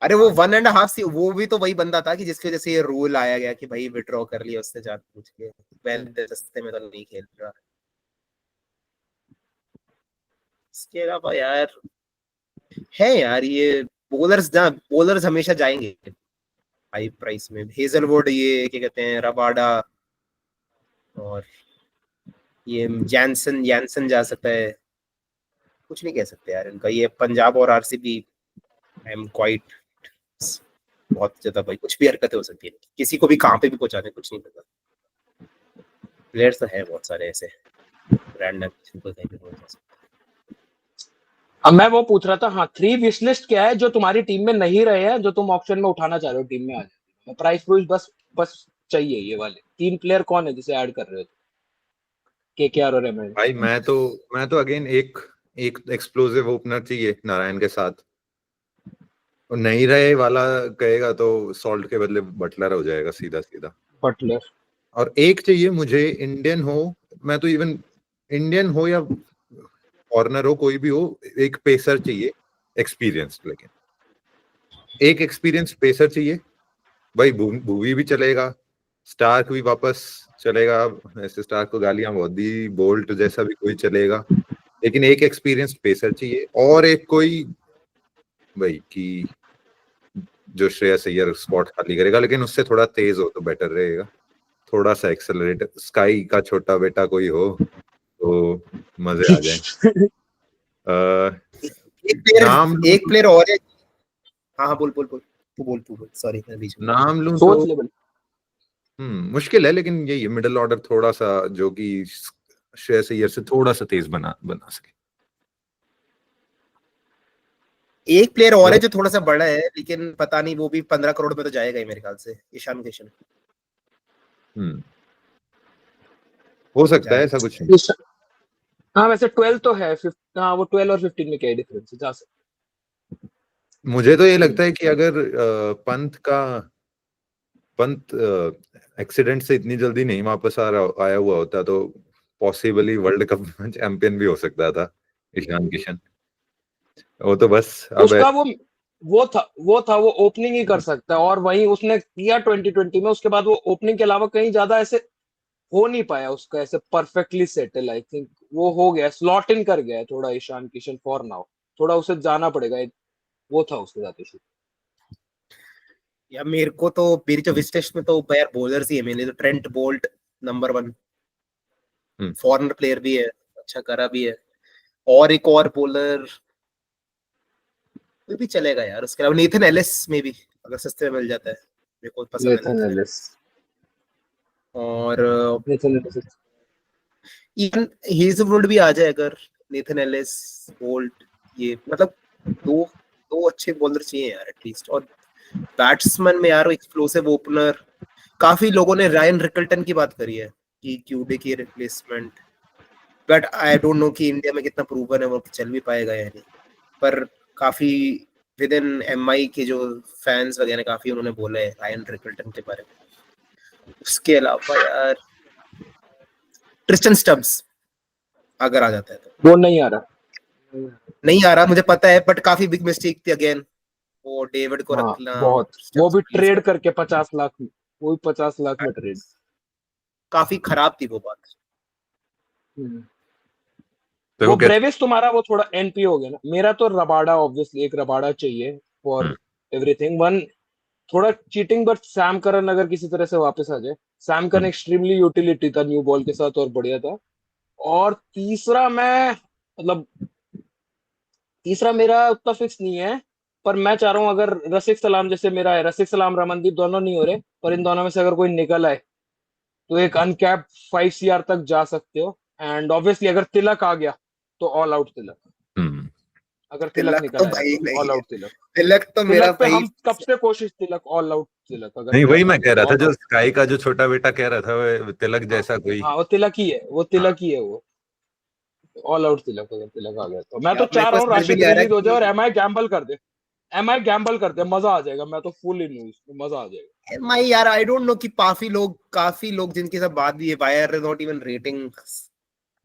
अरे वो 1.5 सी, वो भी तो वही बंदा था कि जिसकी वजह से ये रूल आया गया कि भाई विड्रॉ कर लिया उससे जाके पूछ के, पहले सस्ते में तो नहीं खेल रहा। इसके अलावा यार है यार ये बोलर्स हमेशा जाएंगे हाई प्राइस में, हेजलवुड, ये क्या कहते हैं, रबाडा, और ये जैनसन जैनसन जा सकता है, कुछ नहीं कह सकते यार इनका। ये पंजाब और आरसीबी आई एम क्वाइट, बहुत ज्यादा भाई कुछ भी हरकतें हो सकती है, किसी को भी कहाँ पे भी पहुंचा दे कुछ नहीं पता। प्लेयर्स तो है बहुत सारे ऐसे रैंडम, किसी कहीं पे पहुंच सकते। अब मैं वो पूछ रहा था, हाँ, 3 विश लिस्ट क्या है जो तुम्हारी टीम में नहीं रहे हैं, जो तुम ऑप्शन में उठाना चाह रहे हो, टीम में आ जाए प्राइस प्रूफ बस बस चाहिए। ये वाले 3 प्लेयर कौन है जिसे ऐड कर रहे हो? केकेआर और एमएल। भाई मैं तो अगेन एक एक एक्सप्लोसिव ओपनर चाहिए नारायण के साथ, और नहीं रहे वाला कहेगा तो सॉल्ट के बदले बटलर हो जाएगा सीधा सीधा। बटलर। और एक चाहिए मुझे इंडियन हो, मैं तो इवन इंडियन हो या फॉरनर हो, कोई भी हो, एक पेसर चाहिए एक्सपीरियंस, लेकिन एक एक्सपीरियंस पेसर चाहिए भाई। भुवी भी चलेगा, स्टार्क भी वापस चलेगा, ऐसे स्टार्क को गालियां बहुत दी, बोल्ट जैसा भी कोई चलेगा, लेकिन एक एक्सपीरियंस पेसर चाहिए, और एक कोई भाई कि जो श्रेयस अय्यर स्पॉट खाली करेगा, लेकिन उससे थोड़ा तेज हो तो बेटर रहेगा, थोड़ा सा एक्सेलरेट। स्काई का छोटा बेटा कोई हो तो मजे आ जाए। नाम लूं एक प्लेयर और है। हाँ बोल बोल बोल, तू बोल, सॉरी मैं बीच में। नाम लूं सोच तो ले भाई। मुश्किल है, लेकिन यही मिडिल ऑर्डर थोड़ा सा जो कि श्रेयस अय्यर से थोड़ा सा तेज बना सके। एक प्लेयर और है जो थोड़ा सा बड़ा है, लेकिन पता नहीं वो भी 15 करोड़ में तो जाएगा ही मेरे ख्याल से, ईशान किशन। हो सकता है ऐसा कुछ। हाँ वैसे 12 तो है, हाँ वो 12 और 15 में क्या डिफरेंस है, जा सकते। मुझे तो ये लगता है कि अगर पंत एक्सीडेंट से इतनी जल्दी नहीं वापस आया हुआ होता तो पॉसिबली वर्ल्ड कप चैंपियन भी हो सकता था ईशान किशन। वो तो बस अब उसका वो ओपनिंग ही कर सकता है, और वही उसने किया 2020 में। उसके बाद वो ओपनिंग के अलावा कहीं ज्यादा ऐसे हो नहीं पाया उसका ऐसे परफेक्टली सेटल। आई थिंक वो हो गया, स्लॉट इन कर गया है थोड़ा ईशान किशन फॉर नाउ। थोड़ा उसे जाना पड़ेगा, वो था उसके साथ इशू। या मेरे को तो मेरी जो विश लिस्ट में तो यार बॉलर्स ही है मेरे लिए, तो Trent Boult number 1, foreigner player भी है, अच्छा करा भी है। और एक और बॉलर भी चलेगा यार, उसके अलावा नेथन एलिस में भी अगर सस्ते में मिल जाता है, मेरे को पसंद है नेथन नेथन एलिस। एलिस। और नेथन एलिस इवन हेजलवुड भी आ जाए अगर, नेथन एलिस, बोल्ट, ये मतलब दो दो अच्छे बॉलर चाहिए यार एटलीस्ट। और बैट्समैन में यार एक्सप्लोसिव ओपनर, काफी लोगों ने रायन रिकल्टन की बात करी है कि क्यूडे की replacement, but I don't no कि इंडिया में कितना प्रूवन है वो, चल भी पाएगा या नहीं। पर काफी विद इन एमआई के जो फैंस वगैरह काफी उन्होंने बोला है रायन रिकल्टन के बारे में। उसके अलावा यार ट्रिस्टन स्टब्स अगर आ जाता है तो। वो नहीं आ रहा। नहीं आ रहा मुझे पता है, बट काफी बिग मिस्टेक थी अगेन वो डेविड को हाँ रखना और बहुत, वो स्टब्स भी रिलीज ट्रेड कर, करके 50 लाख में, वो भी 50 लाख में ट्रेड। काफी खराब थी वो बात। तो वो क्या? ब्रेविस तुम्हारा वो थोड़ा एनपी हो गया ना। मेरा तो रबाडा, ऑब्वियसली एक रबाडा चाहिए फॉर एवरीथिंग। वन थोड़ा चीटिंग, बट सैम करन अगर किसी तरह से वापस आ जाए। सैम करन एक्सट्रीमली यूटिलिटी था न्यू बॉल के साथ और बढ़िया था। और तीसरा मैं मतलब तीसरा मेरा उतना फिक्स नहीं है, पर मैं चाह रहा हूँ अगर रसिक सलाम जैसे मेरा है, रसिक सलाम रमनदीप दोनों नहीं हो रहे, पर इन दोनों में से अगर कोई निकल आए तो एक अनकैप 5 CR तक जा सकते हो। एंड ऑब्वियसली अगर तिलक आ गया तो ऑल आउट तिलक। हम्म अगर तिलक तिलक निकल तो आया भाई तो नहीं ऑल है, आउट तिलक। तिलक तो मेरा तिलक पे भाई। हम कब से कोशिश, तिलक ऑल आउट तिलक, अगर नहीं, वही तिलक आ मैं गया कह तो रहा था, ऑल जो आउट। स्काई का जो छोटा बेटा कह रहा था वो तिलक हाँ जैसा कोई। हाँ, वो तिलक ही है, वो हाँ। तिलक ही है वो। ऑल आउट तिलक, अगर तिलक आ गया तो मैं तो यार मेरे चाह को रहा हूँ समझ में राशिद नहीं आ रहा रिलीज हो जाए और कि एमआई गैम्बल कर दे। एमआई गैम्बल कर दे, मजा आ जाएगा। मैं तो फुल इन हूँ इसमें, मजा आ जाएगा। मैं यार आई डोंट नो कि काफी लोग जिनके साथ बात भी है, why are not even rating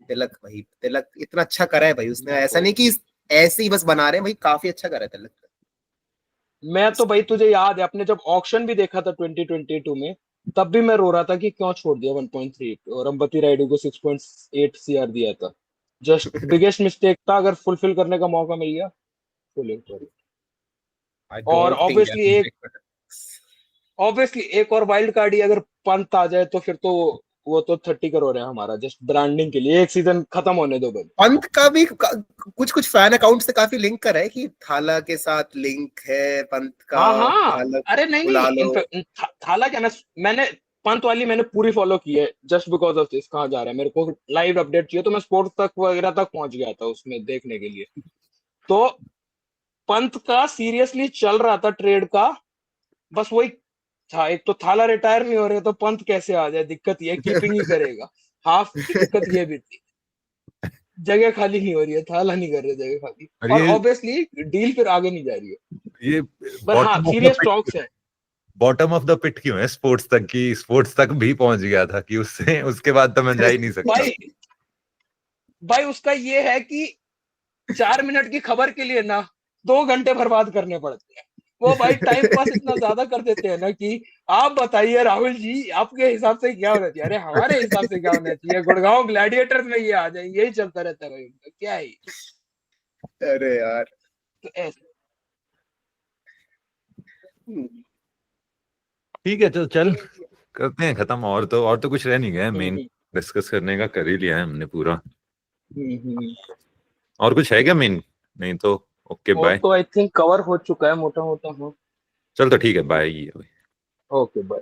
Tilak. भाई तिलक इतना अच्छा करा है भाई उसने, मैं ऐसा तो नहीं कि ऐसे ही बस बना रहे हैं भाई, काफी अच्छा करा है तिलक। मैं तो भाई, तुझे याद है अपने जब ऑक्शन भी देखा था 2022 में, तब भी मैं रो रहा था कि क्यों छोड़ दिया 1.3 और अंबती रायडू को 6.8 CR दिया था। जस्ट बिगेस्ट मिस्टेक था, अगर फुलफिल करने का मौका मिल गया फुल कर। आई और डोंट थिंक ऑब्वियसली एक और वाइल्ड कार्ड ही अगर पंत आ जाए तो फिर तो वो तो 30 करोड़ है हमारा जस्ट ब्रांडिंग के लिए। एक सीजन खत्म होने दो भाई। पंत का भी कुछ कुछ फैन अकाउंट से काफी लिंक कर है कि थाला के साथ लिंक है पंत का, हाँ हाँ, थाला अरे नहीं बुला नहीं, लो। इनफैक्ट थाला क्या, मैंने पंत वाली मैंने पूरी फॉलो की है जस्ट बिकॉज ऑफ दिस। कहाँ जा रहा है, मेरे को लाइव अपडेट चाहिए तो मैं स्पोर्ट्स तक वगैरह तक पहुंच गया था उसमें देखने के लिए। तो पंत का सीरियसली चल रहा था ट्रेड का, बस वही था। एक तो थाला रिटायर नहीं हो रहे तो पंत कैसे आ जाए, दिक्कत ये कीपिंग ही करेगा। हाफ दिक्कत ये भी थी, जगह खाली नहीं हो रही है, थाला नहीं कर रहे जगह खाली। और और ऑब्वियसली डील फिर आगे नहीं जा रही है। ये पर हाँ bottom of the serious talks है। बॉटम ऑफ द पिट क्यों है स्पोर्ट्स तक की? स्पोर्ट्स तक भी पहुंच गया था कि उससे उसके बाद तो मैं जा ही नहीं सकता। भाई भाई उसका ये है कि 4 मिनट की खबर के लिए ना 2 घंटे बर्बाद करने पड़ते हैं। वो भाई टाइम पास इतना ज्यादा कर देते हैं ना कि आप बताइए राहुल जी आपके हिसाब से क्या होना चाहिए। अरे हमारे हिसाब से क्या होना चाहिए, गुड़गांव ग्लैडिएटर्स में ये आ जाए, यही चलता रहता है भाई उनका, क्या है ये? अरे यार तो ऐसे ठीक है, तो चल करते हैं खत्म। और तो कुछ रह नहीं गया है मेन डिस्कस करने का, कर ही लिया है हमने पूरा। और कुछ है क्या मेन? नहीं तो ओके और बाय। तो आई थिंक कवर हो चुका है मोटा मोटा। हाँ चल तो ठीक है, बाय। Okay bye.